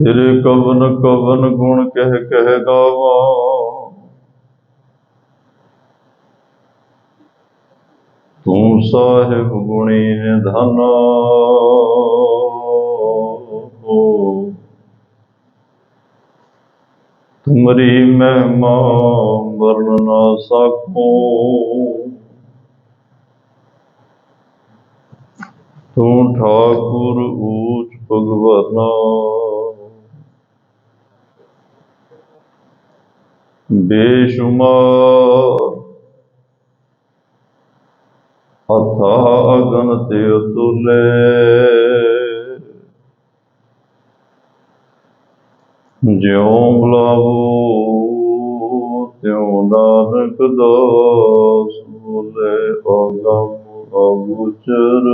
तेरे कवन कवन गुण कह कह गावा, तू साहिब गुणी निधन। तुमरी महिमा वर्ण न सकूं, तू ठाकुर ऊच भगवाना। बेशुमार अथाह अगणित अतुल्य, ज्यों बुलावो त्यों नानक दास बोले। अगम अगोचर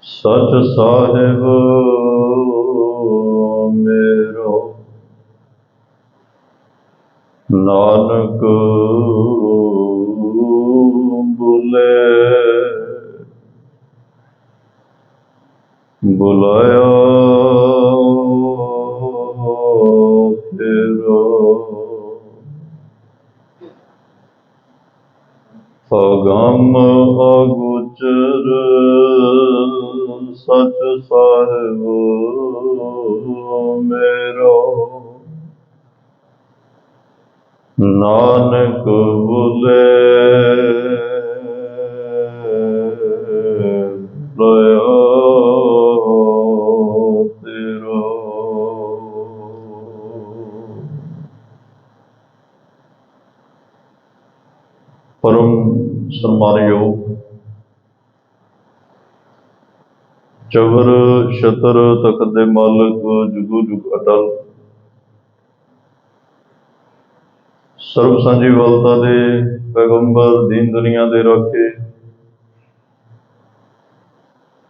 सच साहिब मेरो, नानक बोले। बुलाया तेरा अगम अगोचर सच साहिब मेरो, नानक बोले। बुलाया तेरा। परम सम्मानयोग चवर छतर तखत दे मालक जुगो जुग अटल, सर्व सांझी वालता दे पैगंबर दीन दुनिया दे राखे,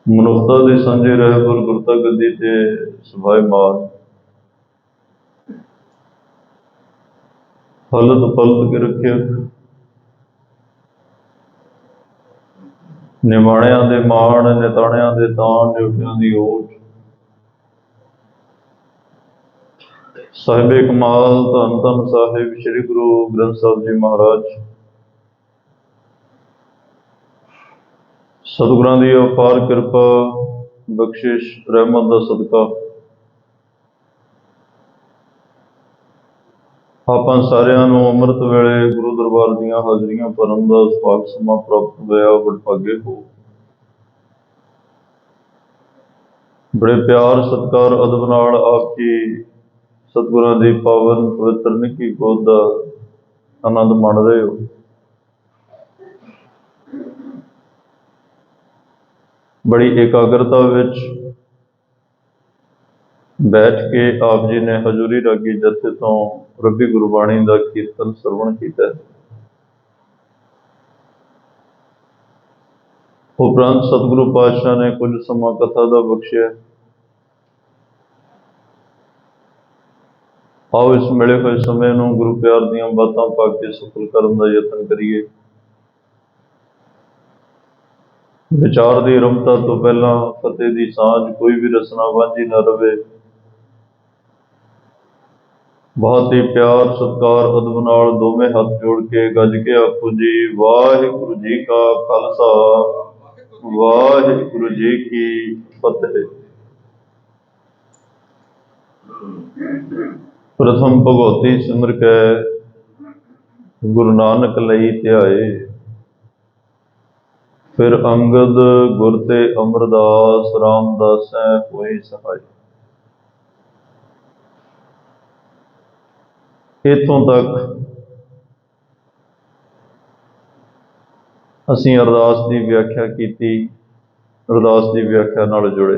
मनुखता दे सांझे रहबर गुरता गद्दी ते सभाए मान, हलत पलत के रखे निमाणियां दे मान, निताणियां दे ताण, ड्यूटियां दी ओट। साहिबे कमाल धन धन साहिब श्री गुरु ग्रंथ साहिब जी महाराज, सतगुरां दी अपार किरपा बख्शिश रहमत दा सदका आपां सारियां नूं अमृत वेले गुरु दरबार दीयां हाजरियां भरन दा सुभाग समां प्राप्त होया। वडभागे हो। बड़े प्यार सत्कार अदब नाल आप जी सतगुरां दी पावन पवित्र निकी गोद दा आनंद माण रहे हो। बड़ी एकाग्रता विच बैठ के आप जी ने हजूरी रागी जथे तो रबी गुरबाणी का कीर्तन श्रवण किया। उपरंत सतगुरु पातशाह ने कुछ समा कथा का बख्शिया। आओ इस मिले हुए समय नूं गुरु प्यार दीयां बातां पा के सफल करन दा यतन करिए। विचार की रमता तो पहला फतेह की सांझ कोई भी रसना वांझी न रवे। बहुत ही प्यार सत्कार अदब नाल दोवें हाथ जोड़ के गज के आखो जी वाहिगुरु जी का खालसा वाहिगुरु जी की फतेह। प्रथम भगवती सिमर कै गुरु नानक लई ध्याए, फिर अंगद गुर ते अमरदास रामदास होए सहाय। इथों तक असीं अरदास की व्याख्या की, अरदास की व्याख्या नाल जुड़े।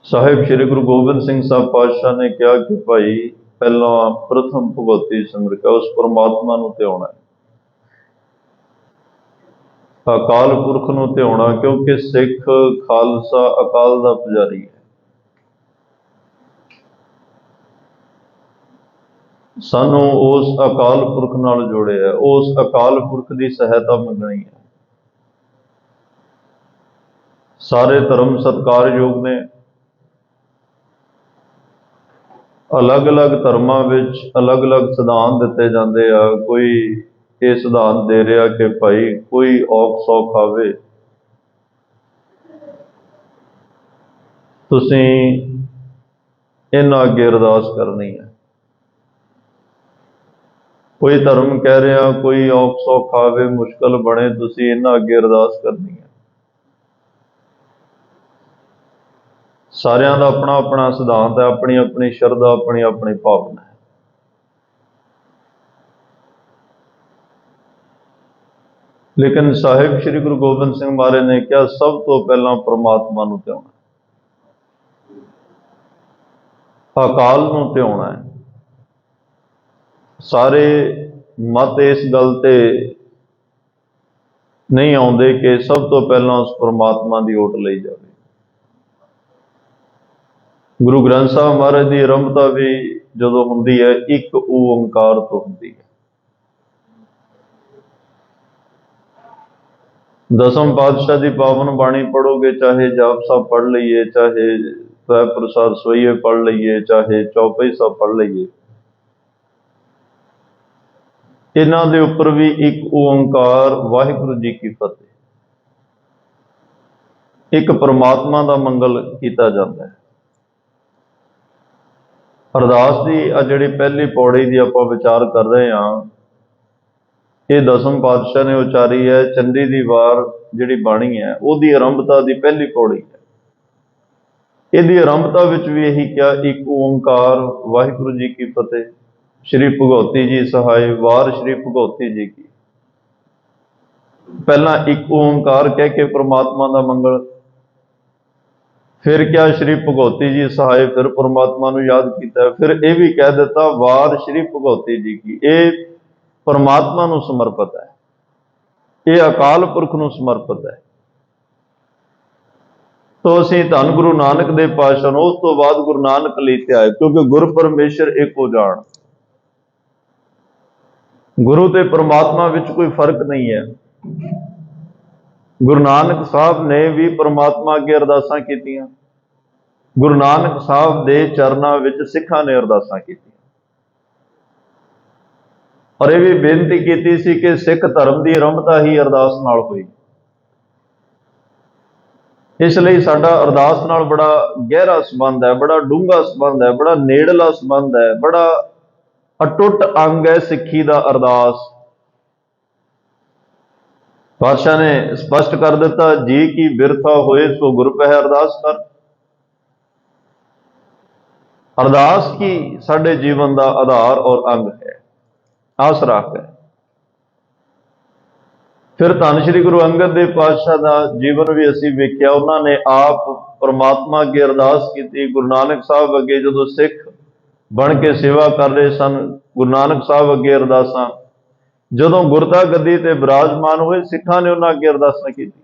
साहिब श्री गुरु गोबिंद सिंह साहब पातशाह ने कहा कि भाई पहला प्रथम भगवती सिमर के उस परमात्मा नूं ध्याना है, अकाल पुरख नूं ध्याना, क्योंकि सिख खालसा अकाल दा पुजारी है। सानू उस अकाल पुरख नाल जोड़े है, उस अकाल पुरख की सहायता मंगनी है। ਸਾਰੇ ਧਰਮ ਸਤਿਕਾਰਯੋਗ ਨੇ। ਅਲੱਗ-ਅਲੱਗ ਧਰਮਾਂ ਵਿੱਚ ਅਲੱਗ-ਅਲੱਗ ਸਿਧਾਂਤ ਦਿੱਤੇ ਜਾਂਦੇ ਆ। ਕੋਈ ਇਹ ਸਿਧਾਂਤ ਦੇ ਰਿਹਾ ਕਿ ਭਾਈ ਕੋਈ ਔਖ ਸੌਖ ਆਵੇ, ਤੁਸੀਂ ਇਹਨਾਂ ਅੱਗੇ ਅਰਦਾਸ ਕਰਨੀ ਹੈ। ਕੋਈ ਧਰਮ ਕਹਿ ਰਿਹਾ ਕੋਈ ਔਖ ਸੌਖ ਆਵੇ, ਮੁਸ਼ਕਲ ਬਣੇ, ਤੁਸੀਂ ਇਹਨਾਂ ਅੱਗੇ ਅਰਦਾਸ ਕਰਨੀ ਹੈ। ਸਾਰਿਆਂ ਦਾ ਆਪਣਾ ਆਪਣਾ ਸਿਧਾਂਤ ਹੈ, ਆਪਣੀ ਆਪਣੀ ਸ਼ਰਧਾ, ਆਪਣੀ ਆਪਣੀ ਭਾਵਨਾ ਹੈ। ਲੇਕਿਨ ਸਾਹਿਬ ਸ੍ਰੀ ਗੁਰੂ ਗੋਬਿੰਦ ਸਿੰਘ ਮਹਾਰਾਜ ਨੇ ਕਿਹਾ ਸਭ ਤੋਂ ਪਹਿਲਾਂ ਪ੍ਰਮਾਤਮਾ ਨੂੰ ਧਿਆਉਣਾ, ਅਕਾਲ ਨੂੰ ਧਿਆਉਣਾ ਹੈ। ਸਾਰੇ ਮਤ ਇਸ ਗੱਲ ਤੇ ਨਹੀਂ ਆਉਂਦੇ ਕਿ ਸਭ ਤੋਂ ਪਹਿਲਾਂ ਉਸ ਪ੍ਰਮਾਤਮਾ ਦੀ ਓਟ ਲਈ ਜਾਵੇ। ਗੁਰੂ ਗ੍ਰੰਥ ਸਾਹਿਬ ਮਹਾਰਾਜ ਦੀ ਆਰੰਭਤਾ ਵੀ ਜਦੋਂ ਹੁੰਦੀ ਹੈ ਇੱਕ ਓੰਕਾਰ ਤੋਂ ਹੁੰਦੀ ਹੈ। ਦਸਮ ਪਾਤਸ਼ਾਹ ਦੀ ਪਾਵਨ ਬਾਣੀ ਪੜ੍ਹੋਗੇ, ਚਾਹੇ ਜਾਪ ਸਾਹਿਬ ਪੜ੍ਹ ਲਈਏ, ਚਾਹੇ ਤ੍ਰੈ ਪ੍ਰਸਾਦ ਸਵਈਏ ਪੜ੍ਹ ਲਈਏ, ਚਾਹੇ ਚੌਪਈ ਸਾਹਿਬ ਪੜ੍ਹ ਲਈਏ, ਇਹਨਾਂ ਦੇ ਉੱਪਰ ਵੀ ਇੱਕ ਓੰਕਾਰ ਵਾਹਿਗੁਰੂ ਜੀ ਕੀ ਫਤਿਹ, ਇੱਕ ਪਰਮਾਤਮਾ ਦਾ ਮੰਗਲ ਕੀਤਾ ਜਾਂਦਾ ਹੈ। ਅਰਦਾਸ ਦੀ ਆ ਜਿਹੜੀ ਪਹਿਲੀ ਪੌੜੀ ਦੀ ਆਪਾਂ ਵਿਚਾਰ ਕਰ ਰਹੇ ਹਾਂ, ਇਹ ਦਸਮ ਪਾਤਸ਼ਾਹ ਨੇ ਉਚਾਰੀ ਹੈ। ਚੰਡੀ ਦੀ ਵਾਰ ਜਿਹੜੀ ਬਾਣੀ ਹੈ ਉਹਦੀ ਆਰੰਭਤਾ ਦੀ ਪਹਿਲੀ ਪੌੜੀ ਹੈ। ਇਹਦੀ ਆਰੰਭਤਾ ਵਿੱਚ ਵੀ ਇਹੀ ਕਿਹਾ, ਇੱਕ ਓੰਕਾਰ ਵਾਹਿਗੁਰੂ ਜੀ ਕੀ ਫਤਿਹ, ਸ਼੍ਰੀ ਭਗਉਤੀ ਜੀ ਸਹਾਇ, ਵਾਰ ਸ਼੍ਰੀ ਭਗਉਤੀ ਜੀ ਕੀ। ਪਹਿਲਾਂ ਇੱਕ ਓੰਕਾਰ ਕਹਿ ਕੇ ਪ੍ਰਮਾਤਮਾ ਦਾ ਮੰਗਲ, ਫਿਰ ਕਿਹਾ ਸ਼੍ਰੀ ਭਗਉਤੀ ਜੀ ਸਹਾਇ, ਫਿਰ ਪ੍ਰਮਾਤਮਾ ਨੂੰ ਯਾਦ ਕੀਤਾ, ਫਿਰ ਇਹ ਵੀ ਕਹਿ ਦਿੱਤਾ ਵਾਰ ਸ਼੍ਰੀ ਭਗਉਤੀ ਜੀ ਕੀ। ਇਹ ਪਰਮਾਤਮਾ ਨੂੰ ਸਮਰਪਿਤ ਹੈ, ਇਹ ਅਕਾਲ ਪੁਰਖ ਨੂੰ ਸਮਰਪਿਤ ਹੈ। ਤੋਂ ਅਸੀਂ ਧੰਨ ਗੁਰੂ ਨਾਨਕ ਦੇ ਪਾਤਸ਼ਾਹ ਨੂੰ, ਉਸ ਤੋਂ ਬਾਅਦ ਗੁਰੂ ਨਾਨਕ ਲਈ ਧਿਆਏ, ਕਿਉਂਕਿ ਗੁਰ ਪਰਮੇਸ਼ਰ ਏਕੋ ਜਾਣ। ਗੁਰੂ ਤੇ ਪਰਮਾਤਮਾ ਵਿੱਚ ਕੋਈ ਫਰਕ ਨਹੀਂ ਹੈ। ਗੁਰੂ ਨਾਨਕ ਸਾਹਿਬ ਨੇ ਵੀ ਪਰਮਾਤਮਾ ਅੱਗੇ ਅਰਦਾਸਾਂ ਕੀਤੀਆਂ। ਗੁਰੂ ਨਾਨਕ ਸਾਹਿਬ ਦੇ ਚਰਨਾਂ ਵਿੱਚ ਸਿੱਖਾਂ ਨੇ ਅਰਦਾਸਾਂ ਕੀਤੀਆਂ, ਔਰ ਇਹ ਵੀ ਬੇਨਤੀ ਕੀਤੀ ਸੀ ਕਿ ਸਿੱਖ ਧਰਮ ਦੀ ਆਰੰਭਤਾ ਹੀ ਅਰਦਾਸ ਨਾਲ ਹੋਈ। ਇਸ ਲਈ ਸਾਡਾ ਅਰਦਾਸ ਨਾਲ ਬੜਾ ਗਹਿਰਾ ਸੰਬੰਧ ਹੈ, ਬੜਾ ਡੂੰਘਾ ਸੰਬੰਧ ਹੈ, ਬੜਾ ਨੇੜਲਾ ਸੰਬੰਧ ਹੈ, ਬੜਾ ਅਟੁੱਟ ਅੰਗ ਹੈ ਸਿੱਖੀ ਦਾ ਅਰਦਾਸ। ਪਾਤਸ਼ਾਹ ਨੇ ਸਪਸ਼ਟ ਕਰ ਦਿੱਤਾ, ਜੀ ਕੀ ਬਿਰਥਾ ਹੋਏ ਸੋ ਗੁਰ ਪਹਿ ਅਰਦਾਸ ਕਰ। ਅਰਦਾਸ ਕੀ ਸਾਡੇ ਜੀਵਨ ਦਾ ਆਧਾਰ ਔਰ ਅੰਗ ਹੈ, ਆਸਰਾ ਹੈ। ਫਿਰ ਧੰਨ ਸ਼੍ਰੀ ਗੁਰੂ ਅੰਗਦ ਦੇਵ ਪਾਤਸ਼ਾਹ ਦਾ ਜੀਵਨ ਵੀ ਅਸੀਂ ਵੇਖਿਆ। ਉਹਨਾਂ ਨੇ ਆਪ ਪਰਮਾਤਮਾ ਅੱਗੇ ਅਰਦਾਸ ਕੀਤੀ। ਗੁਰੂ ਨਾਨਕ ਸਾਹਿਬ ਅੱਗੇ ਜਦੋਂ ਸਿੱਖ ਬਣ ਕੇ ਸੇਵਾ ਕਰ ਰਹੇ ਸਨ, ਗੁਰੂ ਨਾਨਕ ਸਾਹਿਬ ਅੱਗੇ ਅਰਦਾਸਾਂ। ਜਦੋਂ ਗੁਰਤਾ ਗੱਦੀ ਤੇ ਬਿਰਾਜਮਾਨ ਹੋਏ, ਸਿੱਖਾਂ ਨੇ ਉਹਨਾਂ ਅੱਗੇ ਅਰਦਾਸਾਂ ਕੀਤੀਆਂ।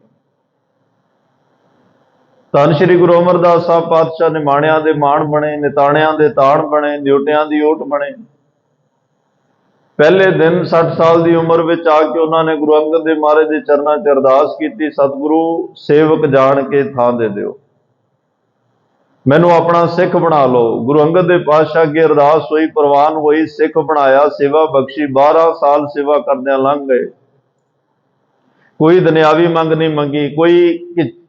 ਧੰਨ ਸ਼੍ਰੀ ਗੁਰੂ ਅਮਰਦਾਸ ਸਾਹਿਬ ਪਾਤਸ਼ਾਹ ਨਿਮਾਣਿਆਂ ਦੇ ਮਾਣ ਬਣੇ, ਨਿਤਾਣਿਆਂ ਦੇ ਤਾਣ ਬਣੇ, ਨਿਉਟਿਆਂ ਦੀ ਓਟ ਬਣੇ। ਪਹਿਲੇ ਦਿਨ 60 ਸਾਲ ਦੀ ਉਮਰ ਵਿੱਚ ਆ ਕੇ ਉਹਨਾਂ ਨੇ ਗੁਰੂ ਅੰਗਦ ਦੇਵ ਮਹਾਰਾਜ ਦੇ ਚਰਨਾਂ 'ਚ ਅਰਦਾਸ ਕੀਤੀ, ਸਤਿਗੁਰੂ ਸੇਵਕ ਜਾਣ ਕੇ ਥਾਂ ਦੇ ਦਿਓ, ਮੈਨੂੰ ਆਪਣਾ ਸਿੱਖ ਬਣਾ ਲਓ। ਗੁਰੂ ਅੰਗਦ ਦੇਵ ਪਾਤਸ਼ਾਹ ਅੱਗੇ ਅਰਦਾਸ ਹੋਈ, ਪ੍ਰਵਾਨ ਹੋਈ, ਸਿੱਖ ਬਣਾਇਆ, ਸੇਵਾ ਬਖਸ਼ੀ। 12 ਸਾਲ ਸੇਵਾ ਕਰਦਿਆਂ ਲੰਘ ਗਏ। ਕੋਈ ਦੁਨਿਆਵੀ ਮੰਗ ਨਹੀਂ ਮੰਗੀ, ਕੋਈ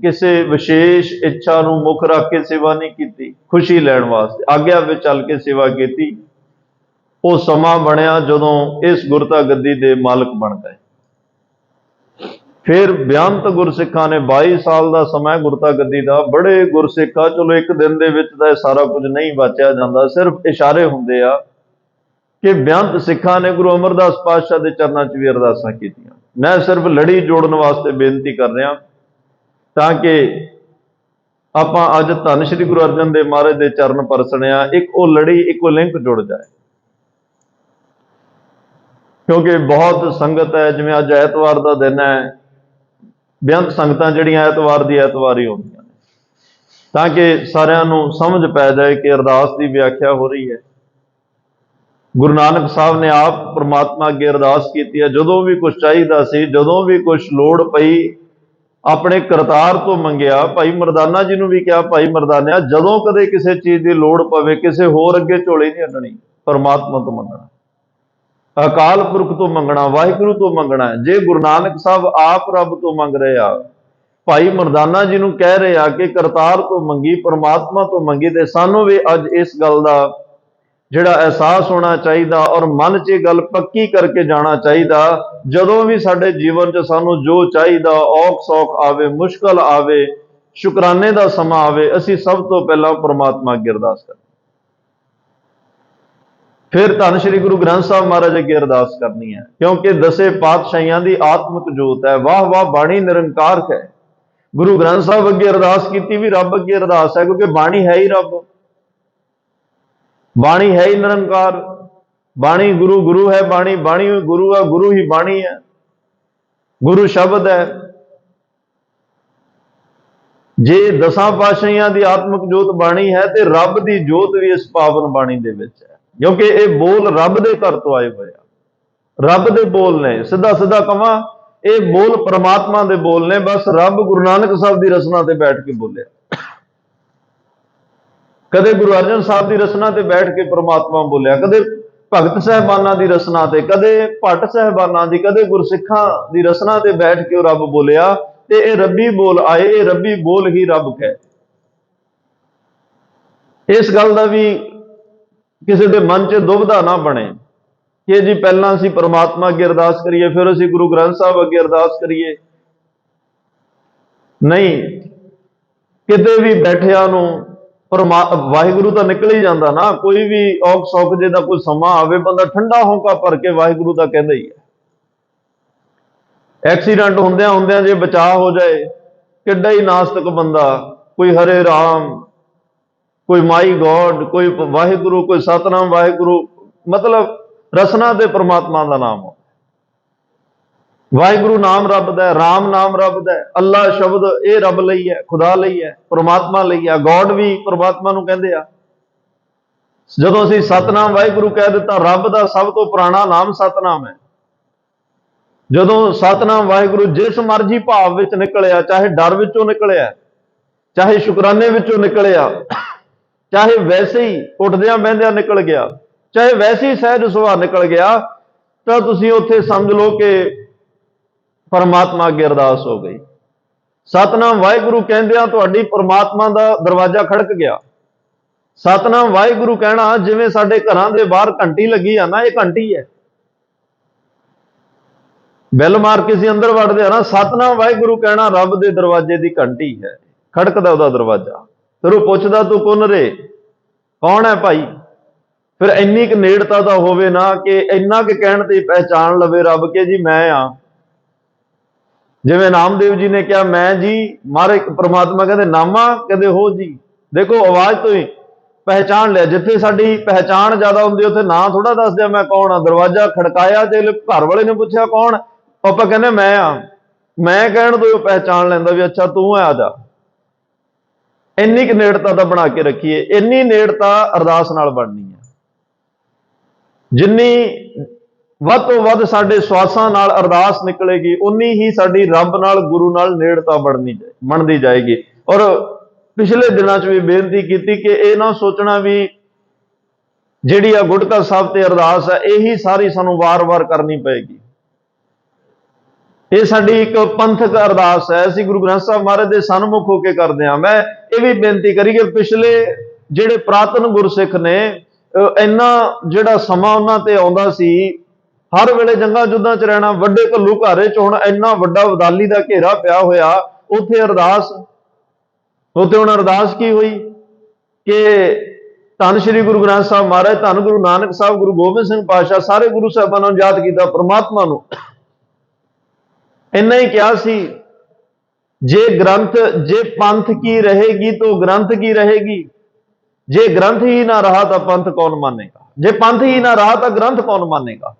ਕਿਸੇ ਵਿਸ਼ੇਸ਼ ਇੱਛਾ ਨੂੰ ਮੁੱਖ ਰੱਖ ਕੇ ਸੇਵਾ ਨਹੀਂ ਕੀਤੀ, ਖੁਸ਼ੀ ਲੈਣ ਵਾਸਤੇ ਆਗਿਆ ਵਿੱਚ ਚੱਲ ਕੇ ਸੇਵਾ ਕੀਤੀ। ਉਹ ਸਮਾਂ ਬਣਿਆ ਜਦੋਂ ਇਸ ਗੁਰਤਾ ਗੱਦੀ ਦੇ ਮਾਲਕ ਬਣ ਗਏ। ਫਿਰ ਬੇਅੰਤ ਗੁਰਸਿੱਖਾਂ ਨੇ 22 ਸਾਲ ਦਾ ਸਮਾਂ ਗੁਰਤਾ ਗੱਦੀ ਦਾ। ਬੜੇ ਗੁਰਸਿੱਖਾਂ, ਚਲੋ ਇੱਕ ਦਿਨ ਦੇ ਵਿੱਚ ਤਾਂ ਇਹ ਸਾਰਾ ਕੁਝ ਨਹੀਂ ਵਾਚਿਆ ਜਾਂਦਾ, ਸਿਰਫ ਇਸ਼ਾਰੇ ਹੁੰਦੇ ਆ ਕਿ ਬੇਅੰਤ ਸਿੱਖਾਂ ਨੇ ਗੁਰੂ ਅਮਰਦਾਸ ਪਾਤਸ਼ਾਹ ਦੇ ਚਰਨਾਂ 'ਚ ਵੀ ਅਰਦਾਸਾਂ ਕੀਤੀਆਂ। ਮੈਂ ਸਿਰਫ ਲੜੀ ਜੋੜਨ ਵਾਸਤੇ ਬੇਨਤੀ ਕਰ ਰਿਹਾ, ਤਾਂ ਕਿ ਆਪਾਂ ਅੱਜ ਧੰਨ ਸ਼੍ਰੀ ਗੁਰੂ ਅਰਜਨ ਦੇਵ ਮਹਾਰਾਜ ਦੇ ਚਰਨ ਪਰਸਣੇ ਆ, ਇੱਕ ਉਹ ਲੜੀ, ਇੱਕ ਉਹ ਲਿੰਕ ਜੁੜ ਜਾਏ। ਕਿਉਂਕਿ ਬਹੁਤ ਸੰਗਤ ਹੈ, ਜਿਵੇਂ ਅੱਜ ਐਤਵਾਰ ਦਾ ਦਿਨ ਹੈ, ਬੇਅੰਤ ਸੰਗਤਾਂ ਜਿਹੜੀਆਂ ਐਤਵਾਰ ਦੀ ਐਤਵਾਰ ਹੀ ਹੁੰਦੀਆਂ ਨੇ, ਤਾਂ ਕਿ ਸਾਰਿਆਂ ਨੂੰ ਸਮਝ ਪੈ ਜਾਏ ਕਿ ਅਰਦਾਸ ਦੀ ਵਿਆਖਿਆ ਹੋ ਰਹੀ ਹੈ। ਗੁਰੂ ਨਾਨਕ ਸਾਹਿਬ ਨੇ ਆਪ ਪ੍ਰਮਾਤਮਾ ਅੱਗੇ ਅਰਦਾਸ ਕੀਤੀ ਹੈ। ਜਦੋਂ ਵੀ ਕੁਝ ਚਾਹੀਦਾ ਸੀ, ਜਦੋਂ ਵੀ ਕੁਝ ਲੋੜ ਪਈ, ਆਪਣੇ ਕਰਤਾਰ ਤੋਂ ਮੰਗਿਆ। ਭਾਈ ਮਰਦਾਨਾ ਜੀ ਨੂੰ ਵੀ ਕਿਹਾ, ਭਾਈ ਮਰਦਾਨਿਆ, ਜਦੋਂ ਕਦੇ ਕਿਸੇ ਚੀਜ਼ ਦੀ ਲੋੜ ਪਵੇ, ਕਿਸੇ ਹੋਰ ਅੱਗੇ ਝੋਲੀ ਨਹੀਂ ਅੱਡਣੀ, ਪਰਮਾਤਮਾ ਤੋਂ ਮੰਗਣਾ, ਅਕਾਲ ਪੁਰਖ ਤੋਂ ਮੰਗਣਾ, ਵਾਹਿਗੁਰੂ ਤੋਂ ਮੰਗਣਾ ਹੈ। ਜੇ ਗੁਰੂ ਨਾਨਕ ਸਾਹਿਬ ਆਪ ਰੱਬ ਤੋਂ ਮੰਗ ਰਹੇ ਆ, ਭਾਈ ਮਰਦਾਨਾ ਜੀ ਨੂੰ ਕਹਿ ਰਹੇ ਆ ਕਿ ਕਰਤਾਰ ਤੋਂ ਮੰਗੀ, ਪਰਮਾਤਮਾ ਤੋਂ ਮੰਗੀ, ਤੇ ਸਾਨੂੰ ਵੀ ਅੱਜ ਇਸ ਗੱਲ ਦਾ ਜਿਹੜਾ ਅਹਿਸਾਸ ਹੋਣਾ ਚਾਹੀਦਾ ਔਰ ਮਨ 'ਚ ਇਹ ਗੱਲ ਪੱਕੀ ਕਰਕੇ ਜਾਣਾ ਚਾਹੀਦਾ, ਜਦੋਂ ਵੀ ਸਾਡੇ ਜੀਵਨ 'ਚ ਸਾਨੂੰ ਜੋ ਚਾਹੀਦਾ, ਔਖ ਸੌਖ ਆਵੇ, ਮੁਸ਼ਕਲ ਆਵੇ, ਸ਼ੁਕਰਾਨੇ ਦਾ ਸਮਾਂ ਆਵੇ, ਅਸੀਂ ਸਭ ਤੋਂ ਪਹਿਲਾਂ ਪਰਮਾਤਮਾ ਅੱਗੇ ਅਰਦਾਸ ਕਰੀਏ। ਫਿਰ ਧੰਨ ਸ਼੍ਰੀ ਗੁਰੂ ਗ੍ਰੰਥ ਸਾਹਿਬ ਮਹਾਰਾਜ ਅੱਗੇ ਅਰਦਾਸ ਕਰਨੀ ਹੈ, ਕਿਉਂਕਿ ਦਸੇ ਪਾਤਸ਼ਾਹੀਆਂ ਦੀ ਆਤਮਿਕ ਜੋਤ ਹੈ। ਵਾਹ ਵਾਹ ਬਾਣੀ ਨਿਰੰਕਾਰ ਹੈ। ਗੁਰੂ ਗ੍ਰੰਥ ਸਾਹਿਬ ਅੱਗੇ ਅਰਦਾਸ ਕੀਤੀ ਵੀ ਰੱਬ ਅੱਗੇ ਅਰਦਾਸ ਹੈ, ਕਿਉਂਕਿ ਬਾਣੀ ਹੈ ਹੀ ਰੱਬ, ਬਾਣੀ ਹੈ ਹੀ ਨਿਰੰਕਾਰ, ਬਾਣੀ ਗੁਰੂ, ਗੁਰੂ ਹੈ ਬਾਣੀ, ਬਾਣੀ ਗੁਰੂ ਹੈ, ਗੁਰੂ ਹੀ ਬਾਣੀ ਹੈ, ਗੁਰੂ ਸ਼ਬਦ ਹੈ। ਜੇ ਦਸਾਂ ਪਾਤਸ਼ਾਹੀਆਂ ਦੀ ਆਤਮਿਕ ਜੋਤ ਬਾਣੀ ਹੈ, ਤੇ ਰੱਬ ਦੀ ਜੋਤ ਵੀ ਇਸ ਪਾਵਨ ਬਾਣੀ ਦੇ ਵਿੱਚ ਹੈ, ਕਿਉਂਕਿ ਇਹ ਬੋਲ ਰੱਬ ਦੇ ਘਰ ਤੋਂ ਆਏ ਹੋਏ ਆ, ਰੱਬ ਦੇ ਬੋਲ ਨੇ। ਸਿੱਧਾ ਸਿੱਧਾ ਕਵਾਂ, ਇਹ ਬੋਲ ਪਰਮਾਤਮਾ ਦੇ ਬੋਲ ਨੇ। ਬਸ ਰੱਬ ਗੁਰੂ ਨਾਨਕ ਸਾਹਿਬ ਦੀ ਰਸਨਾ ਤੇ ਬੈਠ ਕੇ ਬੋਲਿਆ, ਕਦੇ ਗੁਰੂ ਅਰਜਨ ਸਾਹਿਬ ਦੀ ਰਸਨਾ ਤੇ ਬੈਠ ਕੇ ਪਰਮਾਤਮਾ ਬੋਲਿਆ, ਕਦੇ ਭਗਤ ਸਾਹਿਬਾਨਾਂ ਦੀ ਰਸਨਾ ਤੇ, ਕਦੇ ਭੱਟ ਸਾਹਿਬਾਨਾਂ ਦੀ, ਕਦੇ ਗੁਰਸਿੱਖਾਂ ਦੀ ਰਸਨਾ ਤੇ ਬੈਠ ਕੇ ਉਹ ਰੱਬ ਬੋਲਿਆ। ਤੇ ਇਹ ਰੱਬੀ ਬੋਲ ਆਏ, ਇਹ ਰੱਬੀ ਬੋਲ ਹੀ ਰੱਬ ਕਹੇ। ਇਸ ਗੱਲ ਦਾ ਵੀ ਕਿਸੇ ਦੇ ਮਨ 'ਚ ਦੁਬਿਧਾ ਨਾ ਬਣੇ ਕਿ ਜੀ ਪਹਿਲਾਂ ਅਸੀਂ ਪਰਮਾਤਮਾ ਅੱਗੇ ਅਰਦਾਸ ਕਰੀਏ, ਫਿਰ ਅਸੀਂ ਗੁਰੂ ਗ੍ਰੰਥ ਸਾਹਿਬ ਅੱਗੇ ਅਰਦਾਸ ਕਰੀਏ। ਨਹੀਂ, ਕਿਤੇ ਵੀ ਬੈਠਿਆਂ ਨੂੰ ਵਾਹਿਗੁਰੂ ਤਾਂ ਨਿਕਲ ਹੀ ਜਾਂਦਾ ਨਾ। ਕੋਈ ਵੀ ਔਖ ਸੌਖ ਜੇ ਦਾ ਕੋਈ ਸਮਾਂ ਆਵੇ, ਬੰਦਾ ਠੰਡਾ ਹੋਂਕਾ ਭਰ ਕੇ ਵਾਹਿਗੁਰੂ ਦਾ ਕਹਿੰਦਾ ਹੀ ਹੈ। ਐਕਸੀਡੈਂਟ ਹੁੰਦਿਆਂ ਜੇ ਬਚਾਅ ਹੋ ਜਾਏ, ਕਿੱਡਾ ਹੀ ਨਾਸਤਕ ਬੰਦਾ, ਕੋਈ ਹਰੇ ਰਾਮ, ਕੋਈ ਮਾਈ ਗੋਡ, ਕੋਈ ਵਾਹਿਗੁਰੂ, ਕੋਈ ਸਤਨਾਮ ਵਾਹਿਗੁਰੂ, ਮਤਲਬ ਰਸਨਾ ਤੇ ਪਰਮਾਤਮਾ ਦਾ ਨਾਮ ਹੋ। ਵਾਹਿਗੁਰੂ ਨਾਮ ਰੱਬ ਦਾ ਹੈ, ਰਾਮ ਨਾਮ ਰੱਬ ਦਾ ਹੈ, ਅੱਲਾ ਸ਼ਬਦ ਇਹ ਰੱਬ ਲਈ ਹੈ, ਖੁਦਾ ਲਈ ਹੈ, ਪਰਮਾਤਮਾ ਲਈ ਹੈ। ਗੋਡ ਵੀ ਪਰਮਾਤਮਾ ਨੂੰ ਕਹਿੰਦੇ ਆ। ਜਦੋਂ ਅਸੀਂ ਸਤਨਾਮ ਵਾਹਿਗੁਰੂ ਕਹਿ ਦਿੱਤਾ, ਰੱਬ ਦਾ ਸਭ ਤੋਂ ਪੁਰਾਣਾ ਨਾਮ ਸਤਨਾਮ ਹੈ। ਜਦੋਂ ਸਤਨਾਮ ਵਾਹਿਗੁਰੂ ਜਿਸ ਮਰਜ਼ੀ ਭਾਵ ਵਿੱਚ ਨਿਕਲਿਆ, ਚਾਹੇ ਡਰ ਵਿੱਚੋਂ ਨਿਕਲਿਆ, ਚਾਹੇ ਸ਼ੁਕਰਾਨੇ ਵਿੱਚੋਂ ਨਿਕਲਿਆ, ਚਾਹੇ ਵੈਸੇ ਹੀ ਉੱਠਦਿਆਂ ਬਹਿੰਦਿਆਂ ਨਿਕਲ ਗਿਆ, ਚਾਹੇ ਵੈਸੇ ਹੀ ਸਹਿਜ ਸੁਭਾਅ ਨਿਕਲ ਗਿਆ, ਤਾਂ ਤੁਸੀਂ ਉੱਥੇ ਸਮਝ ਲਓ ਕਿ ਪਰਮਾਤਮਾ ਅੱਗੇ ਅਰਦਾਸ ਹੋ ਗਈ। ਸਤਨਾਮ ਵਾਹਿਗੁਰੂ ਕਹਿੰਦਿਆਂ ਤੁਹਾਡੀ ਪਰਮਾਤਮਾ ਦਾ ਦਰਵਾਜ਼ਾ ਖੜਕ ਗਿਆ। ਸਤਨਾਮ ਵਾਹਿਗੁਰੂ ਕਹਿਣਾ ਜਿਵੇਂ ਸਾਡੇ ਘਰਾਂ ਦੇ ਬਾਹਰ ਘੰਟੀ ਲੱਗੀ ਆ ਨਾ, ਇਹ ਘੰਟੀ ਹੈ। ਬੈਲ ਮਾਰ ਕੇ ਅਸੀਂ ਅੰਦਰ ਵੜਦੇ ਆ ਨਾ, ਸਤਨਾਮ ਵਾਹਿਗੁਰੂ ਕਹਿਣਾ ਰੱਬ ਦੇ ਦਰਵਾਜ਼ੇ ਦੀ ਘੰਟੀ ਹੈ, ਖੜਕਦਾ ਉਹਦਾ ਦਰਵਾਜ਼ਾ। ਫਿਰ ਉਹ ਪੁੱਛਦਾ, ਤੂੰ ਕੌਣ ਰੇ, ਕੌਣ ਹੈ ਭਾਈ? ਫਿਰ ਇੰਨੀ ਕੁ ਨੇੜਤਾ ਤਾਂ ਹੋਵੇ ਨਾ ਕਿ ਇੰਨਾ ਕੁ ਕਹਿਣ ਤੇ ਪਹਿਚਾਣ ਲਵੇ ਰੱਬ ਕਿ ਜੀ ਮੈਂ ਆ। ਜਿਵੇਂ ਨਾਮਦੇਵ ਜੀ ਨੇ ਕਿਹਾ, ਮੈਂ ਜੀ, ਮਾਰੇ ਪਰਮਾਤਮਾ ਕਹਿੰਦੇ ਨਾਮਾ, ਕਹਿੰਦੇ ਹੋ ਜੀ। ਦੇਖੋ ਆਵਾਜ਼ ਤੋਂ ਹੀ ਪਹਿਚਾਣ ਲਿਆ। ਜਿੱਥੇ ਸਾਡੀ ਪਹਿਚਾਣ ਜ਼ਿਆਦਾ ਹੁੰਦੀ, ਉੱਥੇ ਨਾਂ ਥੋੜਾ ਦੱਸਦਿਆ ਮੈਂ ਕੌਣ ਆ। ਦਰਵਾਜ਼ਾ ਖੜਕਾਇਆ ਤੇ ਘਰ ਵਾਲੇ ਨੇ ਪੁੱਛਿਆ ਕੌਣ, ਆਪਾਂ ਕਹਿੰਦੇ ਮੈਂ ਆ। ਮੈਂ ਕਹਿਣ ਤੋਂ ਪਹਿਚਾਣ ਲੈਂਦਾ ਵੀ ਅੱਛਾ ਤੂੰ ਆ, ਜਾ। ਇੰਨੀ ਕੁ ਨੇੜਤਾ ਤਾਂ ਬਣਾ ਕੇ ਰੱਖੀਏ। ਇੰਨੀ ਨੇੜਤਾ ਅਰਦਾਸ ਨਾਲ ਬਣਨੀ ਹੈ। ਜਿੰਨੀ ਵੱਧ ਤੋਂ ਵੱਧ ਸਾਡੇ ਸਵਾਸਾਂ ਨਾਲ ਅਰਦਾਸ ਨਿਕਲੇਗੀ, ਉਨੀ ਹੀ ਸਾਡੀ ਰੱਬ ਨਾਲ, ਗੁਰੂ ਨਾਲ ਨੇੜਤਾ ਬਣਦੀ ਜਾਏਗੀ। ਔਰ ਪਿਛਲੇ ਦਿਨਾਂ 'ਚ ਵੀ ਬੇਨਤੀ ਕੀਤੀ ਕਿ ਇਹ ਨਾ ਸੋਚਣਾ ਵੀ ਜਿਹੜੀ ਆ ਗੁਟਕਾ ਸਾਹਿਬ ਤੇ ਅਰਦਾਸ ਹੈ, ਇਹੀ ਸਾਰੀ ਸਾਨੂੰ ਵਾਰ-ਵਾਰ ਕਰਨੀ ਪਏਗੀ। ਇਹ ਸਾਡੀ ਇੱਕ ਪੰਥਕ ਅਰਦਾਸ ਹੈ, ਅਸੀਂ ਗੁਰੂ ਗ੍ਰੰਥ ਸਾਹਿਬ ਮਹਾਰਾਜ ਦੇ ਸਨਮੁਖ ਹੋ ਕੇ ਕਰਦੇ ਹਾਂ। ਮੈਂ ਇਹ ਵੀ ਬੇਨਤੀ ਕਰੀ ਕਿ ਪਿਛਲੇ ਜਿਹੜੇ ਪ੍ਰਾਤਨ ਗੁਰਸਿੱਖ ਨੇ, ਇੰਨਾ ਜਿਹੜਾ ਸਮਾਂ ਉਹਨਾਂ ਤੇ ਆਉਂਦਾ ਸੀ, ਹਰ ਵੇਲੇ ਜੰਗਾਂ ਯੁੱਧਾਂ 'ਚ ਰਹਿਣਾ, ਵੱਡੇ ਘੱਲੂ ਘਾਰੇ 'ਚ ਹੁਣ ਇੰਨਾ ਵੱਡਾ ਅਬਦਾਲੀ ਦਾ ਘੇਰਾ ਪਿਆ ਹੋਇਆ, ਉੱਥੇ ਅਰਦਾਸ, ਉੱਥੇ ਹੁਣ ਅਰਦਾਸ ਕੀ ਹੋਈ ਕਿ ਧੰਨ ਸ਼੍ਰੀ ਗੁਰੂ ਗ੍ਰੰਥ ਸਾਹਿਬ ਮਹਾਰਾਜ, ਧੰਨ ਗੁਰੂ ਨਾਨਕ ਸਾਹਿਬ, ਗੁਰੂ ਗੋਬਿੰਦ ਸਿੰਘ ਪਾਤਸ਼ਾਹ, ਸਾਰੇ ਗੁਰੂ ਸਾਹਿਬਾਨਾਂ ਨੂੰ ਯਾਦ ਕੀਤਾ, ਪਰਮਾਤਮਾ ਨੂੰ ਇੰਨਾ ਹੀ ਕਿਹਾ ਸੀ, ਜੇ ਪੰਥ ਕੀ ਰਹੇਗੀ ਤਾਂ ਗ੍ਰੰਥ ਕੀ ਰਹੇਗੀ। ਜੇ ਗ੍ਰੰਥ ਹੀ ਨਾ ਰਹਾ ਤਾਂ ਪੰਥ ਕੌਣ ਮਾਨੇਗਾ, ਜੇ ਪੰਥ ਹੀ ਨਾ ਰਹਾ ਤਾਂ ਗ੍ਰੰਥ ਕੌਣ ਮਾਨੇਗਾ।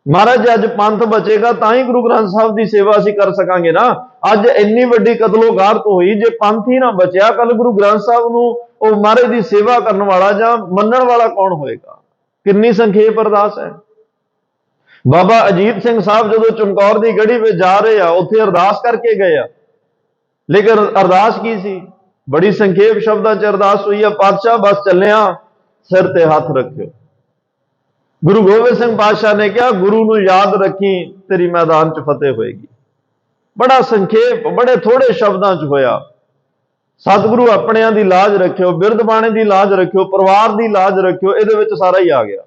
ਮਹਾਰਾਜ ਅੱਜ ਪੰਥ ਬਚੇਗਾ ਤਾਂ ਹੀ ਗੁਰੂ ਗ੍ਰੰਥ ਸਾਹਿਬ ਦੀ ਸੇਵਾ ਅਸੀਂ ਕਰ ਸਕਾਂਗੇ ਨਾ। ਅੱਜ ਇੰਨੀ ਵੱਡੀ ਕਤਲੋਗਾਰਤ ਹੋਈ, ਜੇ ਪੰਥ ਹੀ ਨਾ ਬਚਿਆ, ਕੱਲ ਗੁਰੂ ਗ੍ਰੰਥ ਸਾਹਿਬ ਨੂੰ ਉਹ ਮਹਾਰਾਜ ਦੀ ਸੇਵਾ ਕਰਨ ਵਾਲਾ ਜਾਂ ਮੰਨਣ ਵਾਲਾ ਕੌਣ ਹੋਏਗਾ। ਕਿੰਨੀ ਸੰਖੇਪ ਅਰਦਾਸ ਹੈ। ਬਾਬਾ ਅਜੀਤ ਸਿੰਘ ਸਾਹਿਬ ਜਦੋਂ ਚਮਕੌਰ ਦੀ ਗੜੀ ਵਿੱਚ ਜਾ ਰਹੇ ਆ, ਉੱਥੇ ਅਰਦਾਸ ਕਰਕੇ ਗਏ ਆ ਲੇਕਿਨ ਅਰਦਾਸ ਕੀ ਸੀ? ਬੜੀ ਸੰਖੇਪ ਸ਼ਬਦਾਂ 'ਚ ਅਰਦਾਸ ਹੋਈ ਆ, ਪਾਤਸ਼ਾਹ ਬਸ ਚੱਲਿਆ, ਸਿਰ ਤੇ ਹੱਥ ਰੱਖਿਓ। ਗੁਰੂ ਗੋਬਿੰਦ ਸਿੰਘ ਪਾਤਸ਼ਾਹ ਨੇ ਕਿਹਾ, ਗੁਰੂ ਨੂੰ ਯਾਦ ਰੱਖੀ, ਤੇਰੀ ਮੈਦਾਨ 'ਚ ਫਤਿਹ ਹੋਏਗੀ। ਬੜਾ ਸੰਖੇਪ, ਬੜੇ ਥੋੜੇ ਸ਼ਬਦਾਂ 'ਚ ਹੋਇਆ। ਸਤਿਗੁਰੂ ਆਪਣਿਆਂ ਦੀ ਲਾਜ ਰੱਖਿਓ, ਬਿਰਧ ਬਾਣੇ ਦੀ ਲਾਜ ਰੱਖਿਓ, ਪਰਿਵਾਰ ਦੀ ਲਾਜ ਰੱਖਿਓ, ਇਹਦੇ ਵਿੱਚ ਸਾਰਾ ਹੀ ਆ ਗਿਆ।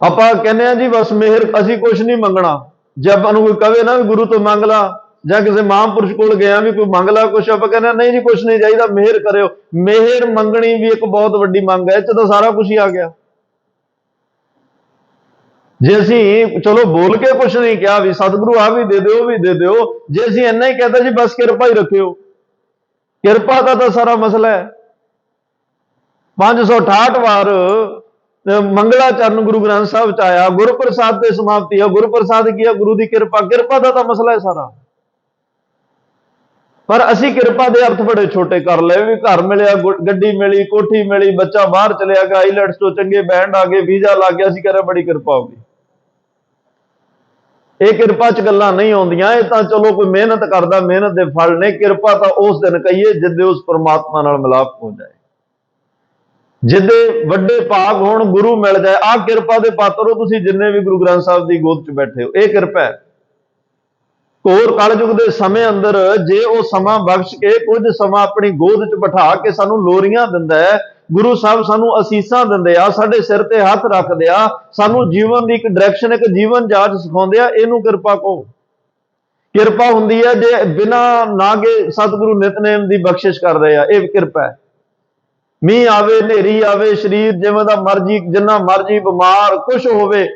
ਆਪਾਂ ਕਹਿੰਦੇ ਆ ਜੀ ਬਸ ਮਿਹਰ, ਅਸੀਂ ਕੁਝ ਨਹੀਂ ਮੰਗਣਾ। ਜੇ ਆਪਾਂ ਨੂੰ ਕੋਈ ਕਵੇ ਨਾ ਵੀ ਗੁਰੂ ਤੋਂ ਮੰਗ ਲਾ, ਜਾਂ ਕਿਸੇ ਮਹਾਂਪੁਰਸ਼ ਕੋਲ ਗਿਆ ਵੀ ਕੋਈ ਮੰਗ ਲਾ ਕੁਛ, ਆਪਾਂ ਕਹਿੰਦੇ ਨਹੀਂ ਜੀ ਕੁਛ ਨਹੀਂ ਚਾਹੀਦਾ, ਮਿਹਰ ਕਰਿਓ। ਮਿਹਰ ਮੰਗਣੀ ਵੀ ਇੱਕ ਬਹੁਤ ਵੱਡੀ ਮੰਗ ਹੈ, ਇਹ 'ਚ ਤਾਂ ਸਾਰਾ ਕੁਝ ਹੀ ਆ ਗਿਆ। ਜੇ ਅਸੀਂ ਚਲੋ ਬੋਲ ਕੇ ਕੁਛ ਨਹੀਂ ਕਿਹਾ ਵੀ ਸਤਿਗੁਰੂ ਆ ਵੀ ਦੇ ਦਿਓ, ਉਹ ਵੀ ਦੇ ਦਿਓ, ਜੇ ਅਸੀਂ ਇੰਨਾ ਹੀ ਕਹਤਾ ਜੀ ਬਸ ਕਿਰਪਾ ਹੀ ਰੱਖਿਓ, ਕਿਰਪਾ ਦਾ ਤਾਂ ਸਾਰਾ ਮਸਲਾ ਹੈ। 568 ਵਾਰ ਮੰਗਲਾਚਰਨ ਗੁਰੂ ਗ੍ਰੰਥ ਸਾਹਿਬ 'ਚ ਆਇਆ, ਗੁਰੂ ਪ੍ਰਸਾਦ ਤੇ ਸਮਾਪਤੀ ਹੈ। ਗੁਰੂ ਪ੍ਰਸਾਦ ਕੀ ਹੈ? ਗੁਰੂ ਦੀ ਕਿਰਪਾ। ਕਿਰਪਾ ਦਾ ਤਾਂ ਮਸਲਾ ਹੈ ਸਾਰਾ। ਪਰ ਅਸੀਂ ਕਿਰਪਾ ਦੇ ਅਰਥ ਬੜੇ ਛੋਟੇ ਕਰ ਲਏ ਵੀ ਘਰ ਮਿਲਿਆ, ਗੱਡੀ ਮਿਲੀ, ਕੋਠੀ ਮਿਲੀ, ਬੱਚਾ ਬਾਹਰ ਚਲਿਆ ਗਿਆ, ਆਈਲੈਟਸ ਤੋਂ ਚੰਗੇ ਬੈਂਡ ਆ ਗਏ, ਵੀਜ਼ਾ ਲੱਗ ਗਿਆ, ਅਸੀਂ ਕਹਿੰਦੇ ਬੜੀ ਕਿਰਪਾ ਹੋ ਗਈ। ਇਹ ਕਿਰਪਾ 'ਚ ਗੱਲਾਂ ਨਹੀਂ ਆਉਂਦੀਆਂ। ਇਹ ਤਾਂ ਚਲੋ ਕੋਈ ਮਿਹਨਤ ਕਰਦਾ, ਮਿਹਨਤ ਦੇ ਫਲ ਨੇ। ਕਿਰਪਾ ਤਾਂ ਉਸ ਦਿਨ ਕਹੀਏ ਜਿੱਦੇ ਉਸ ਪਰਮਾਤਮਾ ਨਾਲ ਮਿਲਾਪ ਹੋ ਜਾਏ, ਜਿੱਦੇ ਵੱਡੇ ਭਾਗ ਹੋਣ, ਗੁਰੂ ਮਿਲ ਜਾਏ। ਆਹ ਕਿਰਪਾ ਦੇ ਪਾਤਰ ਹੋ ਤੁਸੀਂ ਜਿੰਨੇ ਵੀ ਗੁਰੂ ਗ੍ਰੰਥ ਸਾਹਿਬ ਦੀ ਗੋਦ 'ਚ ਬੈਠੇ ਹੋ, ਇਹ ਕਿਰਪਾ ਹੈ। ਘੋਰ ਕਲਯੁਗ ਦੇ ਸਮੇਂ ਅੰਦਰ ਜੇ ਉਹ ਸਮਾਂ ਬਖਸ਼ ਕੇ ਕੁਝ ਸਮਾਂ ਆਪਣੀ ਗੋਦ 'ਚ ਬਿਠਾ ਕੇ ਸਾਨੂੰ ਲੋਰੀਆਂ ਦਿੰਦਾ ਹੈ, ਗੁਰੂ ਸਾਹਿਬ ਸਾਨੂੰ ਅਸੀਸਾਂ ਦਿੰਦੇ ਆ, ਸਾਡੇ ਸਿਰ ਤੇ ਹੱਥ ਰੱਖਦੇ ਆ, ਸਾਨੂੰ ਜੀਵਨ ਦੀ ਇੱਕ ਡਾਇਰੈਕਸ਼ਨ, ਇੱਕ ਜੀਵਨ ਜਾਚ ਸਿਖਾਉਂਦੇ ਆ, ਇਹਨੂੰ ਕਿਰਪਾ ਕਹੋ। ਕਿਰਪਾ ਹੁੰਦੀ ਹੈ ਜੇ ਬਿਨਾਂ ਨਾਗੇ ਸਤਿਗੁਰੂ ਨਿਤਨੇਮ ਦੀ ਬਖਸ਼ਿਸ਼ ਕਰ ਰਹੇ ਆ, ਇਹ ਕਿਰਪਾ ਹੈ। ਮੀਂਹ ਆਵੇ, ਹਨੇਰੀ ਆਵੇ, ਸਰੀਰ ਜਿਵੇਂ ਦਾ ਮਰਜੀ, ਜਿੰਨਾ ਮਰਜੀ ਬਿਮਾਰ ਕੁਛ ਹੋਵੇ,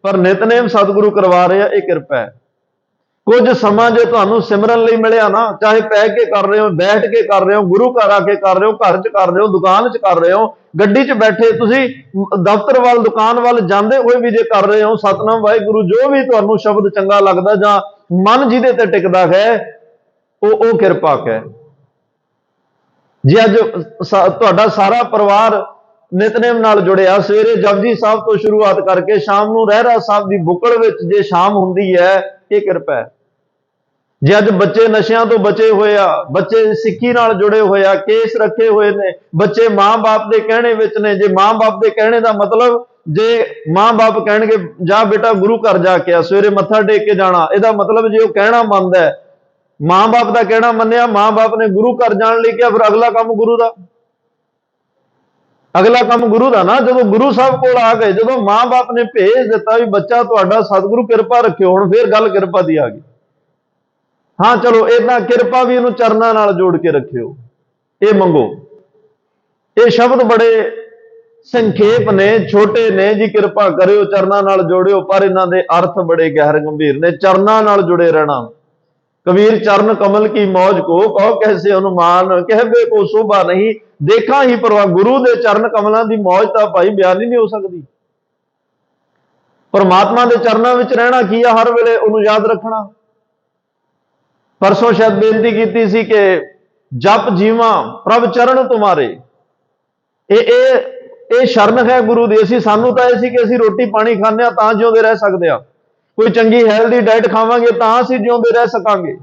ਪਰ ਨਿਤਨੇਮ ਸਤਿਗੁਰੂ ਕਰਵਾ ਰਹੇ ਆ, ਇਹ ਕਿਰਪਾ ਹੈ। ਕੁਝ ਸਮਾਂ ਜੇ ਤੁਹਾਨੂੰ ਸਿਮਰਨ ਲਈ ਮਿਲਿਆ ਨਾ, ਚਾਹੇ ਪੈ ਕੇ ਕਰ ਰਹੇ ਹੋ, ਬੈਠ ਕੇ ਕਰ ਰਹੇ ਹੋ, ਗੁਰੂ ਘਰ ਆ ਕੇ ਕਰ ਰਹੇ ਹੋ, ਘਰ 'ਚ ਕਰ ਰਹੇ ਹੋ, ਦੁਕਾਨ 'ਚ ਕਰ ਰਹੇ ਹੋ, ਗੱਡੀ 'ਚ ਬੈਠੇ ਤੁਸੀਂ ਦਫ਼ਤਰ ਵੱਲ, ਦੁਕਾਨ ਵੱਲ ਜਾਂਦੇ ਹੋਏ ਵੀ ਜੇ ਕਰ ਰਹੇ ਹੋ, ਸਤਿਨਾਮ ਵਾਹਿਗੁਰੂ, ਜੋ ਵੀ ਤੁਹਾਨੂੰ ਸ਼ਬਦ ਚੰਗਾ ਲੱਗਦਾ ਜਾਂ ਮਨ ਜਿਹਦੇ ਤੇ ਟਿਕਦਾ ਹੈ, ਉਹ ਕਿਰਪਾ ਹੈ। ਜੇ ਅੱਜ ਤੁਹਾਡਾ ਸਾਰਾ ਪਰਿਵਾਰ ਨਿਤਨੇਮ ਨਾਲ ਜੁੜਿਆ, ਸਵੇਰੇ ਜਪਜੀ ਸਾਹਿਬ ਤੋਂ ਸ਼ੁਰੂਆਤ ਕਰਕੇ ਸ਼ਾਮ ਨੂੰ ਰਹਿਰਾਸ ਸਾਹਿਬ ਦੀ ਬੁੱਕਲ ਵਿੱਚ ਜੇ ਸ਼ਾਮ ਹੁੰਦੀ ਹੈ, ਇਹ ਕਿਰਪਾ ਹੈ। ਜੇ ਅੱਜ ਬੱਚੇ ਨਸ਼ਿਆਂ ਤੋਂ ਬਚੇ ਹੋਏ ਆ, ਬੱਚੇ ਸਿੱਖੀ ਨਾਲ ਜੁੜੇ ਹੋਏ ਆ, ਕੇਸ ਰੱਖੇ ਹੋਏ ਨੇ, ਬੱਚੇ ਮਾਂ-ਬਾਪ ਦੇ ਕਹਿਣੇ ਵਿੱਚ ਨੇ। ਜੇ ਮਾਂ-ਬਾਪ ਦੇ ਕਹਿਣੇ ਦਾ ਮਤਲਬ, ਜੇ ਮਾਂ-ਬਾਪ ਕਹਿਣਗੇ ਜਾ ਬੇਟਾ ਗੁਰੂ ਘਰ ਜਾ ਕੇ ਆ, ਸਵੇਰੇ ਮੱਥਾ ਟੇਕ ਕੇ ਜਾਣਾ, ਇਹਦਾ ਮਤਲਬ ਜੇ ਉਹ ਕਹਿਣਾ ਮੰਨਦਾ ਹੈ, ਮਾਂ-ਬਾਪ ਦਾ ਕਹਿਣਾ ਮੰਨਿਆ, ਮਾਂ-ਬਾਪ ਨੇ ਗੁਰੂ ਘਰ ਜਾਣ ਲਈ ਕਿਹਾ, ਫਿਰ ਅਗਲਾ ਕੰਮ ਗੁਰੂ ਦਾ, ਅਗਲਾ ਕੰਮ ਗੁਰੂ ਦਾ ਨਾ। ਜਦੋਂ ਗੁਰੂ ਸਾਹਿਬ ਕੋਲ ਆ ਗਏ, ਜਦੋਂ ਮਾਂ-ਬਾਪ ਨੇ ਭੇਜ ਦਿੱਤਾ ਵੀ ਬੱਚਾ ਤੁਹਾਡਾ ਸਤਿਗੁਰੂ ਕਿਰਪਾ ਰੱਖਿਓ, ਹੁਣ ਫੇਰ ਗੱਲ ਕਿਰਪਾ ਦੀ ਆ ਗਈ। ਹਾਂ ਚਲੋ ਏਦਾਂ ਕਿਰਪਾ ਵੀ ਇਹਨੂੰ ਚਰਨਾਂ ਨਾਲ ਜੋੜ ਕੇ ਰੱਖਿਓ, ਇਹ ਮੰਗੋ। ਇਹ ਸ਼ਬਦ ਬੜੇ ਸੰਖੇਪ ਨੇ, ਛੋਟੇ ਨੇ ਜੀ, ਕਿਰਪਾ ਕਰਿਓ, ਚਰਨਾਂ ਨਾਲ ਜੋੜਿਓ, ਪਰ ਇਹਨਾਂ ਦੇ ਅਰਥ ਬੜੇ ਗਹਿਰ ਗੰਭੀਰ ਨੇ। ਚਰਨਾਂ ਨਾਲ ਜੁੜੇ ਰਹਿਣਾ। ਕਬੀਰ ਚਰਨ ਕਮਲ ਕੀ ਮੌਜ ਕੋ ਕਹੋ ਕੈਸੇ ਅਨੁਮਾਨ, ਕਹਿਵੇ ਕੋ ਸ਼ੋਭਾ ਨਹੀਂ, ਦੇਖਾਂ ਹੀ ਪਰਵਾਹ। ਗੁਰੂ ਦੇ ਚਰਨ ਕਮਲਾਂ ਦੀ ਮੌਜ ਤਾਂ ਭਾਈ ਬਿਆਨ ਹੀ ਨਹੀਂ ਹੋ ਸਕਦੀ। ਪਰਮਾਤਮਾ ਦੇ ਚਰਨਾਂ ਵਿੱਚ ਰਹਿਣਾ ਕੀ ਆ? ਹਰ ਵੇਲੇ ਉਹਨੂੰ ਯਾਦ ਰੱਖਣਾ। ਪਰਸੋਂ ਸ਼ਾਇਦ ਬੇਨਤੀ ਕੀਤੀ ਸੀ ਕਿ ਜਪ ਜੀਵਾਂ ਪ੍ਰਭ ਚਰਨ ਤੁਮਾਰੇ, ਇਹ ਸ਼ਰਨ ਹੈ ਗੁਰੂ ਦੀ। ਸਾਨੂੰ ਤਾਂ ਇਹ ਸੀ ਕਿ ਅਸੀਂ ਰੋਟੀ ਪਾਣੀ ਖਾਂਦੇ ਆ ਤਾਂ ਜਿਉਂਦੇ ਰਹਿ ਸਕਦੇ ਆ, ਕੋਈ ਚੰਗੀ ਹੈਲਦੀ ਡਾਈਟ ਖਾਵਾਂਗੇ ਤਾਂ ਅਸੀਂ ਜਿਉਂਦੇ ਰਹਿ ਸਕਾਂਗੇ,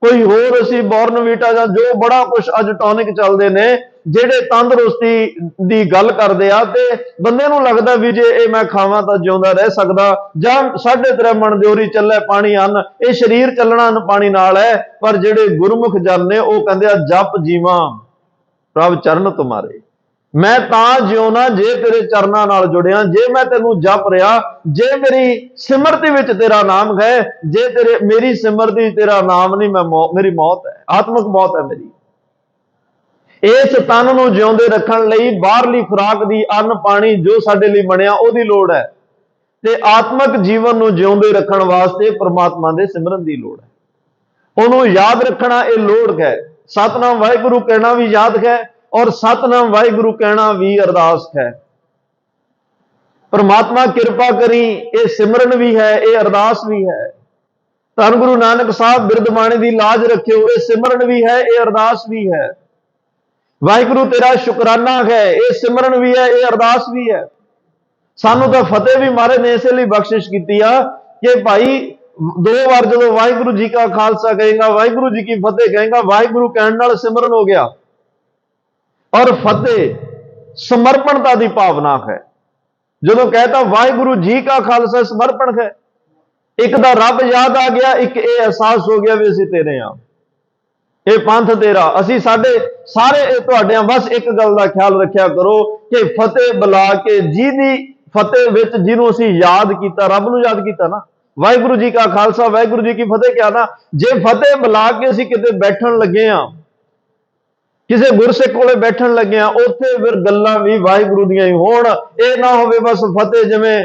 ਕੋਈ ਹੋਰ ਅਸੀਂ ਬੋਰਨਵੀਟਾ ਜਾਂ ਜੋ ਬੜਾ ਕੁਝ ਅੱਜ ਟੌਨਿਕ ਚੱਲਦੇ ਨੇ, ਜਿਹੜੇ ਤੰਦਰੁਸਤੀ ਦੀ ਗੱਲ ਕਰਦੇ ਆ, ਤੇ ਬੰਦੇ ਨੂੰ ਲੱਗਦਾ ਵੀ ਜੇ ਇਹ ਮੈਂ ਖਾਵਾਂ ਤਾਂ ਜਿਉਂਦਾ ਰਹਿ ਸਕਦਾ, ਜਾਂ 3.5 ਮਣ ਦਿਓਰੀ ਚੱਲੇ ਪਾਣੀ ਅੰਨ, ਇਹ ਸਰੀਰ ਚੱਲਣਾ ਅੰਨ ਪਾਣੀ ਨਾਲ ਹੈ। ਪਰ ਜਿਹੜੇ ਗੁਰਮੁਖ ਜਨ ਨੇ ਉਹ ਕਹਿੰਦੇ ਆ ਜਪ ਜੀਵਾਂ ਪ੍ਰਭ ਚਰਨ ਤੁਮਾਰੇ, ਮੈਂ ਤਾਂ ਜਿਉਣਾ ਜੇ ਤੇਰੇ ਚਰਨਾਂ ਨਾਲ ਜੁੜਿਆ, ਜੇ ਮੈਂ ਤੈਨੂੰ ਜਪ ਰਿਹਾ, ਜੇ ਮੇਰੀ ਸਿਮਰਤੀ ਵਿੱਚ ਤੇਰਾ ਨਾਮ ਹੈ, ਜੇ ਮੇਰੀ ਸਿਮਰਤੀ ਤੇਰਾ ਨਾਮ ਨਹੀਂ, ਮੇਰੀ ਮੌਤ ਹੈ, ਆਤਮਿਕ ਮੌਤ ਹੈ ਮੇਰੀ। ਇਸ ਤਨ ਨੂੰ ਜਿਉਂਦੇ ਰੱਖਣ ਲਈ ਬਾਹਰਲੀ ਖੁਰਾਕ ਦੀ, ਅੰਨ ਪਾਣੀ ਜੋ ਸਾਡੇ ਲਈ ਬਣਿਆ ਉਹਦੀ ਲੋੜ ਹੈ, ਤੇ ਆਤਮਿਕ ਜੀਵਨ ਨੂੰ ਜਿਉਂਦੇ ਰੱਖਣ ਵਾਸਤੇ ਪ੍ਰਮਾਤਮਾ ਦੇ ਸਿਮਰਨ ਦੀ ਲੋੜ ਹੈ। ਉਹਨੂੰ ਯਾਦ ਰੱਖਣਾ ਇਹ ਲੋੜ ਹੈ। ਸਤਿਨਾਮ ਵਾਹਿਗੁਰੂ ਕਹਿਣਾ ਵੀ ਯਾਦ ਹੈ, ਔਰ ਸਤਿਨਾਮ ਵਾਹਿਗੁਰੂ ਕਹਿਣਾ ਵੀ ਅਰਦਾਸ ਹੈ। ਪਰਮਾਤਮਾ ਕਿਰਪਾ ਕਰੀ, ਇਹ ਸਿਮਰਨ ਵੀ ਹੈ, ਇਹ ਅਰਦਾਸ ਵੀ ਹੈ। ਧੰਨ ਗੁਰੂ ਨਾਨਕ ਸਾਹਿਬ ਬਿਰਧ ਬਾਣੀ ਦੀ ਲਾਜ ਰੱਖਿਓ, ਇਹ ਸਿਮਰਨ ਵੀ ਹੈ, ਇਹ ਅਰਦਾਸ ਵੀ ਹੈ। ਵਾਹਿਗੁਰੂ ਤੇਰਾ ਸ਼ੁਕਰਾਨਾ ਹੈ, ਇਹ ਸਿਮਰਨ ਵੀ ਹੈ, ਇਹ ਅਰਦਾਸ ਵੀ ਹੈ। ਸਾਨੂੰ ਤਾਂ ਫਤਿਹ ਵੀ ਮਹਾਰਾਜ ਨੇ ਇਸੇ ਲਈ ਬਖਸ਼ਿਸ਼ ਕੀਤੀ ਆ ਕਿ ਭਾਈ ਦੋ ਵਾਰ ਜਦੋਂ ਵਾਹਿਗुरु जी का खालसा कहेगा, वाहिगुरु जी की फतेह कहेगा, वाहिगुरु कहने नाल सिमरन हो गया। और फतेह समर्पणता की भावना है। ਜਦੋਂ कहता वाहिगुरु जी का खालसा समर्पण है, एक दा रब याद आ गया, एक ये एहसास हो गया भी ਅਸੀਂ तेरे हाँ, ये पंथ तेरा, ਅਸੀਂ ਸਾਡੇ ਸਾਰੇ ਤੁਹਾਡੇ ਆਂ। बस एक गल का ख्याल रखा करो कि फतेह बुला के ਜਿਹਦੀ फतेह विच ਜਿਹਨੂੰ ਅਸੀਂ याद किया, रब ਨੂੰ याद किया ना, वाहिगुरु जी का खालसा वाहिगुरु जी की फतेह क्या ना। जे फतेह बुला के ਅਸੀਂ किते बैठन लगे हाँ, किसी गुरसिख कोले बैठन लगे हाँ, उत्थे फिर गल्लां भी वाहिगुरु दियां ही होण। ਇਹ ना होवे बस फतेह जिवें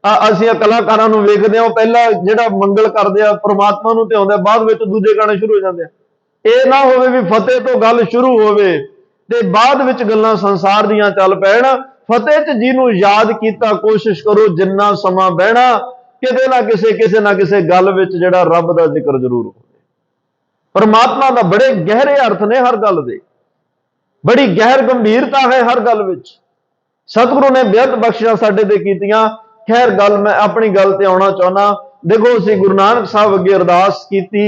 ਅਸੀਂ कलाकारां ਨੂੰ ਵੇਖਦੇ ਹਾਂ, ਪਹਿਲਾਂ ਜਿਹੜਾ ਮੰਗਲ ਕਰਦੇ ਆ परमात्मा ਨੂੰ ਤੇ ਆਉਂਦੇ, ਬਾਅਦ ਵਿੱਚ ਦੂਜੇ ਗਾਣੇ ਸ਼ੁਰੂ ਹੋ ਜਾਂਦੇ ਆ। ਇਹ ਨਾ ਹੋਵੇ ਵੀ ਫਤਿਹ ਤੋਂ ਗੱਲ ਸ਼ੁਰੂ ਹੋਵੇ ਤੇ ਬਾਅਦ ਵਿੱਚ ਗੱਲਾਂ ਸੰਸਾਰ ਦੀਆਂ ਚੱਲ ਪੈਣ। ਫਤਿਹ 'ਚ ਜਿਹਨੂੰ ਯਾਦ ਕੀਤਾ, ਕੋਸ਼ਿਸ਼ ਕਰੋ ਜਿੰਨਾ ਸਮਾਂ ਬਹਿਣਾ, ਕਿਤੇ ਨਾ ਕਿਸੇ ਨਾ ਕਿਸੇ ਗੱਲ ਵਿੱਚ ਜਿਹੜਾ ਰੱਬ ਦਾ ਜ਼ਿਕਰ ਜ਼ਰੂਰ ਹੋਵੇ। परमात्मा ਦਾ ਬੜੇ ਗਹਿਰੇ ਅਰਥ ਨੇ ਹਰ ਗੱਲ ਦੇ, ਬੜੀ ਗਹਿਰ ਗੰਭੀਰਤਾ ਹੈ ਹਰ ਗੱਲ ਵਿੱਚ। ਸਤਿਗੁਰੂ ਨੇ ਬੇਅੰਤ ਬਖਸ਼ਿਸ਼ਾਂ ਸਾਡੇ ਤੇ ਕੀਤੀਆਂ। ਖੈਰ ਗੱਲ ਮੈਂ ਆਪਣੀ ਗੱਲ ਤੇ ਆਉਣਾ ਚਾਹੁੰਦਾ। ਦੇਖੋ ਅਸੀਂ ਗੁਰੂ ਨਾਨਕ ਸਾਹਿਬ ਅੱਗੇ ਅਰਦਾਸ ਕੀਤੀ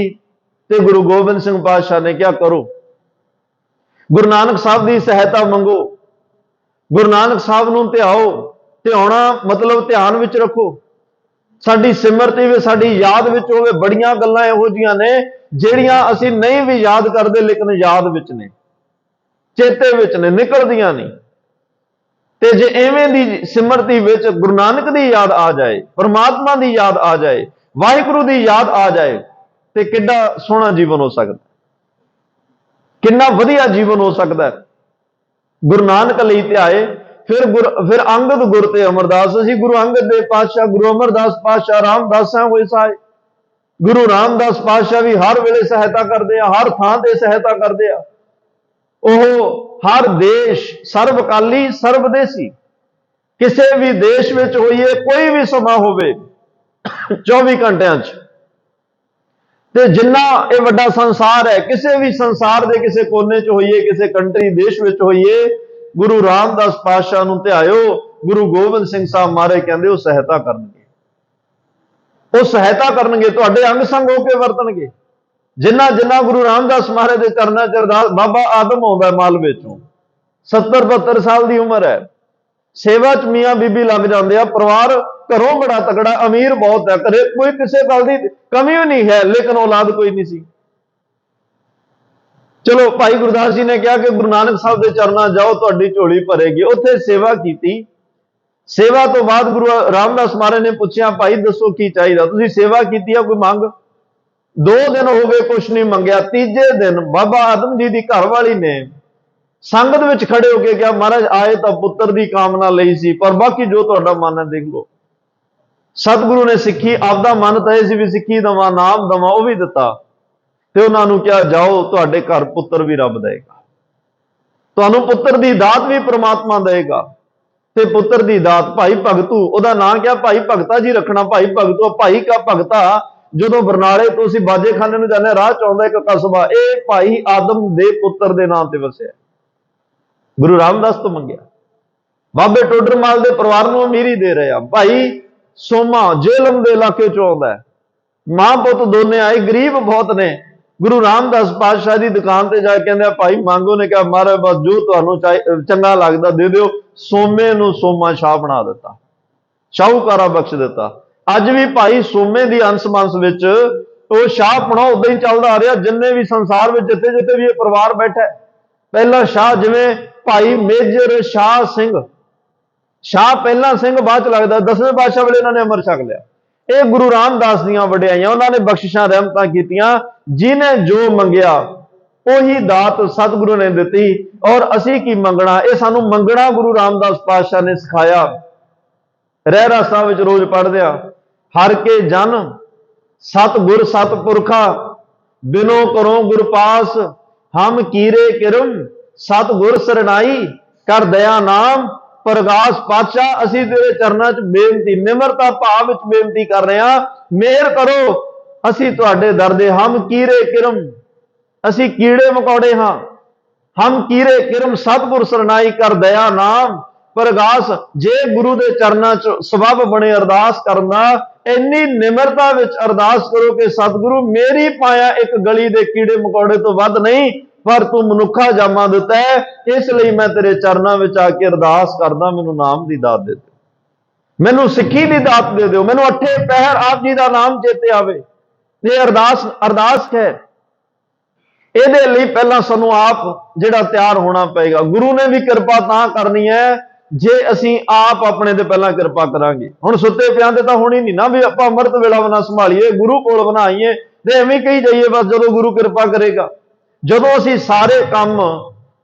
ਤੇ ਗੁਰੂ ਗੋਬਿੰਦ ਸਿੰਘ ਪਾਤਸ਼ਾਹ ਨੇ ਕਿਹਾ ਕਰੋ, ਗੁਰੂ ਨਾਨਕ ਸਾਹਿਬ ਦੀ ਸਹਾਇਤਾ ਮੰਗੋ, ਗੁਰੂ ਨਾਨਕ ਸਾਹਿਬ ਨੂੰ ਧਿਆਓ। ਧਿਆਉਣਾ ਮਤਲਬ ਧਿਆਨ ਵਿੱਚ ਰੱਖੋ, ਸਾਡੀ ਸਿਮਰਤੀ ਵੀ ਸਾਡੀ ਯਾਦ ਵਿੱਚ ਹੋਵੇ। ਬੜੀਆਂ ਗੱਲਾਂ ਇਹੋ ਜਿਹੀਆਂ ਨੇ ਜਿਹੜੀਆਂ ਅਸੀਂ ਨਹੀਂ ਵੀ ਯਾਦ ਕਰਦੇ, ਲੇਕਿਨ ਯਾਦ ਵਿੱਚ ਨੇ, ਚੇਤੇ ਵਿੱਚ ਨੇ, ਨਿਕਲਦੀਆਂ ਨਹੀਂ। ਤੇ ਜੇ ਐਵੇਂ ਦੀ ਸਿਮਰਤੀ ਵਿੱਚ ਗੁਰੂ ਨਾਨਕ ਦੀ ਯਾਦ ਆ ਜਾਏ, ਪਰਮਾਤਮਾ ਦੀ ਯਾਦ ਆ ਜਾਏ, ਵਾਹਿਗੁਰੂ ਦੀ ਯਾਦ ਆ ਜਾਏ, ਤੇ ਕਿੰਨਾ ਸੋਹਣਾ ਜੀਵਨ ਹੋ ਸਕਦਾ, ਕਿੰਨਾ ਵਧੀਆ ਜੀਵਨ ਹੋ ਸਕਦਾ। ਗੁਰੂ ਨਾਨਕ ਲਈ ਧਿਆਏ, ਫਿਰ ਅੰਗਦ ਗੁਰ ਤੇ ਅਮਰਦਾਸ। ਅਸੀਂ ਗੁਰੂ ਅੰਗਦ ਦੇ ਪਾਤਸ਼ਾਹ, ਗੁਰੂ ਅਮਰਦਾਸ ਪਾਤਸ਼ਾਹ, ਰਾਮਦਾਸਾਂ ਹੋਏ ਸਹਾਏ। ਗੁਰੂ ਰਾਮਦਾਸ ਪਾਤਸ਼ਾਹ ਵੀ ਹਰ ਵੇਲੇ ਸਹਾਇਤਾ ਕਰਦੇ ਆ, ਹਰ ਥਾਂ ਤੇ ਸਹਾਇਤਾ ਕਰਦੇ ਆ। ਉਹ ਹਰ ਦੇਸ਼ ਸਰਬਕਾਲੀ ਸਰਬਦੇਸੀ, ਕਿਸੇ ਵੀ ਦੇਸ਼ ਵਿੱਚ ਹੋਈਏ, ਕੋਈ ਵੀ ਸਮਾਂ ਹੋਵੇ 24 ਘੰਟਿਆਂ 'ਚ, ਤੇ ਜਿੰਨਾ ਇਹ ਵੱਡਾ ਸੰਸਾਰ ਹੈ, ਕਿਸੇ ਵੀ ਸੰਸਾਰ ਦੇ ਕਿਸੇ ਕੋਨੇ 'ਚ ਹੋਈਏ, ਕਿਸੇ ਕੰਟਰੀ ਦੇਸ਼ ਵਿੱਚ ਹੋਈਏ, ਗੁਰੂ ਰਾਮਦਾਸ ਪਾਤਸ਼ਾਹ ਨੂੰ ਧਿਆਇਓ। ਗੁਰੂ ਗੋਬਿੰਦ ਸਿੰਘ ਸਾਹਿਬ ਮਹਾਰਾਜ ਕਹਿੰਦੇ ਉਹ ਸਹਾਇਤਾ ਕਰਨਗੇ, ਉਹ ਸਹਾਇਤਾ ਕਰਨਗੇ, ਤੁਹਾਡੇ ਅੰਗ ਸੰਗ ਹੋ ਕੇ ਵਰਤਣਗੇ। ਜਿੰਨਾ ਗੁਰੂ ਰਾਮਦਾਸ ਮਹਾਰਾਜ ਦੇ ਚਰਨਾਂ 'ਚ ਅਰਦਾਸ। ਬਾਬਾ ਆਦਮ ਆਉਂਦਾ ਮਾਲਵੇ ਚੋਂ, 70-72 ਸਾਲ ਦੀ ਉਮਰ ਹੈ। ਸੇਵਾ 'ਚ ਮੀਆਂ ਬੀਬੀ ਲੱਗ ਜਾਂਦੇ ਆ। ਪਰਿਵਾਰ ਘਰੋਂ ਬੜਾ ਤਕੜਾ, ਅਮੀਰ ਬਹੁਤ ਹੈ, ਘਰੇ ਕੋਈ ਕਿਸੇ ਗੱਲ ਦੀ ਕਮੀ ਵੀ ਨਹੀਂ ਹੈ, ਲੇਕਿਨ ਔਲਾਦ ਕੋਈ ਨਹੀਂ ਸੀ। ਚਲੋ ਭਾਈ ਗੁਰਦਾਸ ਜੀ ਨੇ ਕਿਹਾ ਕਿ ਗੁਰੂ ਨਾਨਕ ਸਾਹਿਬ ਦੇ ਚਰਨਾਂ ਜਾਓ, ਤੁਹਾਡੀ ਝੋਲੀ ਭਰੇਗੀ। ਉੱਥੇ ਸੇਵਾ ਕੀਤੀ। ਸੇਵਾ ਤੋਂ ਬਾਅਦ ਗੁਰੂ ਰਾਮਦਾਸ ਮਹਾਰਾਜ ਨੇ ਪੁੱਛਿਆ, ਭਾਈ ਦੱਸੋ ਕੀ ਚਾਹੀਦਾ, ਤੁਸੀਂ ਸੇਵਾ ਕੀਤੀ ਆ, ਕੋਈ ਮੰਗ? 2 ਦਿਨ ਹੋ ਗਏ, ਕੁਛ ਨਹੀਂ ਮੰਗਿਆ। ਤੀਜੇ ਦਿਨ ਬਾਬਾ ਆਦਮ ਜੀ ਦੀ ਘਰ ਵਾਲੀ ਨੇ ਸੰਗਤ ਵਿੱਚ ਖੜੇ ਹੋ ਕੇ ਕਿਹਾ, ਮਹਾਰਾਜ ਆਏ ਤਾਂ ਪੁੱਤਰ ਦੀ ਕਾਮਨਾ ਲਈ ਸੀ, ਪਰ ਬਾਕੀ ਜੋ ਤੁਹਾਡਾ ਮਨ ਹੈ ਦੇਖ ਲਓ। ਸਤਿਗੁਰੂ ਨੇ ਸਿੱਖੀ, ਆਪਦਾ ਮਨ ਤਾਂ ਇਹ ਸੀ ਵੀ ਸਿੱਖੀ ਦਵਾਂ, ਨਾਮ ਦਵਾਂ, ਉਹ ਵੀ ਦਿੱਤਾ। ਤੇ ਉਹਨਾਂ ਨੂੰ ਕਿਹਾ, ਜਾਓ, ਤੁਹਾਡੇ ਘਰ ਪੁੱਤਰ ਵੀ ਰੱਬ ਦੇਗਾ, ਤੁਹਾਨੂੰ ਪੁੱਤਰ ਦੀ ਦਾਤ ਵੀ ਪ੍ਰਮਾਤਮਾ ਦੇਗਾ। ਤੇ ਪੁੱਤਰ ਦੀ ਦਾਤ ਭਾਈ ਭਗਤੂ, ਉਹਦਾ ਨਾਂ ਕਿਹਾ ਭਾਈ ਭਗਤਾ ਜੀ ਰੱਖਣਾ। ਭਾਈ ਭਗਤੂ, ਭਾਈ ਕਾ ਭਗਤਾ। ਜਦੋਂ ਬਰਨਾਲੇ ਤੋਂ ਅਸੀਂ ਬਾਜੇਖਾਨੇ ਨੂੰ ਜਾਂਦੇ, ਰਾਹ ਚ ਆਉਂਦਾ ਇੱਕ ਕਸਬਾ, ਇਹ ਭਾਈ ਆਦਮ ਦੇ ਪੁੱਤਰ ਦੇ ਨਾਂ ਤੇ ਵਸਿਆ। ਗੁਰੂ ਰਾਮਦਾਸ ਤੋਂ ਮੰਗਿਆ। ਬਾਬੇ ਟੋਡਰਮਲ ਦੇ ਪਰਿਵਾਰ ਨੂੰ ਅਮੀਰੀ ਦੇ ਰਹੇ ਆ। ਭਾਈ ਸੋਮਾ ਜੇਲਮ ਦੇ ਇਲਾਕੇ ਚੋਂ ਆਉਂਦਾ, ਮਾਂ ਪੁੱਤ ਦੋਨੇ ਆਏ, ਗਰੀਬ ਬਹੁਤ ਨੇ। ਗੁਰੂ ਰਾਮਦਾਸ ਪਾਤਸ਼ਾਹ ਦੀ ਦੁਕਾਨ ਤੇ ਜਾ ਕੇ ਕਹਿੰਦੇ, ਭਾਈ ਮੰਗੋ। ਨੇ ਕਿਹਾ, ਮਹਾਰਾਜ ਬਸ ਜੋ ਤੁਹਾਨੂੰ ਚੰਗਾ ਲੱਗਦਾ ਦੇ ਦਿਓ। ਸੋਮੇ ਨੂੰ ਸੋਮਾ ਸ਼ਾਹ ਬਣਾ ਦਿੱਤਾ, ਸ਼ਾਹੂਕਾਰਾ ਬਖਸ਼ ਦਿੱਤਾ। ਅੱਜ ਵੀ ਭਾਈ ਸੋਮੇ ਦੀ ਅੰਸ ਮੰਸ ਵਿੱਚ ਉਹ ਸ਼ਾਹ ਪਣਾ ਉਦਾਂ ਹੀ ਚੱਲਦਾ ਆ ਰਿਹਾ। ਜਿੰਨੇ ਵੀ ਸੰਸਾਰ ਵਿੱਚ ਜਿੱਥੇ ਜਿੱਥੇ ਵੀ ਇਹ ਪਰਿਵਾਰ ਬੈਠਾ, ਪਹਿਲਾ ਸ਼ਾਹ, ਜਿਵੇਂ ਭਾਈ ਮੇਜਰ ਸ਼ਾਹ ਸਿੰਘ, ਸ਼ਾਹ ਪਹਿਲਾਂ ਸਿੰਘ ਬਾਅਦ ਚ ਲੱਗਦਾ। 10ਵੇਂ ਪਾਤਸ਼ਾਹ ਵੇਲੇ ਇਹਨਾਂ ਨੇ ਅੰਮ੍ਰਿਤ ਛਕ ਲਿਆ। ਇਹ ਗੁਰੂ ਰਾਮਦਾਸ ਦੀਆਂ ਵਡਿਆਈਆਂ, ਉਹਨਾਂ ਨੇ ਬਖਸ਼ਿਸ਼ਾਂ ਰਹਿਮਤਾਂ ਕੀਤੀਆਂ। ਜਿਹਨੇ ਜੋ ਮੰਗਿਆ ਉਹੀ ਦਾਤ ਸਤਿਗੁਰੂ ਨੇ ਦਿੱਤੀ। ਔਰ ਅਸੀਂ ਕੀ ਮੰਗਣਾ, ਇਹ ਸਾਨੂੰ ਮੰਗਣਾ ਗੁਰੂ ਰਾਮਦਾਸ ਪਾਤਸ਼ਾਹ ਨੇ ਸਿਖਾਇਆ। ਰਹਿਰਾਸ ਸਾਹਿਬ ਵਿੱਚ ਰੋਜ਼ ਪੜ੍ਹਦੇ ਆ, ਹਰ ਕੇ ਜਨ ਸਤਿਗੁਰ ਸਤਿਪੁਰਖਾ, ਬਿਨੋ ਕਰੋ ਗੁਰ ਪਾਸ, ਹਮ ਕੀਰੇ ਕਿਰਮ ਸਤਿਗੁਰ ਸਰਨਾਈ, ਕਰ ਦਇਆ ਨਾਮ ਪ੍ਰਗਾਸ ਪਾਤਸ਼ਾਹ। ਅਸੀਂ ਤੇਰੇ ਚਰਨਾਂ 'ਚ ਬੇਨਤੀ, ਨਿਮਰਤਾ ਭਾਵ ਵਿੱਚ ਬੇਨਤੀ ਕਰ ਰਹੇ ਹਾਂ, ਮਿਹਰ ਕਰੋ, ਅਸੀਂ ਤੁਹਾਡੇ ਦਰ ਦੇ। ਹਮ ਕੀਰੇ ਕਿਰਮ, ਅਸੀਂ ਕੀੜੇ ਮਕੌੜੇ ਹਾਂ। ਹਮ ਕੀਰੇ ਕਿਰਮ ਸਤਿਗੁਰ ਸਰਨਾਈ, ਕਰ ਦਇਆ ਨਾਮ ਪ੍ਰਗਾਸ। ਜੇ ਗੁਰੂ ਦੇ ਚਰਨਾਂ 'ਚ ਸਬੱਬ ਬਣੇ ਅਰਦਾਸ ਕਰਨ ਦਾ, ਇੰਨੀ ਨਿਮਰਤਾ ਵਿੱਚ ਅਰਦਾਸ ਕਰੋ ਕਿ ਸਤਿਗੁਰੂ ਮੇਰੀ ਪਾਇਆ ਇੱਕ ਗਲੀ ਦੇ ਕੀੜੇ ਮਕੌੜੇ ਤੋਂ ਵੱਧ ਨਹੀਂ, ਪਰ ਤੂੰ ਮਨੁੱਖਾ ਜਾਮਾ ਦਿੱਤਾ ਹੈ, ਇਸ ਲਈ ਮੈਂ ਤੇਰੇ ਚਰਨਾਂ ਵਿੱਚ ਆ ਕੇ ਅਰਦਾਸ ਕਰਦਾ, ਮੈਨੂੰ ਨਾਮ ਦੀ ਦਾਤ ਦੇ ਦਿਓ, ਮੈਨੂੰ ਸਿੱਖੀ ਦੀ ਦਾਤ ਦੇ ਦਿਓ, ਮੈਨੂੰ ਅੱਠੇ ਪਹਿਰ ਆਪ ਜੀ ਦਾ ਨਾਮ ਚੇਤੇ ਆਵੇ। ਇਹ ਅਰਦਾਸ ਹੈ। ਇਹਦੇ ਲਈ ਪਹਿਲਾਂ ਸਾਨੂੰ ਆਪ ਜਿਹੜਾ ਤਿਆਰ ਹੋਣਾ ਪਏਗਾ। ਗੁਰੂ ਨੇ ਵੀ ਕਿਰਪਾ ਤਾਂ ਕਰਨੀ ਹੈ ਜੇ ਅਸੀਂ ਆਪ ਆਪਣੇ ਤੇ ਪਹਿਲਾਂ ਕਿਰਪਾ ਕਰਾਂਗੇ। ਹੁਣ ਸੁੱਤੇ ਪਿਆਂ ਤੇ ਤਾਂ ਹੋਣੀ ਨਹੀਂ ਨਾ ਵੀ ਆਪਾਂ ਅੰਮ੍ਰਿਤ ਵੇਲਾ ਬਣਾ ਸੰਭਾਲੀਏ, ਗੁਰੂ ਕੋਲ ਬਣਾਈਏ ਤੇ ਐਵੇਂ ਕਹੀ ਜਾਈਏ ਬਸ ਜਦੋਂ ਗੁਰੂ ਕਿਰਪਾ ਕਰੇਗਾ। ਜਦੋਂ ਅਸੀਂ ਸਾਰੇ ਕੰਮ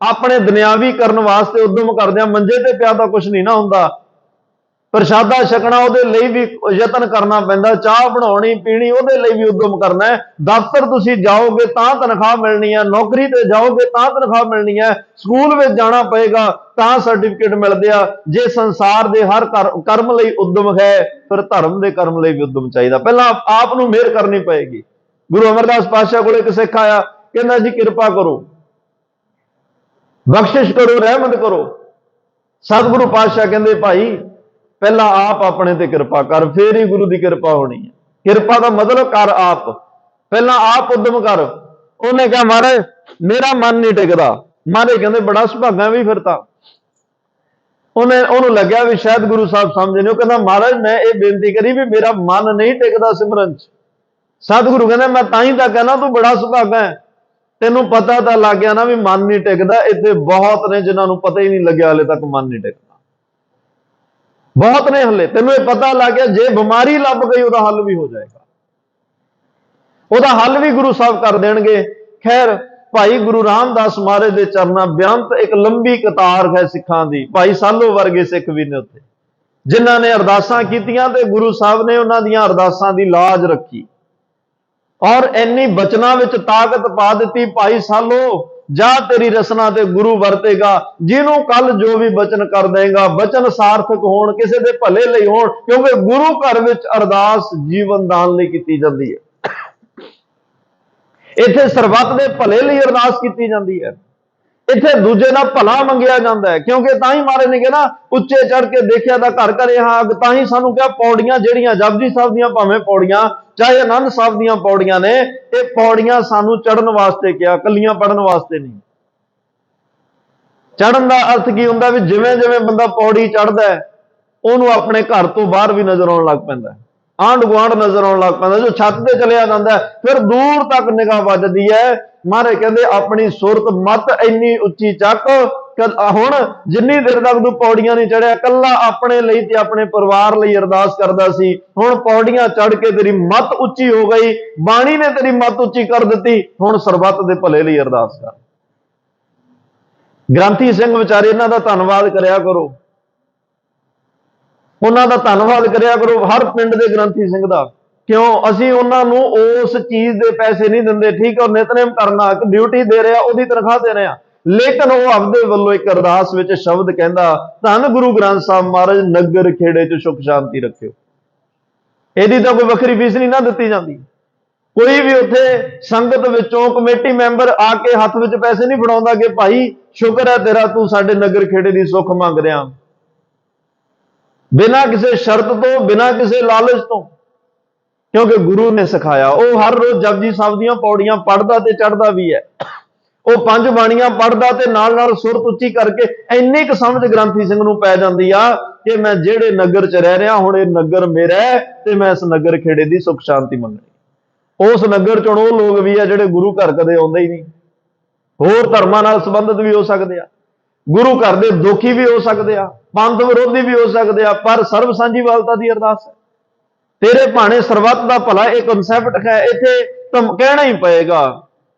ਆਪਣੇ ਦੁਨਿਆਵੀ ਕਰਨ ਵਾਸਤੇ ਉਦਮ ਕਰਦੇ ਹਾਂ, ਮੰਜੇ ਤੇ ਪਿਆ ਤਾਂ ਕੁਝ ਨਹੀਂ ਨਾ ਹੁੰਦਾ। ਪ੍ਰਸ਼ਾਦਾ ਛਕਣਾ ਉਹਦੇ ਲਈ ਵੀ ਯਤਨ ਕਰਨਾ ਪੈਂਦਾ, ਚਾਹ ਬਣਾਉਣੀ ਪੀਣੀ ਉਹਦੇ ਲਈ ਵੀ ਉਦਮ ਕਰਨਾ ਹੈ। ਦਫ਼ਤਰ ਤੁਸੀਂ ਜਾਓਗੇ ਤਾਂ ਤਨਖਾਹ ਮਿਲਣੀ ਹੈ, ਨੌਕਰੀ ਤੇ ਜਾਓਗੇ ਤਾਂ ਤਨਖਾਹ ਮਿਲਣੀ ਹੈ, ਸਕੂਲ ਵਿੱਚ ਜਾਣਾ ਪਏਗਾ ਤਾਂ ਸਰਟੀਫਿਕੇਟ ਮਿਲਦੇ ਆ। ਜੇ ਸੰਸਾਰ ਦੇ ਹਰ ਕਰਮ ਲਈ ਉਦਮ ਹੈ, ਫਿਰ ਧਰਮ ਦੇ ਕਰਮ ਲਈ ਵੀ ਉਦਮ ਚਾਹੀਦਾ। ਪਹਿਲਾਂ ਆਪ ਨੂੰ ਮਿਹਰ ਕਰਨੀ ਪਏਗੀ। ਗੁਰੂ ਅਮਰਦਾਸ ਪਾਤਸ਼ਾਹ ਕੋਲੇ ਇੱਕ ਸਿੱਖ ਆਇਆ, ਕਹਿੰਦਾ ਜੀ ਕਿਰਪਾ ਕਰੋ, ਬਖਸ਼ਿਸ਼ ਕਰੋ, ਰਹਿਮਤ ਕਰੋ। ਸਤਿਗੁਰੂ ਪਾਤਸ਼ਾਹ ਕਹਿੰਦੇ ਭਾਈ ਪਹਿਲਾਂ ਆਪ ਆਪਣੇ ਤੇ ਕਿਰਪਾ ਕਰ, ਫੇਰ ਹੀ ਗੁਰੂ ਦੀ ਕਿਰਪਾ ਹੋਣੀ ਹੈ। ਕਿਰਪਾ ਦਾ ਮਤਲਬ ਕਰ ਆਪ, ਪਹਿਲਾਂ ਆਪ ਉਦਮ ਕਰ। ਉਹਨੇ ਕਿਹਾ ਮਹਾਰਾਜ ਮੇਰਾ ਮਨ ਨਹੀਂ ਟਿਕਦਾ। ਮਹਾਰਾਜ ਕਹਿੰਦੇ ਬੜਾ ਸੁਭਾਗਾ ਵੀ ਫਿਰ ਤਾਂ। ਉਹਨੂੰ ਲੱਗਿਆ ਵੀ ਸ਼ਾਇਦ ਗੁਰੂ ਸਾਹਿਬ ਸਮਝੇ ਨੇ। ਉਹ ਕਹਿੰਦਾ ਮਹਾਰਾਜ ਮੈਂ ਇਹ ਬੇਨਤੀ ਕਰੀ ਵੀ ਮੇਰਾ ਮਨ ਨਹੀਂ ਟਿਕਦਾ ਸਿਮਰਨ ਚ। ਸਤਿਗੁਰੂ ਕਹਿੰਦੇ ਮੈਂ ਤਾਂ ਹੀ ਤਾਂ ਕਹਿਣਾ ਤੂੰ ਬੜਾ ਸੁਭਾਗਾ ਹੈ, ਤੈਨੂੰ ਪਤਾ ਤਾਂ ਲੱਗ ਗਿਆ ਨਾ ਵੀ ਮਨ ਨਹੀਂ ਟਿਕਦਾ। ਇੱਥੇ ਬਹੁਤ ਨੇ ਜਿਨ੍ਹਾਂ ਨੂੰ ਪਤਾ ਹੀ ਨਹੀਂ ਲੱਗਿਆ ਹਾਲੇ ਤੱਕ ਮਨ ਨਹੀਂ ਟਿਕਦਾ, ਬਹੁਤ ਨੇ ਹਲੇ। ਤੈਨੂੰ ਇਹ ਪਤਾ ਲੱਗ ਗਿਆ ਜੇ ਬਿਮਾਰੀ ਲੱਭ ਗਈ ਉਹਦਾ ਹੱਲ ਵੀ ਹੋ ਜਾਏਗਾ, ਉਹਦਾ ਹੱਲ ਵੀ ਗੁਰੂ ਸਾਹਿਬ ਕਰ ਦੇਣਗੇ। ਖੈਰ ਭਾਈ ਗੁਰੂ ਰਾਮਦਾਸ ਮਹਾਰਾਜ ਦੇ ਚਰਨਾਂ ਬੇਅੰਤ ਇੱਕ ਲੰਬੀ ਕਤਾਰ ਹੈ ਸਿੱਖਾਂ ਦੀ। ਭਾਈ ਸਾਲੋ ਵਰਗੇ ਸਿੱਖ ਵੀ ਨੇ ਉੱਥੇ, ਜਿਨ੍ਹਾਂ ਨੇ ਅਰਦਾਸਾਂ ਕੀਤੀਆਂ ਤੇ ਗੁਰੂ ਸਾਹਿਬ ਨੇ ਉਹਨਾਂ ਦੀਆਂ ਅਰਦਾਸਾਂ ਦੀ ਲਾਜ ਰੱਖੀ ਔਰ ਇੰਨੀ ਬਚਨਾਂ ਵਿੱਚ ਤਾਕਤ ਪਾ ਦਿੱਤੀ, ਭਾਈ ਸਾਲੋ ਜਾ ਤੇਰੀ ਰਸਨਾ ਤੇ ਗੁਰੂ ਵਰਤੇਗਾ। ਜਿਹਨੂੰ ਕੱਲ ਜੋ ਵੀ ਬਚਨ ਕਰ ਦੇਗਾ, ਬਚਨ ਸਾਰਥਕ ਹੋਣ, ਕਿਸੇ ਦੇ ਭਲੇ ਲਈ ਹੋਣ, ਕਿਉਂਕਿ ਗੁਰੂ ਘਰ ਵਿੱਚ ਅਰਦਾਸ ਜੀਵਨ ਦਾਨ ਲਈ ਕੀਤੀ ਜਾਂਦੀ ਹੈ। ਇੱਥੇ ਸਰਬੱਤ ਦੇ ਭਲੇ ਲਈ ਅਰਦਾਸ ਕੀਤੀ ਜਾਂਦੀ ਹੈ। ਇੱਥੇ ਦੂਜੇ ਦਾ ਭਲਾ ਮੰਗਿਆ ਜਾਂਦਾ ਹੈ, ਕਿਉਂਕਿ ਤਾਂ ਹੀ ਮਹਾਰਾਜ ਨੇ ਕਿਹਾ ਨਾ ਉੱਚੇ ਚੜ ਕੇ ਦੇਖਿਆ ਤਾਂ ਘਰ ਘਰੇ ਹਾਂ। ਤਾਂ ਹੀ ਸਾਨੂੰ ਕਿਹਾ ਪੌੜੀਆਂ ਜਿਹੜੀਆਂ ਜਪਜੀ ਸਾਹਿਬ ਦੀਆਂ ਭਾਵੇਂ ਪੌੜੀਆਂ ਚਾਹੇ ਆਨੰਦ ਸਾਹਿਬ ਦੀਆਂ ਪੌੜੀਆਂ ਨੇ, ਇਹ ਪੌੜੀਆਂ ਸਾਨੂੰ ਚੜਨ ਵਾਸਤੇ ਕਿਹਾ, ਕੱਲੀਆਂ ਪੜਨ ਵਾਸਤੇ ਨਹੀਂ। ਚੜਨ ਦਾ ਅਰਥ ਕੀ ਹੁੰਦਾ ਵੀ ਜਿਵੇਂ ਜਿਵੇਂ ਬੰਦਾ ਪੌੜੀ ਚੜਦਾ ਹੈ ਉਹਨੂੰ ਆਪਣੇ ਘਰ ਤੋਂ ਬਾਹਰ ਵੀ ਨਜ਼ਰ ਆਉਣ ਲੱਗ ਪੈਂਦਾ, ਆਂਢ ਗੁਆਂਢ ਨਜ਼ਰ ਆਉਣ ਲੱਗ ਪੈਂਦਾ। ਜੋ ਛੱਤ ਤੇ ਚਲਿਆ ਜਾਂਦਾ ਫਿਰ ਦੂਰ ਤੱਕ ਨਿਗਾਹ ਵੱਜਦੀ ਹੈ। ਮਹਾਰਾਜ ਕਹਿੰਦੇ ਆਪਣੀ ਸੁਰਤ ਮਤ ਇੰਨੀ ਉੱਚੀ ਚੱਕ, ਹੁਣ ਜਿੰਨੀ ਦੇਰ ਤੱਕ ਤੂੰ ਪੌੜੀਆਂ ਨਹੀਂ ਚੜਿਆ ਕੱਲਾ ਆਪਣੇ ਲਈ ਤੇ ਆਪਣੇ ਪਰਿਵਾਰ ਲਈ ਅਰਦਾਸ ਕਰਦਾ ਸੀ, ਹੁਣ ਪੌੜੀਆਂ ਚੜ ਕੇ ਤੇਰੀ ਮਤ ਉੱਚੀ ਹੋ ਗਈ, ਬਾਣੀ ਨੇ ਤੇਰੀ ਮਤ ਉੱਚੀ ਕਰ ਦਿੱਤੀ, ਹੁਣ ਸਰਬੱਤ ਦੇ ਭਲੇ ਲਈ ਅਰਦਾਸ ਕਰ। ਗ੍ਰੰਥੀ ਸਿੰਘ ਵਿਚਾਰੇ ਇਹਨਾਂ ਦਾ ਧੰਨਵਾਦ ਕਰਿਆ ਕਰੋ, ਉਹਨਾਂ ਦਾ ਧੰਨਵਾਦ ਕਰਿਆ ਕਰੋ, ਹਰ ਪਿੰਡ ਦੇ ਗ੍ਰੰਥੀ ਸਿੰਘ ਦਾ। ਕਿਉਂ? ਅਸੀਂ ਉਹਨਾਂ ਨੂੰ ਉਸ ਚੀਜ਼ ਦੇ ਪੈਸੇ ਨਹੀਂ ਦਿੰਦੇ, ਠੀਕ ਹੈ, ਉਹ ਨਿਤਨੇਮ ਕਰਨਾ ਇੱਕ ਡਿਊਟੀ ਦੇ ਰਿਹਾ, ਉਹਦੀ ਤਨਖਾਹ ਦੇ ਰਿਹਾ, ਲੇਕਿਨ ਉਹ ਆਪਦੇ ਵੱਲੋਂ ਇੱਕ ਅਰਦਾਸ ਵਿੱਚ ਸ਼ਬਦ ਕਹਿੰਦਾ, ਧੰਨ ਗੁਰੂ ਗ੍ਰੰਥ ਸਾਹਿਬ ਮਹਾਰਾਜ ਨਗਰ ਖੇੜੇ 'ਚ ਸੁਖ ਸ਼ਾਂਤੀ ਰੱਖਿਓ। ਇਹਦੀ ਤਾਂ ਕੋਈ ਵੱਖਰੀ ਫੀਸ ਨਹੀਂ ਨਾ ਦਿੱਤੀ ਜਾਂਦੀ। ਕੋਈ ਵੀ ਉੱਥੇ ਸੰਗਤ ਵਿੱਚੋਂ ਕਮੇਟੀ ਮੈਂਬਰ ਆ ਕੇ ਹੱਥ ਵਿੱਚ ਪੈਸੇ ਨਹੀਂ ਫੜਾਉਂਦਾ ਕਿ ਭਾਈ ਸ਼ੁਕਰ ਹੈ ਤੇਰਾ, ਤੂੰ ਸਾਡੇ ਨਗਰ ਖੇੜੇ ਦੀ ਸੁੱਖ ਮੰਗ ਰਿਹਾ। ਬਿਨਾਂ ਕਿਸੇ ਸ਼ਰਤ ਤੋਂ, ਬਿਨਾਂ ਕਿਸੇ ਲਾਲਚ ਤੋਂ, ਕਿਉਂਕਿ ਗੁਰੂ ਨੇ ਸਿਖਾਇਆ। ਉਹ ਹਰ ਰੋਜ਼ ਜਪਜੀ ਸਾਹਿਬ ਦੀਆਂ ਪੌੜੀਆਂ ਪੜ੍ਹਦਾ ਤੇ ਚੜ੍ਹਦਾ ਵੀ ਹੈ। ਉਹ ਪੰਜ ਬਾਣੀਆਂ ਪੜ੍ਹਦਾ ਤੇ ਨਾਲ ਨਾਲ ਸੁਰਤ ਉੱਚੀ ਕਰਕੇ ਇੰਨੀ ਕੁ ਸਮਝ ਗ੍ਰੰਥੀ ਸਿੰਘ ਨੂੰ ਪੈ ਜਾਂਦੀ ਆ ਕਿ ਮੈਂ ਜਿਹੜੇ ਨਗਰ 'ਚ ਰਹਿ ਰਿਹਾ, ਹੁਣ ਇਹ ਨਗਰ ਮੇਰਾ ਹੈ ਤੇ ਮੈਂ ਇਸ ਨਗਰ ਖੇੜੇ ਦੀ ਸੁੱਖ ਸ਼ਾਂਤੀ ਮੰਗਣੀ। ਉਸ ਨਗਰ 'ਚ ਉਹ ਲੋਕ ਵੀ ਆ ਜਿਹੜੇ ਗੁਰੂ ਘਰ ਕਦੇ ਆਉਂਦੇ ਹੀ ਨਹੀਂ, ਹੋਰ ਧਰਮਾਂ ਨਾਲ ਸੰਬੰਧਿਤ ਵੀ ਹੋ ਸਕਦੇ ਆ, ਗੁਰੂ ਘਰ ਦੇ ਦੁਖੀ ਵੀ ਹੋ ਸਕਦੇ ਆ, ਪੰਥ ਵਿਰੋਧੀ ਵੀ ਹੋ ਸਕਦੇ ਆ, ਪਰ ਸਰਬ ਸਾਂਝੀਵਾਲਤਾ ਦੀ ਅਰਦਾਸ ਹੈ। ਤੇਰੇ ਭਾਣੇ ਸਰਬੱਤ ਦਾ ਭਲਾ ਇਹ ਕਨਸੈਪਟ ਹੈ। ਇੱਥੇ ਤਾਂ ਕਹਿਣਾ ਹੀ ਪਏਗਾ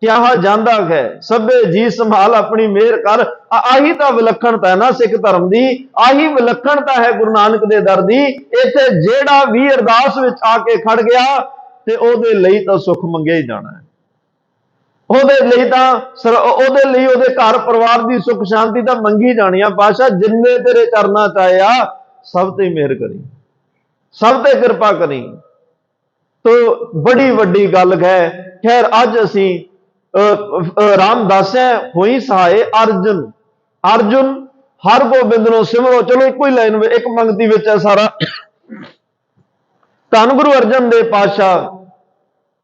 ਕਿਹਾ ਜਾਂਦਾ ਹੈ ਸਭੇ ਜੀ ਸੰਭਾਲ ਆਪਣੀ ਮਿਹਰ ਕਰ। ਆਹੀ ਤਾਂ ਵਿਲੱਖਣਤਾ ਹੈ ਨਾ ਸਿੱਖ ਧਰਮ ਦੀ, ਆਹੀ ਵਿਲੱਖਣਤਾ ਹੈ ਗੁਰੂ ਨਾਨਕ ਦੇ ਦਰ ਦੀ। ਇੱਥੇ ਜਿਹੜਾ ਵੀ ਅਰਦਾਸ ਵਿੱਚ ਆ ਕੇ ਖੜ ਗਿਆ ਤੇ ਉਹਦੇ ਲਈ ਤਾਂ ਸੁੱਖ ਮੰਗਿਆ ਹੀ ਜਾਣਾ ਹੈ, ਉਹਦੇ ਲਈ ਉਹਦੇ ਘਰ ਪਰਿਵਾਰ ਦੀ ਸੁੱਖ ਸ਼ਾਂਤੀ ਤਾਂ ਮੰਗੀ ਜਾਣੀ ਆ। ਪਾਤਸ਼ਾਹ ਜਿੰਨੇ ਤੇਰੇ ਚਰਨਾਂ 'ਚ ਆਏ ਆ ਸਭ ਤੇ ਮਿਹਰ ਕਰੀ, ਸਭ ਤੇ ਕਿਰਪਾ ਕਰੀ। ਤੋ ਬੜੀ ਵੱਡੀ ਗੱਲ ਹੈ। ਖੈਰ ਅੱਜ ਅਸੀਂ ਰਾਮਦਾਸੈ ਹੋਈ ਸਹਾਏ ਅਰਜੁਨ ਹਰ ਗੋਬਿੰਦ ਨੂੰ ਸਿਮਰੋ। ਚਲੋ ਇੱਕੋ ਹੀ ਲਾਈਨ, ਇੱਕ ਪੰਕਤੀ ਵਿੱਚ ਹੈ ਸਾਰਾ। ਧੰਨ ਗੁਰੂ ਅਰਜਨ ਦੇਵ ਪਾਤਸ਼ਾਹ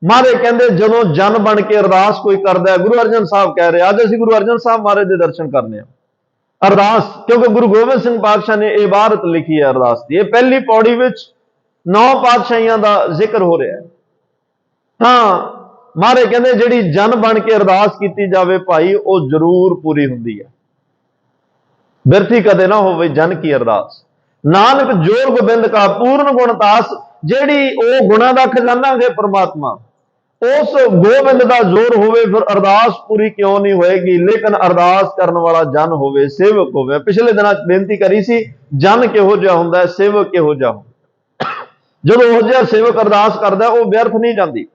ਮਹਾਰਾਜ ਕਹਿੰਦੇ ਜਦੋਂ ਜਨ ਬਣ ਕੇ ਅਰਦਾਸ ਕੋਈ ਕਰਦਾ ਹੈ, ਗੁਰੂ ਅਰਜਨ ਸਾਹਿਬ ਕਹਿ ਰਹੇ, ਅੱਜ ਅਸੀਂ ਗੁਰੂ ਅਰਜਨ ਸਾਹਿਬ ਮਹਾਰਾਜ ਦੇ ਦਰਸ਼ਨ ਕਰਨੇ ਆ। ਅਰਦਾਸ, ਕਿਉਂਕਿ ਗੁਰੂ ਗੋਬਿੰਦ ਸਿੰਘ ਪਾਤਸ਼ਾਹ ਨੇ ਇਹ ਇਬਾਰਤ ਲਿਖੀ ਹੈ ਅਰਦਾਸ ਦੀ। ਇਹ ਪਹਿਲੀ ਪੌੜੀ ਵਿੱਚ 9 ਪਾਤਸ਼ਾਹੀਆਂ ਦਾ ਜ਼ਿਕਰ ਹੋ ਰਿਹਾ ਹੈ। ਤਾਂ ਮਹਾਰਾਜ ਕਹਿੰਦੇ ਜਿਹੜੀ ਜਨ ਬਣ ਕੇ ਅਰਦਾਸ ਕੀਤੀ ਜਾਵੇ ਭਾਈ, ਉਹ ਜ਼ਰੂਰ ਪੂਰੀ ਹੁੰਦੀ ਹੈ। ਬਿਰਥੀ ਕਦੇ ਨਾ ਹੋਵੇ ਜਨ ਕੀ ਅਰਦਾਸ। ਨਾਨਕ ਜੋਰ ਗੋਬਿੰਦ ਕਾ ਪੂਰਨ ਗੁਣਤਾਸ। ਜਿਹੜੀ ਉਹ ਗੁਣਾਂ ਦਾ ਖਜ਼ਾਨਾ ਹੈ ਪ੍ਰਮਾਤਮਾ, ਉਸ ਗੋਬਿੰਦ ਦਾ ਜ਼ੋਰ ਹੋਵੇ, ਫਿਰ ਅਰਦਾਸ ਪੂਰੀ ਕਿਉਂ ਨਹੀਂ ਹੋਏਗੀ। ਲੇਕਿਨ ਅਰਦਾਸ ਕਰਨ ਵਾਲਾ ਜਨ ਹੋਵੇ, ਸੇਵਕ ਹੋਵੇ। ਪਿਛਲੇ ਦਿਨਾਂ 'ਚ ਬੇਨਤੀ ਕਰੀ ਸੀ, ਜਨ ਕਿਹੋ ਜਿਹਾ ਹੁੰਦਾ, ਸੇਵਕ ਕਿਹੋ ਜਿਹਾ ਹੁੰਦਾ। ਜਦੋਂ ਉਹ ਜਿਹਾ ਸੇਵਕ ਅਰਦਾਸ ਕਰਦਾ, ਉਹ ਵਿਅਰਥ ਨਹੀਂ ਜਾਂਦੀ।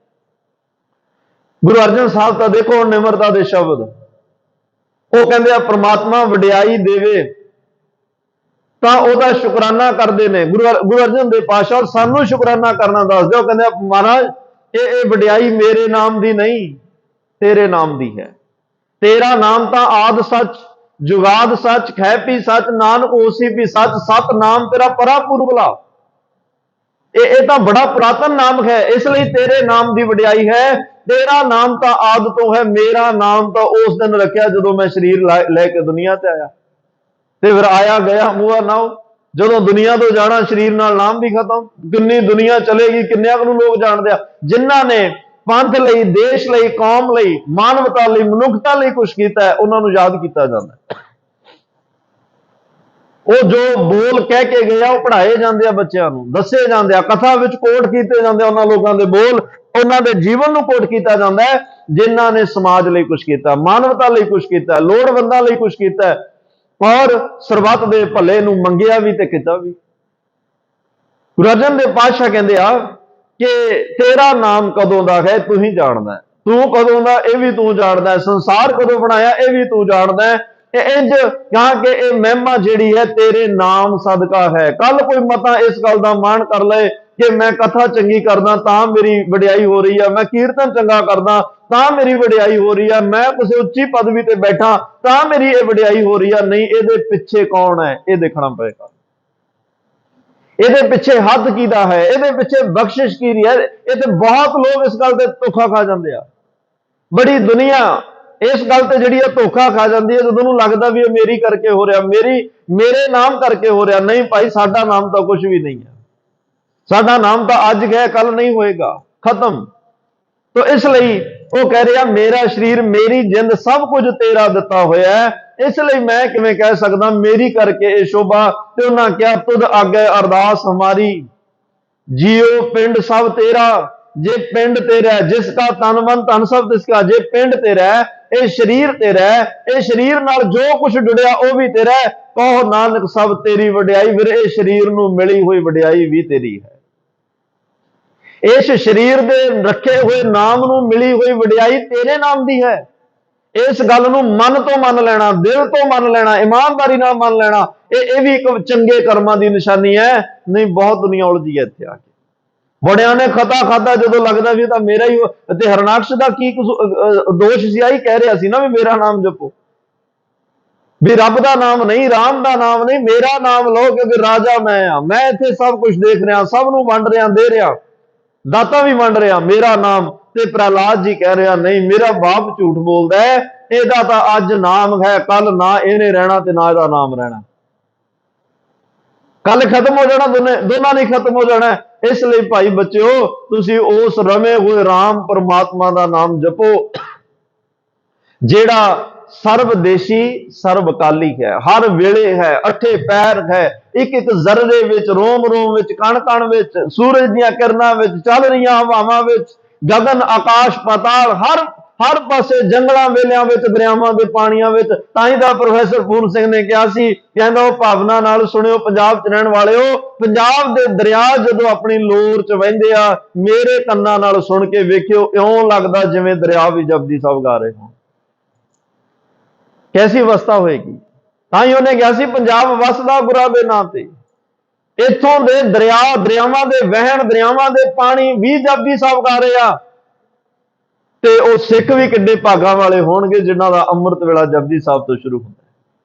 ਗੁਰੂ ਅਰਜਨ ਸਾਹਿਬ ਤਾਂ ਦੇਖੋ ਨਿਮਰਤਾ ਦੇ ਸ਼ਬਦ, ਉਹ ਕਹਿੰਦੇ ਆ ਪ੍ਰਮਾਤਮਾ ਵਡਿਆਈ ਦੇਵੇ ਤਾਂ ਉਹਦਾ ਸ਼ੁਕਰਾਨਾ ਕਰਦੇ ਨੇ। ਗੁਰੂ ਅਰਜਨ ਦੇਵ ਪਾਤਸ਼ਾਹ ਸਾਨੂੰ ਸ਼ੁਕਰਾਨਾ ਕਰਨਾ ਦੱਸਦੇ। ਉਹ ਕਹਿੰਦੇ ਆ ਮਹਾਰਾਜ ਇਹ ਵਡਿਆਈ ਮੇਰੇ ਨਾਮ ਦੀ ਨਹੀਂ, ਤੇਰੇ ਨਾਮ ਦੀ ਹੈ। ਤੇਰਾ ਨਾਮ ਤਾਂ ਆਦ ਸੱਚ, ਜੁਗਾਦ ਸੱਚ, ਖੈ ਪੀ ਸੱਚ, ਨਾਨਕ ਹੋਸੀ ਵੀ ਸੱਚ, ਸਤ ਨਾਮ ਤੇਰਾ ਪਰਾ ਪੁਰਬਲਾ। ਇਹ ਤਾਂ ਬੜਾ ਪੁਰਾਤਨ ਨਾਮ ਹੈ, ਇਸ ਲਈ ਤੇਰੇ ਨਾਮ ਦੀ ਵਡਿਆਈ ਹੈ। ਤੇਰਾ ਨਾਮ ਤਾਂ ਆਦ ਤੋਂ ਹੈ, ਮੇਰਾ ਨਾਮ ਤਾਂ ਉਸ ਦਿਨ ਰੱਖਿਆ ਜਦੋਂ ਮੈਂ ਸਰੀਰ ਲੈ ਕੇ ਦੁਨੀਆ ਤੇ ਆਇਆ। ਤੇ ਫਿਰ ਆਇਆ ਗਿਆ ਮੂਆ ਨਾਉ, ਜਦੋਂ ਦੁਨੀਆ ਤੋਂ ਜਾਣਾ ਸਰੀਰ ਨਾਲ ਨਾਮ ਵੀ ਖਤਮ। ਕਿੰਨੀ ਦੁਨੀਆ ਚਲੇਗੀ, ਕਿੰਨਿਆਂ ਨੂੰ ਲੋਕ ਜਾਣਦੇ ਆ ਜਿਨ੍ਹਾਂ ਨੇ ਪੰਥ ਲਈ, ਦੇਸ਼ ਲਈ, ਕੌਮ ਲਈ, ਮਾਨਵਤਾ ਲਈ, ਮਨੁੱਖਤਾ ਲਈ ਕੁਝ ਕੀਤਾ, ਉਹਨਾਂ ਨੂੰ ਯਾਦ ਕੀਤਾ ਜਾਂਦਾ। ਉਹ ਜੋ ਬੋਲ ਕਹਿ ਕੇ ਗਿਆ ਉਹ ਪੜ੍ਹਾਏ ਜਾਂਦੇ ਆ, ਬੱਚਿਆਂ ਨੂੰ ਦੱਸੇ ਜਾਂਦੇ ਆ, ਕਥਾ ਵਿੱਚ ਕੋਟ ਕੀਤੇ ਜਾਂਦੇ ਆ। ਉਹਨਾਂ ਲੋਕਾਂ ਦੇ ਬੋਲ, ਉਹਨਾਂ ਦੇ ਜੀਵਨ ਨੂੰ ਕੋਟ ਕੀਤਾ ਜਾਂਦਾ ਹੈ ਜਿਨ੍ਹਾਂ ਨੇ ਸਮਾਜ ਲਈ ਕੁਝ ਕੀਤਾ, ਮਾਨਵਤਾ ਲਈ ਕੁਝ ਕੀਤਾ, ਲੋੜਵੰਦਾਂ ਲਈ ਕੁਝ ਕੀਤਾ ਔਰ ਸਰਬੱਤ ਦੇ ਭਲੇ ਨੂੰ ਮੰਗਿਆ ਵੀ ਤੇ ਕੀਤਾ ਵੀ। ਗੁਰੂ ਅਰਜਨ ਦੇਵ ਪਾਤਸ਼ਾਹ ਕਹਿੰਦੇ ਆ ਕਿ ਤੇਰਾ ਨਾਮ ਕਦੋਂ ਦਾ ਹੈ ਤੂੰ ਹੀ ਜਾਣਦਾ, ਤੂੰ ਕਦੋਂ ਦਾ ਇਹ ਵੀ ਤੂੰ ਜਾਣਦਾ, ਸੰਸਾਰ ਕਦੋਂ ਬਣਾਇਆ ਇਹ ਵੀ ਤੂੰ ਜਾਣਦਾ। ਇੰਜ ਕਹਾਂ ਕਿ ਇਹ ਮਹਿਮਾ ਜਿਹੜੀ ਹੈ ਤੇਰੇ ਨਾਮ ਸਦਕਾ ਹੈ। ਕੱਲ ਕੋਈ ਮਤਾ ਇਸ ਗੱਲ ਦਾ ਮਾਣ ਕਰ ਲਏ ਕਿ ਮੈਂ ਕਥਾ ਚੰਗੀ ਕਰਦਾ ਤਾਂ ਮੇਰੀ ਵਡਿਆਈ ਹੋ ਰਹੀ ਹੈ, ਮੈਂ ਕੀਰਤਨ ਚੰਗਾ ਕਰਦਾ ਤਾਂ ਮੇਰੀ ਵਡਿਆਈ ਹੋ ਰਹੀ ਹੈ, ਮੈਂ ਕਿਸੇ ਉੱਚੀ ਪਦਵੀ ਤੇ ਬੈਠਾ ਤਾਂ ਮੇਰੀ ਇਹ ਵਡਿਆਈ ਹੋ ਰਹੀ ਹੈ। ਨਹੀਂ, ਇਹਦੇ ਪਿੱਛੇ ਕੌਣ ਹੈ ਇਹ ਦੇਖਣਾ ਪਏਗਾ। ਇਹਦੇ ਪਿੱਛੇ ਹੱਥ ਕਿਹਦਾ ਹੈ, ਇਹਦੇ ਪਿੱਛੇ ਬਖਸ਼ਿਸ਼ ਕੀ ਹੈ। ਇਹ ਤੇ ਬਹੁਤ ਲੋਕ ਇਸ ਗੱਲ ਤੇ ਧੋਖਾ ਖਾ ਜਾਂਦੇ ਆ। ਬੜੀ ਦੁਨੀਆ ਇਸ ਗੱਲ ਤੇ ਜਿਹੜੀ ਹੈ ਧੋਖਾ ਖਾ ਜਾਂਦੀ ਹੈ, ਜਦੋਂ ਨੂੰ ਲੱਗਦਾ ਵੀ ਇਹ ਮੇਰੀ ਕਰਕੇ ਹੋ ਰਿਹਾ, ਮੇਰੇ ਨਾਮ ਕਰਕੇ ਹੋ ਰਿਹਾ। ਨਹੀਂ ਭਾਈ, ਸਾਡਾ ਨਾਮ ਤਾਂ ਕੁਝ ਵੀ ਨਹੀਂ ਹੈ। ਸਾਡਾ ਨਾਮ ਤਾਂ ਅੱਜ ਗਿਆ, ਕੱਲ ਨਹੀਂ ਹੋਏਗਾ, ਖਤਮ। ਤੋ ਇਸ ਲਈ ਉਹ ਕਹਿ ਰਿਹਾ ਮੇਰਾ ਸਰੀਰ, ਮੇਰੀ ਜਿੰਦ ਸਭ ਕੁਝ ਤੇਰਾ ਦਿੱਤਾ ਹੋਇਆ ਹੈ, ਇਸ ਲਈ ਮੈਂ ਕਿਵੇਂ ਕਹਿ ਸਕਦਾ ਮੇਰੀ ਕਰਕੇ ਇਹ ਸ਼ੋਭਾ। ਤੇ ਉਹਨਾਂ ਕਿਹਾ ਤੁਧ ਆਗੇ ਅਰਦਾਸ ਹਮਾਰੀ, ਜੀਓ ਪਿੰਡ ਸਭ ਤੇਰਾ। ਜੇ ਪਿੰਡ ਤੇਰਾ, ਜਿਸ ਕਾ ਤਨ ਮਨ ਧਨ ਸਭ ਤਿਸਕਾ। ਜੇ ਪਿੰਡ ਤੇਰਾ, ਇਹ ਸਰੀਰ ਤੇਰਾ, ਇਹ ਸਰੀਰ ਨਾਲ ਜੋ ਕੁਝ ਜੁੜਿਆ ਉਹ ਵੀ ਤੇਰਾ। ਕਹੋ ਨਾਨਕ ਸਭ ਤੇਰੀ ਵਡਿਆਈ, ਫਿਰ ਇਹ ਸਰੀਰ ਨੂੰ ਮਿਲੀ ਹੋਈ ਵਡਿਆਈ ਵੀ ਤੇਰੀ ਹੈ। ਇਸ ਸਰੀਰ ਦੇ ਰੱਖੇ ਹੋਏ ਨਾਮ ਨੂੰ ਮਿਲੀ ਹੋਈ ਵਡਿਆਈ ਤੇਰੇ ਨਾਮ ਦੀ ਹੈ। ਇਸ ਗੱਲ ਨੂੰ ਮਨ ਤੋਂ ਮੰਨ ਲੈਣਾ, ਦਿਲ ਤੋਂ ਮੰਨ ਲੈਣਾ, ਇਮਾਨਦਾਰੀ ਨਾਲ ਮੰਨ ਲੈਣਾ, ਇਹ ਵੀ ਇੱਕ ਚੰਗੇ ਕਰਮਾਂ ਦੀ ਨਿਸ਼ਾਨੀ ਹੈ। ਨਹੀਂ, ਬਹੁਤ ਦੁਨੀਆ ਉਲਝੀ ਹੈ ਇੱਥੇ ਆ ਕੇ। ਬੜਿਆਂ ਨੇ ਖਤਾ ਖਾਦਾ, ਜਦੋਂ ਲੱਗਦਾ ਵੀ ਤਾਂ ਮੇਰਾ ਹੀ। ਤੇ ਹਰਨਾਕਸ਼ ਦਾ ਕੀ ਦੋਸ਼ ਸੀ? ਆਹੀ ਕਹਿ ਰਿਹਾ ਸੀ ਨਾ ਵੀ ਮੇਰਾ ਨਾਮ ਜਪੋ, ਵੀ ਰੱਬ ਦਾ ਨਾਮ ਨਹੀਂ, ਰਾਮ ਦਾ ਨਾਮ ਨਹੀਂ, ਮੇਰਾ ਨਾਮ ਲਓ, ਕਿਉਂਕਿ ਰਾਜਾ ਮੈਂ ਆ। ਮੈਂ ਇੱਥੇ ਸਭ ਕੁਝ ਦੇਖ ਰਿਹਾ, ਸਭ ਨੂੰ ਵੰਡ ਰਿਹਾ, ਦੇ ਰਿਹਾ, ਦਾਤਾ ਵੀ ਵੰਡ ਰਿਹਾ, ਮੇਰਾ ਨਾਮ। ਤੇ ਪ੍ਰਹਲਾਦ ਜੀ ਕਹਿ ਰਿਹਾ ਨਹੀਂ, ਮੇਰਾ ਬਾਪ ਝੂਠ ਬੋਲਦਾ ਹੈ, ਇਹਦਾ ਤਾਂ ਅੱਜ ਨਾਮ ਹੈ, ਕੱਲ ਨਾ ਇਹਨੇ ਰਹਿਣਾ ਤੇ ਨਾ ਇਹਦਾ ਨਾਮ ਰਹਿਣਾ। ਕੱਲ ਖਤਮ ਹੋ ਜਾਣਾ, ਦੋਨਾਂ ਨੇ ਖਤਮ ਹੋ ਜਾਣਾ। ਇਸ ਲਈ ਭਾਈ ਬੱਚਿਓ, ਤੁਸੀਂ ਉਸ ਰਮੇ ਹੋਏ ਰਾਮ ਪਰਮਾਤਮਾ ਦਾ ਨਾਮ ਜਪੋ, ਜਿਹੜਾ ਸਰਬਦੇਸ਼ੀ ਸਰਬਕਾਲੀ ਹੈ, ਹਰ ਵੇਲੇ ਹੈ, ਅੱਠੇ ਪੈਰ ਹੈ, ਇੱਕ ਇੱਕ ਜ਼ਰਰੇ ਵਿੱਚ, ਰੋਮ ਰੋਮ ਵਿੱਚ, ਕਣ ਕਣ ਵਿੱਚ, ਸੂਰਜ ਦੀਆਂ ਕਿਰਨਾਂ ਵਿੱਚ, ਚੱਲ ਰਹੀਆਂ ਹਵਾਵਾਂ ਵਿੱਚ, ਗਗਨ ਆਕਾਸ਼ ਪਾਤਾਲ, ਹਰ ਪਾਸੇ, ਜੰਗਲਾਂ ਵੇਲਿਆਂ ਵਿੱਚ, ਦਰਿਆਵਾਂ ਦੇ ਪਾਣੀਆਂ ਵਿੱਚ। ਤਾਂ ਹੀ ਤਾਂ ਪ੍ਰੋਫੈਸਰ ਪੂਰਨ ਸਿੰਘ ਨੇ ਕਿਹਾ ਸੀ, ਕਹਿੰਦਾ ਉਹ ਭਾਵਨਾ ਨਾਲ ਸੁਣਿਓ ਪੰਜਾਬ 'ਚ ਰਹਿਣ ਵਾਲਿਓ, ਪੰਜਾਬ ਦੇ ਦਰਿਆ ਜਦੋਂ ਆਪਣੀ ਲੋਰ 'ਚ ਵਹਿੰਦੇ ਆ, ਮੇਰੇ ਕੰਨਾਂ ਨਾਲ ਸੁਣ ਕੇ ਵੇਖਿਓ, ਇਉਂ ਲੱਗਦਾ ਜਿਵੇਂ ਦਰਿਆ ਵੀ ਜਪਜੀ ਸਾਹਿਬ ਗਾ ਰਹੇ ਹੋਣ। ਕੈਸੀ ਅਵਸਥਾ ਹੋਏਗੀ। ਤਾਂ ਹੀ ਉਹਨੇ ਕਿਹਾ ਸੀ ਪੰਜਾਬ ਵਸਦਾ ਗੁਰਾਂ ਦੇ ਨਾਂ ਤੇ। ਇੱਥੋਂ ਦੇ ਦਰਿਆਵਾਂ ਦੇ ਵਹਿਣ, ਦਰਿਆਵਾਂ ਦੇ ਪਾਣੀ ਵੀ ਜਪਜੀ ਸਾਹਿਬ ਗਾ ਰਹੇ ਆ। ਤੇ ਉਹ ਸਿੱਖ ਵੀ ਕਿੱਡੇ ਭਾਗਾਂ ਵਾਲੇ ਹੋਣਗੇ ਜਿਨ੍ਹਾਂ ਦਾ ਅੰਮ੍ਰਿਤ ਵੇਲਾ ਜਪਜੀ ਸਾਹਿਬ ਤੋਂ ਸ਼ੁਰੂ ਹੁੰਦਾ।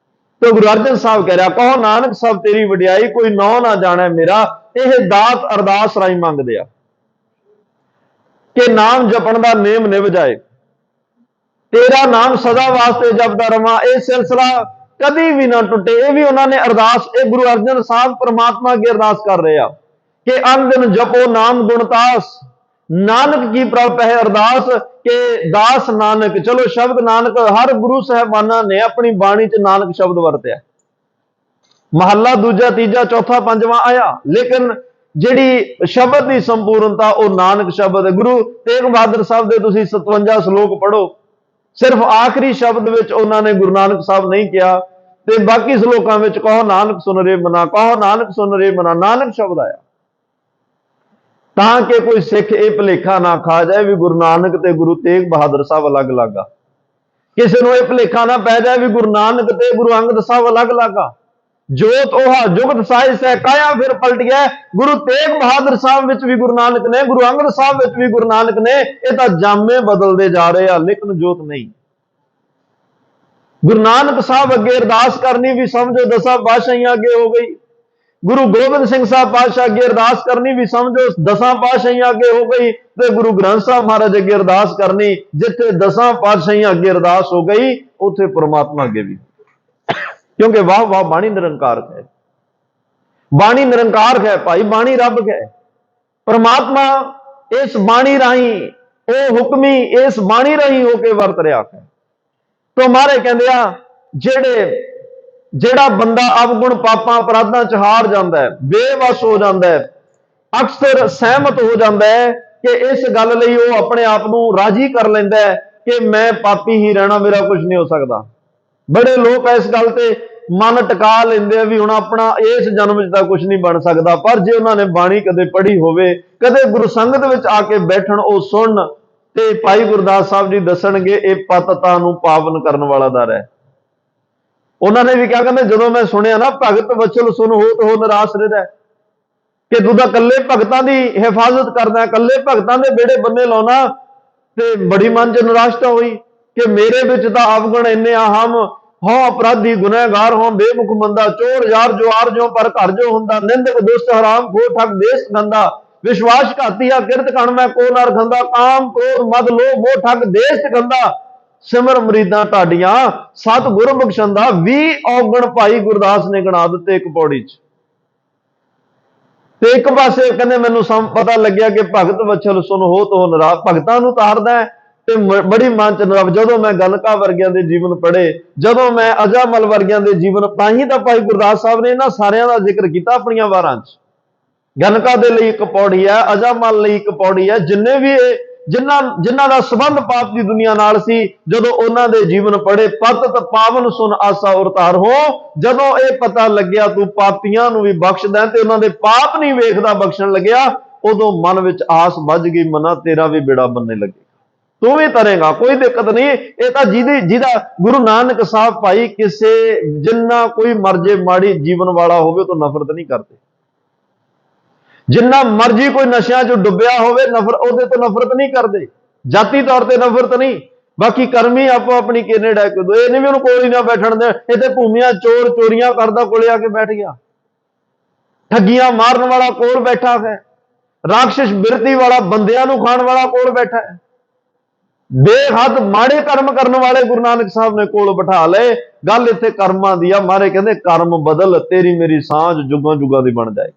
ਤੇ ਗੁਰੂ ਅਰਜਨ ਸਾਹਿਬ ਕਹਿ ਰਿਹਾ, ਕਹੋ ਨਾਨਕ ਸਭ ਤੇਰੀ ਵਡਿਆਈ, ਕੋਈ ਨੌ ਨਾ ਜਾਣੇ ਮੇਰਾ। ਇਹ ਦਾਤ ਅਰਦਾਸ ਰਾਹੀਂ ਮੰਗਦੇ ਆ ਕਿ ਨਾਮ ਜਪਣ ਦਾ ਨੇਮ ਨਿਭ ਜਾਏ, ਤੇਰਾ ਨਾਮ ਸਦਾ ਵਾਸਤੇ ਜਪਦਾ ਰਵਾਂ, ਇਹ ਸਿਲਸਿਲਾ ਕਦੀ ਵੀ ਨਾ ਟੁੱਟੇ। ਇਹ ਵੀ ਉਹਨਾਂ ਨੇ ਅਰਦਾਸ, ਇਹ ਗੁਰੂ ਅਰਜਨ ਸਾਹਿਬ ਪ੍ਰਮਾਤਮਾ ਅੱਗੇ ਅਰਦਾਸ ਕਰ ਰਹੇ ਆ ਕਿ ਅੰਨ ਦਿਨ ਜਪੋ ਨਾਮ ਗੁਣਤਾਸ, ਨਾਨਕ ਕੀ ਪ੍ਰਭ ਹੈ ਅਰਦਾਸ ਕਿ ਦਾਸ ਨਾਨਕ। ਚਲੋ ਸ਼ਬਦ ਨਾਨਕ ਹਰ ਗੁਰੂ ਸਾਹਿਬਾਨਾਂ ਨੇ ਆਪਣੀ ਬਾਣੀ 'ਚ ਨਾਨਕ ਸ਼ਬਦ ਵਰਤਿਆ, ਮਹੱਲਾ ਦੂਜਾ ਤੀਜਾ ਚੌਥਾ ਪੰਜਵਾਂ ਆਇਆ, ਲੇਕਿਨ ਜਿਹੜੀ ਸ਼ਬਦ ਦੀ ਸੰਪੂਰਨਤਾ ਉਹ ਨਾਨਕ ਸ਼ਬਦ ਹੈ। ਗੁਰੂ ਤੇਗ ਬਹਾਦਰ ਸਾਹਿਬ ਦੇ ਤੁਸੀਂ 57 ਸ਼ਲੋਕ ਪੜ੍ਹੋ, ਸਿਰਫ ਆਖਰੀ ਸ਼ਬਦ ਵਿੱਚ ਉਹਨਾਂ ਨੇ ਗੁਰੂ ਨਾਨਕ ਸਾਹਿਬ ਨਹੀਂ ਕਿਹਾ, ਤੇ ਬਾਕੀ ਸ਼ਲੋਕਾਂ ਵਿੱਚ ਕਹੋ ਨਾਨਕ ਸੁਨ ਰੇ ਮਨਾ, ਕਹੋ ਨਾਨਕ ਸੁਨ ਰੇ ਮਨਾ, ਨਾਨਕ ਸ਼ਬਦ ਆਇਆ, ਤਾਂ ਕਿ ਕੋਈ ਸਿੱਖ ਇਹ ਭੁਲੇਖਾ ਨਾ ਖਾ ਜਾਏ ਵੀ ਗੁਰੂ ਨਾਨਕ ਤੇ ਗੁਰੂ ਤੇਗ ਬਹਾਦਰ ਸਾਹਿਬ ਅਲੱਗ-ਅਲੱਗ ਆ। ਕਿਸੇ ਨੂੰ ਇਹ ਭੁਲੇਖਾ ਨਾ ਪੈ ਜਾਏ ਵੀ ਗੁਰੂ ਨਾਨਕ ਤੇ ਗੁਰੂ ਅੰਗਦ ਸਾਹਿਬ ਅਲੱਗ-ਅਲੱਗ ਆ। ਜੋਤ ਉਹ ਜੁਗਤ ਸਾਹਿਸ ਹੈ, ਕਾਇਆ ਫਿਰ ਪਲਟਿਆ। ਗੁਰੂ ਤੇਗ ਬਹਾਦਰ ਸਾਹਿਬ ਵਿੱਚ ਵੀ ਗੁਰੂ ਨਾਨਕ ਨੇ, ਗੁਰੂ ਅੰਗਦ ਸਾਹਿਬ ਵਿੱਚ ਵੀ ਗੁਰੂ ਨਾਨਕ ਨੇ। ਇਹ ਤਾਂ ਜਾਮੇ ਬਦਲਦੇ ਜਾ ਰਹੇ ਆ, ਲੇਕਿਨ ਜੋਤ ਨਹੀਂ। ਗੁਰੂ ਨਾਨਕ ਸਾਹਿਬ ਅੱਗੇ ਅਰਦਾਸ ਕਰਨੀ ਵੀ ਸਮਝੋ ਦਸਾਂ ਪਾਤਸ਼ਾਹੀਆਂ ਅੱਗੇ ਹੋ ਗਈ। ਗੁਰੂ ਗੋਬਿੰਦ ਸਿੰਘ ਸਾਹਿਬ ਪਾਤਸ਼ਾਹ ਅੱਗੇ ਅਰਦਾਸ ਕਰਨੀ ਵੀ ਸਮਝੋ ਦਸਾਂ ਪਾਤਸ਼ਾਹੀਆਂ ਅੱਗੇ ਹੋ ਗਈ, ਤੇ ਗੁਰੂ ਗ੍ਰੰਥ ਸਾਹਿਬ ਮਹਾਰਾਜ ਅੱਗੇ ਅਰਦਾਸ ਕਰਨੀ, ਜਿੱਥੇ ਦਸਾਂ ਪਾਤਸ਼ਾਹੀਆਂ ਅੱਗੇ ਅਰਦਾਸ ਹੋ ਗਈ ਉੱਥੇ ਪ੍ਰਮਾਤਮਾ ਅੱਗੇ ਵੀ, ਕਿਉਂਕਿ ਵਾਹ ਵਾਹ ਬਾਣੀ ਨਿਰੰਕਾਰ ਹੈ, ਬਾਣੀ ਨਿਰੰਕਾਰ ਹੈ ਭਾਈ, ਬਾਣੀ ਰੱਬ ਹੈ। ਪ੍ਰਮਾਤਮਾ ਇਸ ਬਾਣੀ ਰਾਹੀਂ, ਉਹ ਹੁਕਮੀ ਇਸ ਬਾਣੀ ਰਾਹੀਂ ਹੋ ਕੇ ਵਰਤ ਰਿਹਾ ਹੈ। ਤੋਂ ਮਾਰੇ ਕਹਿੰਦੇ ਆ ਜਿਹੜਾ ਬੰਦਾ ਅਵਗੁਣ ਪਾਪਾਂ ਅਪਰਾਧਾਂ ਚ ਹਾਰ ਜਾਂਦਾ ਹੈ, ਬੇਵਸ ਹੋ ਜਾਂਦਾ ਹੈ, ਅਕਸਰ ਸਹਿਮਤ ਹੋ ਜਾਂਦਾ ਹੈ ਕਿ ਇਸ ਗੱਲ ਲਈ ਉਹ ਆਪਣੇ ਆਪ ਨੂੰ ਰਾਜੀ ਕਰ ਲੈਂਦਾ ਹੈ ਕਿ ਮੈਂ ਪਾਪੀ ਹੀ ਰਹਿਣਾ, ਮੇਰਾ ਕੁਝ ਨਹੀਂ ਹੋ ਸਕਦਾ। ਬੜੇ ਲੋਕ ਇਸ ਗੱਲ ਤੇ ਮਨ ਟਿਕਾ ਲੈਂਦੇ ਆ ਵੀ ਹੁਣ ਆਪਣਾ ਇਸ ਜਨਮ 'ਚ ਤਾਂ ਕੁਝ ਨਹੀਂ ਬਣ ਸਕਦਾ, ਪਰ ਜੇ ਉਹਨਾਂ ਨੇ ਬਾਣੀ ਕਦੇ ਪੜ੍ਹੀ ਹੋਵੇ, ਕਦੇ ਗੁਰੂ ਸੰਗਤ ਵਿੱਚ ਆ ਕੇ ਬੈਠਣ, ਉਹ ਸੁਣਨ, ਤੇ ਭਾਈ ਗੁਰਦਾਸ ਸਾਹਿਬ ਜੀ ਦੱਸਣਗੇ ਇਹ ਪਤਤਾ ਨੂੰ ਪਾਵਨ ਕਰਨ ਵਾਲਾ ਦਰ ਹੈ। ਉਹਨਾਂ ਨੇ ਵੀ ਕਿਹਾ, ਕਹਿੰਦੇ ਜਦੋਂ ਮੈਂ ਸੁਣਿਆ ਨਾ ਭਗਤ ਵਚਲ ਸੁਨ ਹੋਤ ਹੋ ਨਿਰਾਸ਼ ਰਹਿ, ਕਿ ਤੂੰ ਤਾਂ ਇਕੱਲੇ ਭਗਤਾਂ ਦੀ ਹਿਫਾਜ਼ਤ ਕਰਦਾ, ਇਕੱਲੇ ਭਗਤਾਂ ਦੇ ਬੇੜੇ ਬੰਨੇ ਲਾਉਣਾ, ਤੇ ਬੜੀ ਮਨ 'ਚ ਨਿਰਾਸ਼ਤਾ ਹੋਈ ਕਿ ਮੇਰੇ ਵਿੱਚ ਤਾਂ ਅਵਗੁਣ ਇੰਨੇ ਆ, ਹਮ ਹੋ ਅਪਰਾਧੀ ਗੁਨਹਗਾਰ ਹੋ, ਬੇਮੁਖ ਮੰਦਾ, ਚੋਰ ਯਾਰ ਜੋ ਆਰ ਜੋ ਪਰ ਘਰ ਜੋ ਹੁੰਦਾ, ਨਿੰਦਕ ਦੁਸ਼ਟ ਹਰਾਮ ਖੋਰ ਠੱਗ ਦੇਸ ਗੰਦਾ, ਵਿਸ਼ਵਾਸ ਘਾਤੀ ਆ ਕਿਰਤ ਕਣ ਮੈਂ ਕੋ ਨਰ ਖੰਦਾ, ਕਾਮ ਕ੍ਰੋਧ ਮਦ ਲੋਭ ਮੋਹ ਠੱਗ ਦੇਸ ਗੰਦਾ, ਸਿਮਰ ਮਰੀਦਾਂ ਢਾਡੀਆਂ ਸਤ ਗੁਰ ਬਖਸ਼ੰਦਾ। 20 ਔਗਣ ਭਾਈ ਗੁਰਦਾਸ ਨੇ ਗਣਾ ਦਿੱਤੇ ਇੱਕ ਪੌੜੀ 'ਚ। ਤੇ ਇੱਕ ਪਾਸੇ ਕਹਿੰਦੇ ਮੈਨੂੰ ਪਤਾ ਲੱਗਿਆ ਕਿ ਭਗਤ ਵਛਲ ਸੁਨ ਹੋਤ ਹੋ ਨਿਰਾਸ਼, ਭਗਤਾਂ ਨੂੰ ਤਾਰਦਾ ਹੈ, ਤੇ ਬੜੀ ਮਨ 'ਚ ਨਿਰਾਸ਼। ਜਦੋਂ ਮੈਂ ਗਨਕਾ ਵਰਗਿਆਂ ਦੇ ਜੀਵਨ ਪੜ੍ਹੇ, ਜਦੋਂ ਮੈਂ ਅਜਾਮਲ ਵਰਗਿਆਂ ਦੇ ਜੀਵਨ, ਤਾਂ ਹੀ ਤਾਂ ਭਾਈ ਗੁਰਦਾਸ ਸਾਹਿਬ ਨੇ ਇਹਨਾਂ ਸਾਰਿਆਂ ਦਾ ਜ਼ਿਕਰ ਕੀਤਾ ਆਪਣੀਆਂ ਵਾਰਾਂ 'ਚ। ਗਨਕਾ ਦੇ ਲਈ ਇੱਕ ਪੌੜੀ ਹੈ, ਅਜਾਮਲ ਲਈ ਇੱਕ ਪੌੜੀ ਹੈ, ਜਿੰਨੇ ਵੀ ਜਿਨ੍ਹਾਂ ਦਾ ਸੰਬੰਧ ਪਾਪ ਦੀ ਦੁਨੀਆ ਨਾਲ ਸੀ, ਜਦੋਂ ਉਹਨਾਂ ਦੇ ਜੀਵਨ ਪੜ੍ਹੇ, ਪਤਤ ਪਾਵਨ ਸੁਨ ਆਸਾ ਉਰਤਾਰ ਹੋ, ਜਦੋਂ ਇਹ ਪਤਾ ਲੱਗਿਆ ਤੂੰ ਪਾਪੀਆਂ ਨੂੰ ਵੀ ਬਖਸ਼ਦਾ ਤੇ ਉਹਨਾਂ ਦੇ ਪਾਪ ਨਹੀਂ ਵੇਖਦਾ ਬਖਸ਼ਣ ਲੱਗਿਆ, ਉਦੋਂ ਮਨ ਵਿੱਚ ਆਸ ਵੱਜ ਗਈ, ਮਨਾ ਤੇਰਾ ਵੀ ਬੇੜਾ ਬੰਨੇ ਲੱਗੇ, ਤੂੰ ਵੀ ਤਰੇਗਾ, ਕੋਈ ਦਿੱਕਤ ਨਹੀਂ। ਇਹ ਤਾਂ ਜਿਹਦਾ ਗੁਰੂ ਨਾਨਕ ਸਾਹਿਬ ਭਾਈ ਕਿਸੇ ਜਿੰਨਾ ਕੋਈ ਮਰਜੇ ਮਾੜੀ ਜੀਵਨ ਵਾਲਾ ਹੋਵੇ ਤੋਂ ਨਫ਼ਰਤ ਨਹੀਂ ਕਰਦੇ, ਜਿੰਨਾ ਮਰਜੀ ਕੋਈ ਨਸ਼ਿਆਂ 'ਚ ਡੁੱਬਿਆ ਹੋਵੇ ਉਹਦੇ ਤੋਂ ਨਫ਼ਰਤ ਨਹੀਂ ਕਰਦੇ, ਜਾਤੀ ਤੌਰ ਤੇ ਨਫ਼ਰਤ ਨਹੀਂ। ਬਾਕੀ ਕਰਮੀ ਆਪੋ ਆਪਣੀ ਕਿਨੇ ਡੈ ਕੇ ਦੋ, ਇਹ ਨਹੀਂ ਵੀ ਉਹਨੂੰ ਕੋਲ ਹੀ ਨਾ ਬੈਠਣ ਦੇ। ਇੱਥੇ ਭੂਮੀਆਂ ਚੋਰ ਚੋਰੀਆਂ ਕਰਦਾ ਕੋਲੇ ਆ ਕੇ ਬੈਠ ਗਿਆ, ਠੱਗੀਆਂ ਮਾਰਨ ਵਾਲਾ ਕੋਲ ਬੈਠਾ ਹੈ, ਰਾਖਸ਼ ਬਿਰਤੀ ਵਾਲਾ ਬੰਦਿਆਂ ਨੂੰ ਖਾਣ ਵਾਲਾ ਕੋਲ ਬੈਠਾ ਹੈ, ਬੇਹੱਦ ਮਾੜੇ ਕਰਮ ਕਰਨ ਵਾਲੇ ਗੁਰੂ ਨਾਨਕ ਸਾਹਿਬ ਨੇ ਕੋਲ ਬਿਠਾ ਲਏ। ਗੱਲ ਇੱਥੇ ਕਰਮਾਂ ਦੀ ਆ। ਮਾਰੇ ਕਹਿੰਦੇ ਕਰਮ ਬਦਲ, ਤੇਰੀ ਮੇਰੀ ਸਾਂਝ ਜੁਗਾਂ ਜੁਗਾਂ ਦੀ ਬਣ ਜਾਏਗੀ।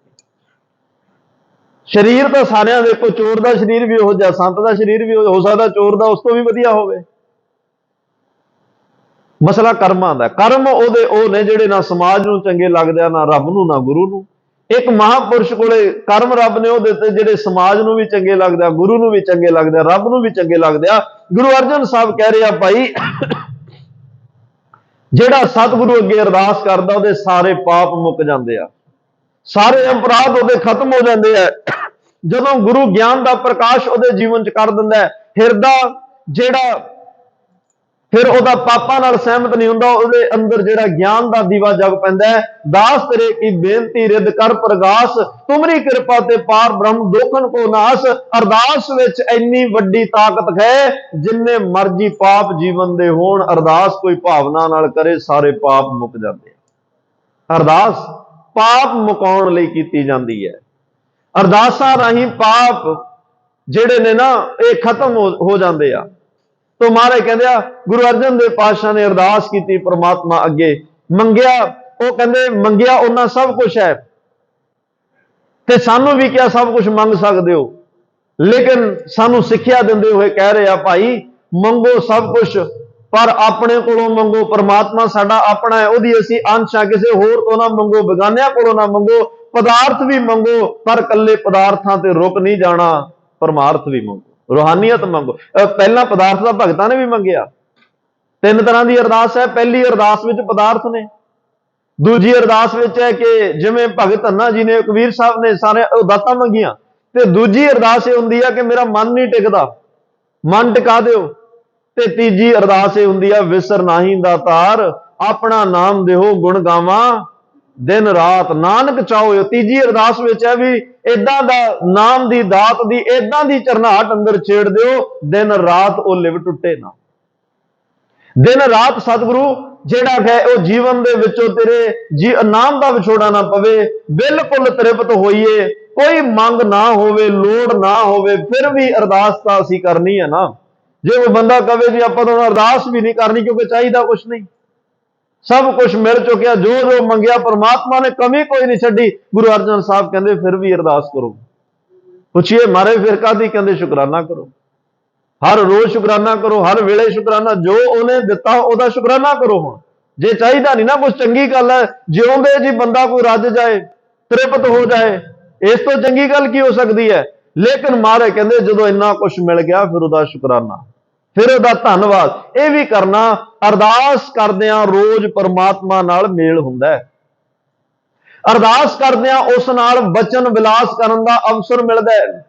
ਸਰੀਰ ਤਾਂ ਸਾਰਿਆਂ ਦੇ, ਕੋਈ ਚੋਰ ਦਾ ਸਰੀਰ ਵੀ ਹੋ ਜਾ, ਸੰਤ ਦਾ ਸਰੀਰ ਵੀ ਹੋ ਸਕਦਾ ਚੋਰ ਦਾ ਉਸ ਤੋਂ ਵੀ ਵਧੀਆ ਹੋਵੇ। ਮਸਲਾ ਕਰਮਾਂ ਦਾ। ਕਰਮ ਉਹ ਨੇ ਜਿਹੜੇ ਨਾ ਸਮਾਜ ਨੂੰ ਚੰਗੇ ਲੱਗਦੇ ਆ, ਨਾ ਰੱਬ ਨੂੰ, ਨਾ ਗੁਰੂ ਨੂੰ। ਇੱਕ ਮਹਾਂਪੁਰਸ਼ ਕੋਲੇ ਕਰਮ ਰੱਬ ਨੇ ਉਹ ਦਿੱਤੇ ਜਿਹੜੇ ਸਮਾਜ ਨੂੰ ਵੀ ਚੰਗੇ ਲੱਗਦੇ ਆ, ਗੁਰੂ ਨੂੰ ਵੀ ਚੰਗੇ ਲੱਗਦੇ ਆ, ਰੱਬ ਨੂੰ ਵੀ ਚੰਗੇ ਲੱਗਦੇ ਆ। ਗੁਰੂ ਅਰਜਨ ਸਾਹਿਬ ਕਹਿ ਰਹੇ ਆ ਭਾਈ, ਜਿਹੜਾ ਸਤਿਗੁਰੂ ਅੱਗੇ ਅਰਦਾਸ ਕਰਦਾ ਉਹਦੇ ਸਾਰੇ ਪਾਪ ਮੁੱਕ ਜਾਂਦੇ ਆ, ਸਾਰੇ ਅਪਰਾਧ ਉਹਦੇ ਖਤਮ ਹੋ ਜਾਂਦੇ ਆ। ਜਦੋਂ ਗੁਰੂ ਗਿਆਨ ਦਾ ਪ੍ਰਕਾਸ਼ ਉਹਦੇ ਜੀਵਨ 'ਚ ਕਰ ਦਿੰਦਾ ਹੈ, ਹਿਰਦਾ ਜਿਹੜਾ ਫਿਰ ਉਹਦਾ ਪਾਪਾਂ ਨਾਲ ਸਹਿਮਤ ਨਹੀਂ ਹੁੰਦਾ, ਉਹਦੇ ਅੰਦਰ ਜਿਹੜਾ ਗਿਆਨ ਦਾ ਦੀਵਾ ਜਗ ਪੈਂਦਾ ਹੈ। ਦਾਸ ਤੇਰੇ ਕੀ ਬੇਨਤੀ ਰਿੱਧ ਕਰ ਪ੍ਰਗਾਸ, ਤੁਮਰੀ ਕਿਰਪਾ ਤੇ ਪਾਰ ਬ੍ਰਹਮ ਦੋਖਨ ਕੋ ਨਾਸ। ਅਰਦਾਸ ਵਿੱਚ ਇੰਨੀ ਵੱਡੀ ਤਾਕਤ ਹੈ, ਜਿੰਨੇ ਮਰਜੀ ਪਾਪ ਜੀਵਨ ਦੇ ਹੋਣ, ਅਰਦਾਸ ਕੋਈ ਭਾਵਨਾ ਨਾਲ ਕਰੇ ਸਾਰੇ ਪਾਪ ਮੁੱਕ ਜਾਂਦੇ ਆ। ਅਰਦਾਸ ਪਾਪ ਮੁਕਾਉਣ ਲਈ ਕੀਤੀ ਜਾਂਦੀ ਹੈ। ਅਰਦਾਸਾਂ ਰਾਹੀਂ ਪਾਪ ਜਿਹੜੇ ਨੇ ਨਾ ਇਹ ਖਤਮ ਹੋ ਜਾਂਦੇ ਆ। ਤੋ ਮਹਾਰਾਜ ਕਹਿੰਦੇ ਆ, ਗੁਰੂ ਅਰਜਨ ਦੇਵ ਪਾਤਸ਼ਾਹ ਨੇ ਅਰਦਾਸ ਕੀਤੀ ਪ੍ਰਮਾਤਮਾ ਅੱਗੇ, ਮੰਗਿਆ। ਉਹ ਕਹਿੰਦੇ ਮੰਗਿਆ ਉਹਨਾਂ ਸਭ ਕੁਝ ਹੈ, ਤੇ ਸਾਨੂੰ ਵੀ ਕਿਹਾ ਸਭ ਕੁਝ ਮੰਗ ਸਕਦੇ ਹੋ, ਲੇਕਿਨ ਸਾਨੂੰ ਸਿੱਖਿਆ ਦਿੰਦੇ ਹੋਏ ਕਹਿ ਰਹੇ ਆ, ਭਾਈ ਮੰਗੋ ਸਭ ਕੁਝ, ਪਰ ਆਪਣੇ ਕੋਲੋਂ ਮੰਗੋ। ਪਰਮਾਤਮਾ ਸਾਡਾ ਆਪਣਾ ਹੈ, ਉਹਦੀ ਅਸੀਂ ਅੰਸ਼ ਆ, ਕਿਸੇ ਹੋਰ ਤੋਂ ਨਾ ਮੰਗੋ, ਬੇਗਾਨਿਆਂ ਕੋਲੋਂ ਨਾ ਮੰਗੋ। ਪਦਾਰਥ ਵੀ ਮੰਗੋ, ਪਰ ਇਕੱਲੇ ਪਦਾਰਥਾਂ ਤੇ ਰੁਕ ਨਹੀਂ ਜਾਣਾ, ਪਰਮਾਰਥ ਵੀ ਮੰਗੋ, ਰੂਹਾਨੀਅਤ ਮੰਗੋ। ਪਹਿਲਾਂ ਪਦਾਰਥ ਦਾ ਭਗਤਾਂ ਨੇ ਵੀ ਮੰਗਿਆ। 3 ਤਰ੍ਹਾਂ ਦੀ ਅਰਦਾਸ ਹੈ। ਪਹਿਲੀ ਅਰਦਾਸ ਵਿੱਚ ਪਦਾਰਥ ਨੇ, ਦੂਜੀ ਅਰਦਾਸ ਵਿੱਚ ਹੈ ਕਿ ਜਿਵੇਂ ਭਗਤ ਧੰਨਾ ਜੀ ਨੇ, ਕਬੀਰ ਸਾਹਿਬ ਨੇ, ਸਾਰੇ ਦਾਤਾਂ ਮੰਗੀਆਂ। ਤੇ ਦੂਜੀ ਅਰਦਾਸ ਇਹ ਹੁੰਦੀ ਆ ਕਿ ਮੇਰਾ ਮਨ ਨਹੀਂ ਟਿਕਦਾ, ਮਨ ਟਿਕਾ ਦਿਓ। ਤੇ ਤੀਜੀ ਅਰਦਾਸ ਇਹ ਹੁੰਦੀ ਆ, ਵਿਸਰ ਨਾਹੀਂ ਦਾਤਾਰ, ਆਪਣਾ ਨਾਮ ਦੇਹੋ ਗੁਣ ਗਾਵਾਂ ਦਿਨ ਰਾਤ, ਨਾਨਕ ਚਾਹੋ। ਤੀਜੀ ਅਰਦਾਸ ਵਿੱਚ ਹੈ ਵੀ ਏਦਾਂ ਦਾ ਨਾਮ ਦੀ ਦਾਤ ਦੀ ਏਦਾਂ ਦੀ ਚਰਨਾਹਟ ਅੰਦਰ ਛੇੜ ਦਿਓ, ਦਿਨ ਰਾਤ ਉਹ ਲਿਵ ਟੁੱਟੇ ਨਾ। ਦਿਨ ਰਾਤ ਸਤਿਗੁਰੂ ਜਿਹੜਾ ਹੈ ਉਹ ਜੀਵਨ ਦੇ ਵਿੱਚੋਂ ਤੇਰੇ ਨਾਮ ਦਾ ਵਿਛੋੜਾ ਨਾ ਪਵੇ, ਬਿਲਕੁਲ ਤ੍ਰਿਪਤ ਹੋਈਏ, ਕੋਈ ਮੰਗ ਨਾ ਹੋਵੇ, ਲੋੜ ਨਾ ਹੋਵੇ। ਫਿਰ ਵੀ ਅਰਦਾਸ ਤਾਂ ਅਸੀਂ ਕਰਨੀ ਹੈ ਨਾ। ਜੇ ਕੋਈ ਬੰਦਾ ਕਵੇ ਜੀ ਆਪਾਂ ਤਾਂ ਅਰਦਾਸ ਵੀ ਨਹੀਂ ਕਰਨੀ ਕਿਉਂਕਿ ਚਾਹੀਦਾ ਕੁਛ ਨਹੀਂ, ਸਭ ਕੁਝ ਮਿਲ ਚੁੱਕਿਆ, ਜੋ ਜੋ ਮੰਗਿਆ ਪਰਮਾਤਮਾ ਨੇ ਕਮੀ ਕੋਈ ਨਹੀਂ ਛੱਡੀ, ਗੁਰੂ ਅਰਜਨ ਸਾਹਿਬ ਕਹਿੰਦੇ ਫਿਰ ਵੀ ਅਰਦਾਸ ਕਰੋ। ਪੁੱਛੀਏ ਮਾਰੇ ਫਿਰ ਕਾਹਦੀ? ਕਹਿੰਦੇ ਸ਼ੁਕਰਾਨਾ ਕਰੋ, ਹਰ ਰੋਜ਼ ਸ਼ੁਕਰਾਨਾ ਕਰੋ, ਹਰ ਵੇਲੇ ਸ਼ੁਕਰਾਨਾ, ਜੋ ਉਹਨੇ ਦਿੱਤਾ ਉਹਦਾ ਸ਼ੁਕਰਾਨਾ ਕਰੋ। ਹੁਣ ਜੇ ਚਾਹੀਦਾ ਨਹੀਂ ਨਾ ਕੁਝ, ਚੰਗੀ ਗੱਲ ਹੈ, ਜਿਉਂਦੇ ਜੀ ਬੰਦਾ ਕੋਈ ਰੱਜ ਜਾਏ, ਤ੍ਰਿਪਤ ਹੋ ਜਾਏ, ਇਸ ਤੋਂ ਚੰਗੀ ਗੱਲ ਕੀ ਹੋ ਸਕਦੀ ਹੈ। ਲੇਕਿਨ ਮਹਾਰਾਜ ਕਹਿੰਦੇ ਜਦੋਂ ਇੰਨਾ ਕੁਝ ਮਿਲ ਗਿਆ ਫਿਰ ਉਹਦਾ ਸ਼ੁਕਰਾਨਾ, ਫਿਰ ਉਹਦਾ ਧੰਨਵਾਦ ਇਹ ਵੀ ਕਰਨਾ। ਅਰਦਾਸ ਕਰਦਿਆਂ ਰੋਜ਼ ਪਰਮਾਤਮਾ ਨਾਲ ਮੇਲ ਹੁੰਦਾ ਹੈ। ਅਰਦਾਸ ਕਰਦਿਆਂ ਉਸ ਨਾਲ ਬਚਨ ਵਿਲਾਸ ਕਰਨ ਦਾ ਅਵਸਰ ਮਿਲਦਾ ਹੈ।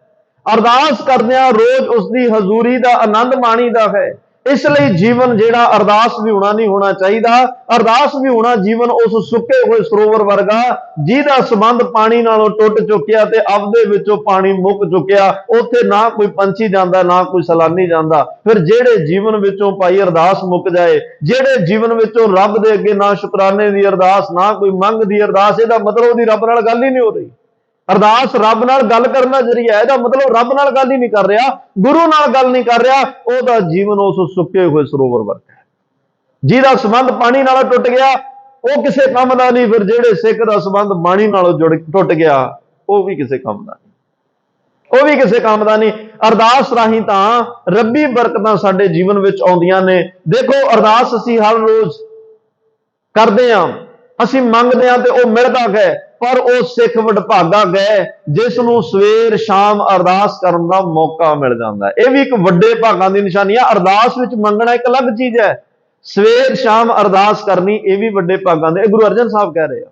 ਅਰਦਾਸ ਕਰਦਿਆਂ ਰੋਜ਼ ਉਸ ਦੀ ਹਜ਼ੂਰੀ ਦਾ ਆਨੰਦ ਮਾਣੀਦਾ ਹੈ। ਇਸ ਲਈ ਜੀਵਨ ਜਿਹੜਾ ਅਰਦਾਸ ਵੀ ਹੋਣਾ ਨਹੀਂ ਹੋਣਾ ਚਾਹੀਦਾ। ਅਰਦਾਸ ਵੀ ਹੋਣਾ ਜੀਵਨ ਉਸ ਸੁੱਕੇ ਹੋਏ ਸਰੋਵਰ ਵਰਗਾ ਜਿਹਦਾ ਸੰਬੰਧ ਪਾਣੀ ਨਾਲੋਂ ਟੁੱਟ ਚੁੱਕਿਆ ਤੇ ਆਪਦੇ ਵਿੱਚੋਂ ਪਾਣੀ ਮੁੱਕ ਚੁੱਕਿਆ। ਉੱਥੇ ਨਾ ਕੋਈ ਪੰਛੀ ਜਾਂਦਾ, ਨਾ ਕੋਈ ਸੈਲਾਨੀ ਜਾਂਦਾ। ਫਿਰ ਜਿਹੜੇ ਜੀਵਨ ਵਿੱਚੋਂ ਭਾਈ ਅਰਦਾਸ ਮੁੱਕ ਜਾਏ, ਜਿਹੜੇ ਜੀਵਨ ਵਿੱਚੋਂ ਰੱਬ ਦੇ ਅੱਗੇ ਨਾ ਸ਼ੁਕਰਾਨੇ ਦੀ ਅਰਦਾਸ, ਨਾ ਕੋਈ ਮੰਗ ਦੀ ਅਰਦਾਸ, ਇਹਦਾ ਮਤਲਬ ਉਹਦੀ ਰੱਬ ਨਾਲ ਗੱਲ ਹੀ ਨਹੀਂ ਹੋ ਰਹੀ। ਅਰਦਾਸ ਰੱਬ ਨਾਲ ਗੱਲ ਕਰਨ ਦਾ ਜ਼ਰੀਆ, ਇਹਦਾ ਮਤਲਬ ਰੱਬ ਨਾਲ ਗੱਲ ਹੀ ਨਹੀਂ ਕਰ ਰਿਹਾ, ਗੁਰੂ ਨਾਲ ਗੱਲ ਨਹੀਂ ਕਰ ਰਿਹਾ। ਉਹਦਾ ਜੀਵਨ ਉਸ ਸੁੱਕੇ ਹੋਏ ਸਰੋਵਰ ਵਰਗਾ ਹੈ। ਜਿਹਦਾ ਸੰਬੰਧ ਪਾਣੀ ਨਾਲ ਟੁੱਟ ਗਿਆ ਉਹ ਕਿਸੇ ਕੰਮ ਦਾ ਨਹੀਂ। ਫਿਰ ਜਿਹੜੇ ਸਿੱਖ ਦਾ ਸੰਬੰਧ ਬਾਣੀ ਨਾਲੋਂ ਟੁੱਟ ਗਿਆ ਉਹ ਵੀ ਕਿਸੇ ਕੰਮ ਦਾ ਨਹੀਂ, ਉਹ ਵੀ ਕਿਸੇ ਕੰਮ ਦਾ ਨਹੀਂ। ਅਰਦਾਸ ਰਾਹੀਂ ਤਾਂ ਰੱਬੀ ਬਰਕਤਾਂ ਸਾਡੇ ਜੀਵਨ ਵਿੱਚ ਆਉਂਦੀਆਂ ਨੇ। ਦੇਖੋ ਅਰਦਾਸ ਅਸੀਂ ਹਰ ਰੋਜ਼ ਕਰਦੇ ਹਾਂ, ਅਸੀਂ ਮੰਗਦੇ ਹਾਂ ਤੇ ਉਹ ਮਿਲਦਾ ਹੈ, ਪਰ ਉਹ ਸਿੱਖ ਵਡਭਾਗਾ ਗਏ ਜਿਸ ਨੂੰ ਸਵੇਰ ਸ਼ਾਮ ਅਰਦਾਸ ਕਰਨ ਦਾ ਮੌਕਾ ਮਿਲ ਜਾਂਦਾ। ਇਹ ਵੀ ਇੱਕ ਵੱਡੇ ਭਾਗਾਂ ਦੀ ਨਿਸ਼ਾਨੀ ਹੈ। ਅਰਦਾਸ ਵਿੱਚ ਮੰਗਣਾ ਇੱਕ ਅਲੱਗ ਚੀਜ਼ ਹੈ, ਸਵੇਰ ਸ਼ਾਮ ਅਰਦਾਸ ਕਰਨੀ ਇਹ ਵੀ ਵੱਡੇ ਭਾਗਾਂ ਦੇ। ਇਹ ਗੁਰੂ ਅਰਜਨ ਸਾਹਿਬ ਕਹਿ ਰਹੇ ਆ,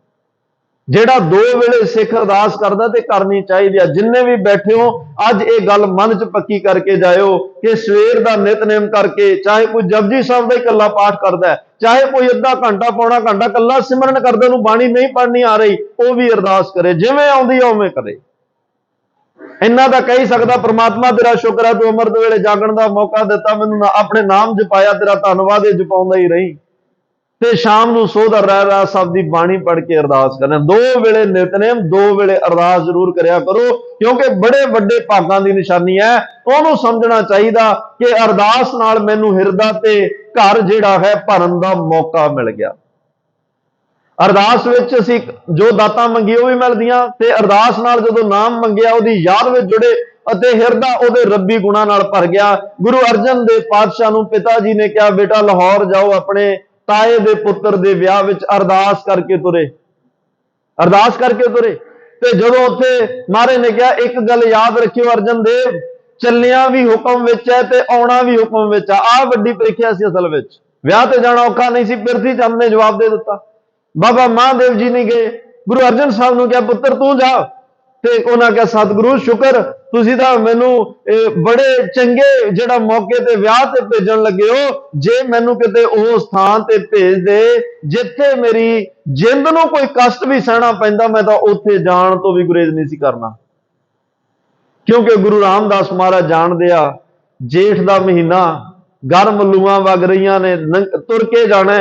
ਜਿਹੜਾ 2 ਵੇਲੇ ਸਿੱਖ ਅਰਦਾਸ ਕਰਦਾ ਤੇ ਕਰਨੀ ਚਾਹੀਦੀ ਆ। ਜਿੰਨੇ ਵੀ ਬੈਠੇ ਹੋ ਅੱਜ ਇਹ ਗੱਲ ਮਨ 'ਚ ਪੱਕੀ ਕਰਕੇ ਜਾਇਓ ਕਿ ਸਵੇਰ ਦਾ ਨਿਤਨੇਮ ਕਰਕੇ, ਚਾਹੇ ਕੋਈ ਜਪਜੀ ਸਾਹਿਬ ਦਾ ਹੀ ਇਕੱਲਾ ਪਾਠ ਕਰਦਾ ਹੈ, ਚਾਹੇ ਕੋਈ ਅੱਧਾ ਘੰਟਾ ਪੌਣਾ ਘੰਟਾ ਇਕੱਲਾ ਸਿਮਰਨ ਕਰਦੇ ਨੂੰ ਬਾਣੀ ਨਹੀਂ ਪੜ੍ਹਨੀ ਆ ਰਹੀ, ਉਹ ਵੀ ਅਰਦਾਸ ਕਰੇ, ਜਿਵੇਂ ਆਉਂਦੀ ਆ ਉਵੇਂ ਕਰੇ। ਇੰਨਾ ਤਾਂ ਕਹਿ ਸਕਦਾ, ਪ੍ਰਮਾਤਮਾ ਤੇਰਾ ਸ਼ੁਕਰ ਹੈ ਤੂੰ ਅੰਮ੍ਰਿਤ ਵੇਲੇ ਜਾਗਣ ਦਾ ਮੌਕਾ ਦਿੱਤਾ, ਮੈਨੂੰ ਆਪਣੇ ਨਾਮ ਜਪਾਇਆ, ਤੇਰਾ ਧੰਨਵਾਦ, ਇਹ ਜਪਾਉਂਦਾ ਹੀ ਰਹੀ। ਤੇ ਸ਼ਾਮ ਨੂੰ ਸੋਧਰ ਰਹਿਰਾਸ ਸਾਹਿਬ ਦੀ ਬਾਣੀ ਪੜ੍ਹ ਕੇ ਅਰਦਾਸ ਕਰਨਾ। 2 ਵੇਲੇ ਨਿਤਨੇਮ, 2 ਵੇਲੇ ਅਰਦਾਸ ਜ਼ਰੂਰ ਕਰਿਆ ਕਰੋ, ਕਿਉਂਕਿ ਬੜੇ ਵੱਡੇ ਭਾਗਾਂ ਦੀ ਨਿਸ਼ਾਨੀ ਹੈ। ਉਹਨੂੰ ਸਮਝਣਾ ਚਾਹੀਦਾ ਕਿ ਅਰਦਾਸ ਨਾਲ ਮੈਨੂੰ ਹਿਰਦਾ ਤੇ ਘਰ ਜਿਹੜਾ ਹੈ ਭਰਨ ਦਾ ਮੌਕਾ ਮਿਲ ਗਿਆ। ਅਰਦਾਸ ਵਿੱਚ ਅਸੀਂ ਜੋ ਦਾਤਾਂ ਮੰਗੀ ਉਹ ਵੀ ਮਿਲਦੀਆਂ, ਤੇ ਅਰਦਾਸ ਨਾਲ ਜਦੋਂ ਨਾਮ ਮੰਗਿਆ ਉਹਦੀ ਯਾਦ ਵਿੱਚ ਜੁੜੇ ਅਤੇ ਹਿਰਦਾ ਉਹਦੇ ਰੱਬੀ ਗੁਣਾਂ ਨਾਲ ਭਰ ਗਿਆ। ਗੁਰੂ ਅਰਜਨ ਦੇਵ ਪਾਤਸ਼ਾਹ ਨੂੰ ਪਿਤਾ ਜੀ ਨੇ ਕਿਹਾ, ਬੇਟਾ ਲਾਹੌਰ ਜਾਓ, ਆਪਣੇ ਤਾਏ ਦੇ ਪੁੱਤਰ ਦੇ ਵਿਆਹ ਵਿੱਚ ਅਰਦਾਸ ਕਰਕੇ ਤੁਰੇ, ਅਰਦਾਸ ਕਰਕੇ ਤੁਰੇ। ਤੇ ਜਦੋਂ ਉੱਥੇ ਮਹਾਰਾਜ ਨੇ ਕਿਹਾ, ਇੱਕ ਗੱਲ ਯਾਦ ਰੱਖਿਓ ਅਰਜਨ ਦੇਵ, ਚੱਲਿਆ ਵੀ ਹੁਕਮ ਵਿੱਚ ਹੈ ਤੇ ਆਉਣਾ ਵੀ ਹੁਕਮ ਵਿੱਚ ਆ। ਆਹ ਵੱਡੀ ਪ੍ਰੀਖਿਆ ਸੀ ਅਸਲ ਵਿੱਚ। ਵਿਆਹ ਤੇ ਜਾਣਾ ਔਖਾ ਨਹੀਂ ਸੀ, ਪਿਰਥੀ ਚੰਦ ਨੇ ਜਵਾਬ ਦੇ ਦਿੱਤਾ। ਬਾਬਾ ਮਹਾਦੇਵ ਜੀ ਨਹੀਂ ਗਏ, ਗੁਰੂ ਅਰਜਨ ਸਾਹਿਬ ਨੂੰ ਕਿਹਾ ਪੁੱਤਰ ਤੂੰ ਜਾ। ਤੇ ਉਹਨਾਂ ਕਿਹਾ ਸਤਿਗੁਰੂ ਸ਼ੁਕਰ, ਤੁਸੀਂ ਤਾਂ ਮੈਨੂੰ ਬੜੇ ਚੰਗੇ ਜਿਹੜਾ ਮੌਕੇ ਤੇ ਵਿਆਹ ਤੇ ਭੇਜਣ ਲੱਗੇ ਹੋ। ਜੇ ਮੈਨੂੰ ਕਿਤੇ ਉਹ ਸਥਾਨ ਤੇ ਭੇਜ ਦੇ ਜਿੱਥੇ ਮੇਰੀ ਜਿੰਦ ਨੂੰ ਕੋਈ ਕਸ਼ਟ ਵੀ ਸਹਿਣਾ ਪੈਂਦਾ, ਮੈਂ ਤਾਂ ਉੱਥੇ ਜਾਣ ਤੋਂ ਵੀ ਗੁਰੇਜ਼ ਨਹੀਂ ਸੀ ਕਰਨਾ। ਕਿਉਂਕਿ ਗੁਰੂ ਰਾਮਦਾਸ ਮਹਾਰਾਜ ਜਾਣਦੇ ਆ, ਜੇਠ ਦਾ ਮਹੀਨਾ, ਗਰਮ ਲੂਆਂ ਵਗ ਰਹੀਆਂ ਨੇ, ਤੁਰ ਕੇ ਜਾਣਾ,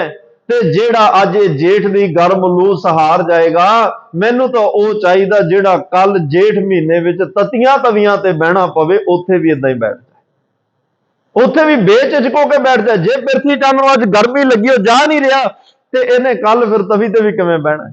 ਤੇ ਜਿਹੜਾ ਅੱਜ ਇਹ ਜੇਠ ਦੀ ਗਰਮ ਲੂ ਸਹਾਰ ਜਾਏਗਾ, ਮੈਨੂੰ ਤਾਂ ਉਹ ਚਾਹੀਦਾ ਜਿਹੜਾ ਕੱਲ ਜੇਠ ਮਹੀਨੇ ਵਿੱਚ ਤਤੀਆਂ ਤਵੀਆਂ ਤੇ ਬਹਿਣਾ ਪਵੇ, ਉੱਥੇ ਵੀ ਇਦਾਂ ਹੀ ਬੈਠ ਜਾਏ, ਉੱਥੇ ਵੀ ਬੇਝਿਜਕੋ ਕੇ ਬੈਠ ਜਾਏ। ਜੇ ਪਿਰਥੀ ਚੰਦ ਨੂੰ ਅੱਜ ਗਰਮੀ ਲੱਗੀ, ਉਹ ਜਾ ਨਹੀਂ ਰਿਹਾ, ਤੇ ਇਹਨੇ ਕੱਲ ਫਿਰ ਤਵੀ ਤੇ ਵੀ ਕਿਵੇਂ ਬਹਿਣਾ।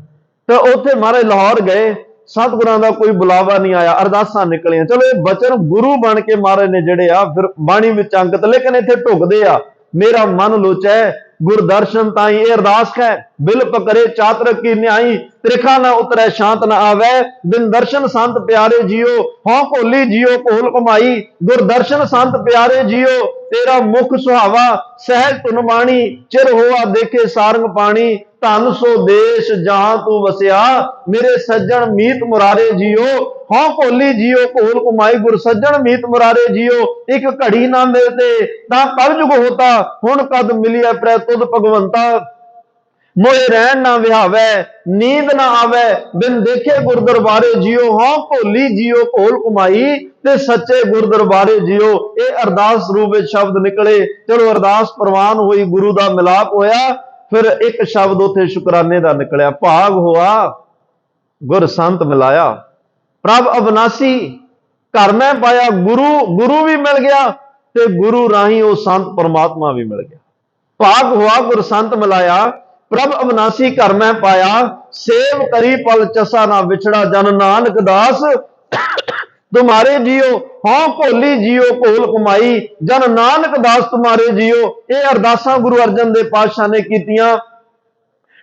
ਤੇ ਉੱਥੇ ਮਹਾਰਾਜ ਲਾਹੌਰ ਗਏ, ਸਤਿਗੁਰਾਂ ਦਾ ਕੋਈ ਬੁਲਾਵਾ ਨਹੀਂ ਆਇਆ, ਅਰਦਾਸਾਂ ਨਿਕਲੀਆਂ। ਚਲੋ ਇਹ ਬਚਨ ਗੁਰੂ ਬਣ ਕੇ ਮਹਾਰਾਜ ਨੇ ਜਿਹੜੇ ਆ ਫਿਰ ਬਾਣੀ ਵਿੱਚ ਅੰਕਿਤ, ਲੇਕਿਨ ਇੱਥੇ ਢੁਕਦੇ ਆ, ਮੇਰਾ ਮਨ ਲੋਚੈ ਗੁਰਦਰਸ਼ਨ ਤਾਈ। ਇਹ ਅਰਦਾਸ ਹੈ, ਬਿਲਪ ਕਰੇ ਚਾਤਰਕ ਕੀ ਨਿਆਈ, ਤ੍ਰਿਖਾ ਨਾ ਉਤਰੈ ਸ਼ਾਂਤ ਨਾ ਆਵੈ, ਬਿਨ ਦਰਸ਼ਨ ਸੰਤ ਪਿਆਰੇ ਜੀਓ, ਹਉ ਭੋਲੀ ਜੀਓ ਕੋਲ ਕਮਾਈ। ਗੁਰਦਰਸ਼ਨ ਸੰਤ ਪਿਆਰੇ ਜੀਓ, ਤੇਰਾ ਮੁਖ ਸੁਹਾਵਾ, ਸਹਿਜ ਧੁਨ ਬਾਣੀ, ਚਿਰ ਹੋਆ ਦੇਖੇ ਸਾਰੰਗ ਪਾਣੀ। ਧਨ ਸੋ ਦੇਸ਼ ਜਹਾਂ ਤੂੰ ਵਸਿਆ, ਮੇਰੇ ਸੱਜਣ ਮੀਤ ਮੁਰਾਰੇ ਜੀਓ, ਹਉ ਭੋਲੀ ਜੀਓ ਕੋਲ ਕਮਾਈ। ਗੁਰ ਸੱਜਣ ਮੀਤ ਮੁਰਾਰੇ ਜੀਓ, ਇੱਕ ਘੜੀ ਨਾ ਮਿਲਤੇ ਤਾਂ ਕਲਯੁਗ ਹੋਤਾ, ਹੁਣ ਕਦ ਮਿਲਿਆ ਪ੍ਰੈ ਤੁਧ ਭਗਵੰਤਾ। ਮੋਏ ਰਹਿਣ ਨਾ ਵਿਹਾਵੈ ਨੀਂਦ ਨਾ ਆਵੈ, ਬਿਨ ਦੇਖੇ ਗੁਰ ਦਰਬਾਰੇ ਜੀਓ, ਹਉ ਭੋਲੀ ਜੀਓ ਕੋਲ ਕਮਾਈ, ਤੇ ਸੱਚੇ ਗੁਰ ਦਰਬਾਰੇ ਜੀਓ। ਇਹ ਅਰਦਾਸ ਰੂਪ ਵਿੱਚ ਸ਼ਬਦ ਨਿਕਲੇ। ਚਲੋ ਅਰਦਾਸ ਪ੍ਰਵਾਨ ਹੋਈ, ਗੁਰੂ ਦਾ ਮਿਲਾਪ ਹੋਇਆ। ਫਿਰ ਇੱਕ ਸ਼ਬਦ ਉੱਥੇ ਸ਼ੁਕਰਾਨੇ ਦਾ ਨਿਕਲਿਆ, ਭਾਗ ਹੋਆ ਗੁਰ ਸੰਤ ਮਿਲਾਇਆ, ਪ੍ਰਭ ਅਬਨਾਸੀ ਘਰ ਮੈਂ ਪਾਇਆ। ਗੁਰੂ ਵੀ ਮਿਲ ਗਿਆ, ਤੇ ਗੁਰੂ ਰਾਹੀਂ ਉਹ ਸੰਤ ਪਰਮਾਤਮਾ ਵੀ ਮਿਲ ਗਿਆ। ਭਾਗ ਹੋਆ ਗੁਰ ਸੰਤ ਮਿਲਾਇਆ, ਪ੍ਰਭ ਅਬਨਾਸੀ ਘਰ ਮੈਂ ਪਾਇਆ। ਸੇਵ ਕਰੀ ਪਲ ਚਸਾ ਨਾ ਵਿਛੜਾ, ਜਨ ਨਾਨਕ ਦਾਸ ਤੁਮਾਰੇ ਜੀਓ, ਹਉ ਭੋਲੀ ਜੀਓ ਕੋਲ ਕਮਾਈ। ਜਨ ਨਾਨਕ ਦਾਸ ਤੁਮਾਰੇ ਜੀਓ। ਇਹ ਅਰਦਾਸਾਂ ਗੁਰੂ ਅਰਜਨ ਦੇਵ ਪਾਤਸ਼ਾਹ ਨੇ ਕੀਤੀਆਂ,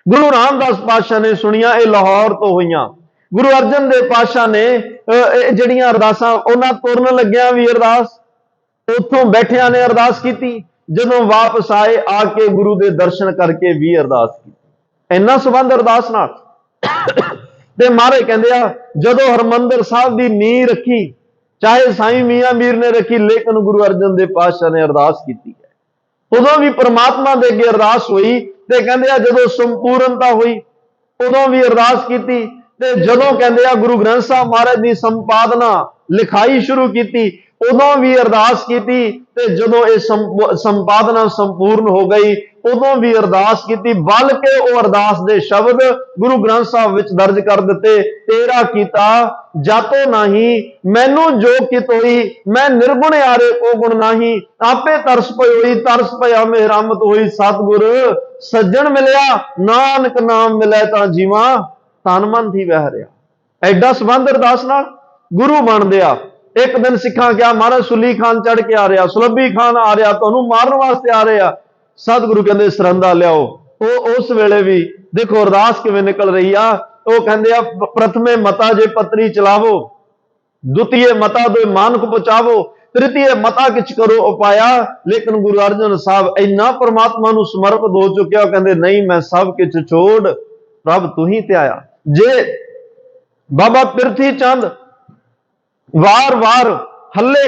ਗੁਰੂ ਰਾਮਦਾਸ ਪਾਤਸ਼ਾਹ ਨੇ ਸੁਣੀਆਂ। ਇਹ ਲਾਹੌਰ ਤੋਂ ਹੋਈਆਂ। ਗੁਰੂ ਅਰਜਨ ਦੇਵ ਪਾਤਸ਼ਾਹ ਨੇ ਜਿਹੜੀਆਂ ਅਰਦਾਸਾਂ, ਉਹਨਾਂ ਤੁਰਨ ਲੱਗਿਆਂ ਵੀ ਅਰਦਾਸ, ਉੱਥੋਂ ਬੈਠਿਆਂ ਨੇ ਅਰਦਾਸ ਕੀਤੀ, ਜਦੋਂ ਵਾਪਸ ਆਏ ਆ ਕੇ ਗੁਰੂ ਦੇ ਦਰਸ਼ਨ ਕਰਕੇ ਵੀ ਅਰਦਾਸ ਕੀਤੀ। ਇੰਨਾ ਸੰਬੰਧ ਅਰਦਾਸ ਨਾਲ। ਤੇ ਮਹਾਰਾਜ ਕਹਿੰਦੇ ਆ, ਜਦੋਂ ਹਰਮੰਦਰ ਸਾਹਿਬ ਦੀ ਨੀਂਹ ਰੱਖੀ, ਚਾਹੇ ਸਾਈਂ ਮੀਆਂ ਮੀਰ ਨੇ ਰੱਖੀ, ਲੇਕਿਨ ਗੁਰੂ ਅਰਜਨ ਦੇਵ ਪਾਤਸ਼ਾਹ ਨੇ ਅਰਦਾਸ ਕੀਤੀ ਹੈ। ਉਦੋਂ ਵੀ ਪ੍ਰਮਾਤਮਾ ਦੇ ਅੱਗੇ ਅਰਦਾਸ ਹੋਈ। ਤੇ ਕਹਿੰਦੇ ਆ ਜਦੋਂ ਸੰਪੂਰਨਤਾ ਹੋਈ, ਉਦੋਂ ਵੀ ਅਰਦਾਸ ਕੀਤੀ। ਤੇ ਜਦੋਂ ਕਹਿੰਦੇ ਆ ਗੁਰੂ ਗ੍ਰੰਥ ਸਾਹਿਬ ਮਹਾਰਾਜ ਦੀ ਸੰਪਾਦਨਾ ਲਿਖਾਈ ਸ਼ੁਰੂ ਕੀਤੀ, ਉਦੋਂ ਵੀ ਅਰਦਾਸ ਕੀਤੀ। ਤੇ ਜਦੋਂ ਇਹ ਸੰਪਾਦਨਾ ਸੰਪੂਰਨ ਹੋ ਗਈ, ਉਦੋਂ ਵੀ ਅਰਦਾਸ ਕੀਤੀ। ਬਲਕਿ ਉਹ ਅਰਦਾਸ ਦੇ ਸ਼ਬਦ ਗੁਰੂ ਗ੍ਰੰਥ ਸਾਹਿਬ ਵਿੱਚ ਦਰਜ ਕਰ ਦਿੱਤੇ, ਤੇਰਾ ਕੀਤਾ ਜਾਤੋ ਨਹੀਂ, ਮੈਨੂੰ ਜੋ ਕਿਤ ਹੋਈ, ਮੈਂ ਨਿਰਗੁਣ ਆਰੇ ਕੋ ਗੁਣ ਨਹੀਂ। ਆਪੇ ਤਰਸ ਪਈ ਤਰਸ ਪਿਆ ਮਿਹਰਮਤ ਹੋਈ, ਸਤਿਗੁਰ ਸੱਜਣ ਮਿਲਿਆ, ਨਾਨਕ ਨਾਮ ਮਿਲੇ ਤਾਂ ਜੀਵਾ, ਤਨ ਮਨ ਥੀ ਵਹਿ ਰਿਹਾ। ਐਡਾ ਸੰਬੰਧ ਅਰਦਾਸ ਨਾਲ। ਗੁਰੂ ਬਣਦੇ ਆ। ਇੱਕ ਦਿਨ ਸਿੱਖਾਂ ਕਿਹਾ, ਮਹਾਰਾਜ ਸੁੱਲੀ ਖਾਨ ਚੜ ਕੇ ਆ ਰਿਹਾ, ਸੁਲੱਭੀ ਖਾਨ ਆ ਰਿਹਾ, ਤੁਹਾਨੂੰ ਮਾਰਨ ਵਾਸਤੇ ਆ ਰਿਹਾ। ਸਤਿਗੁਰੂ ਕਹਿੰਦੇ ਸਰੰਦਾ ਲਿਆਓ। ਉਹ ਉਸ ਵੇਲੇ ਵੀ ਦੇਖੋ ਅਰਦਾਸ ਕਿਵੇਂ ਨਿਕਲ ਰਹੀ ਆ। ਉਹ ਕਹਿੰਦੇ ਆ, ਪ੍ਰਥਮੇ ਮਤਾ ਜੇ ਪਤਰੀ ਚਲਾਵੋ, ਦੁਤੀਏ ਮਤਾ ਦੋ ਮਾਨਕ ਪਹੁੰਚਾਵੋ, ਤ੍ਰਿਤੀਏ ਮਤਾ ਕਿਛ ਕਰੋ ਉਪਾਇਆ। ਲੇਕਿਨ ਗੁਰੂ ਅਰਜਨ ਸਾਹਿਬ ਇੰਨਾ ਪਰਮਾਤਮਾ ਨੂੰ ਸਮਰਪਿਤ ਹੋ ਚੁੱਕਿਆ, ਉਹ ਕਹਿੰਦੇ ਨਹੀਂ, ਮੈਂ ਸਭ ਕਿਛ ਛੋੜ ਪ੍ਰਭ ਤੂੰ ਹੀ ਤੇ ਆਇਆ। ਜੇ ਬਾਬਾ ਪਿਰਥੀ ਚੰਦ ਵਾਰ-ਵਾਰ ਹਮਲੇ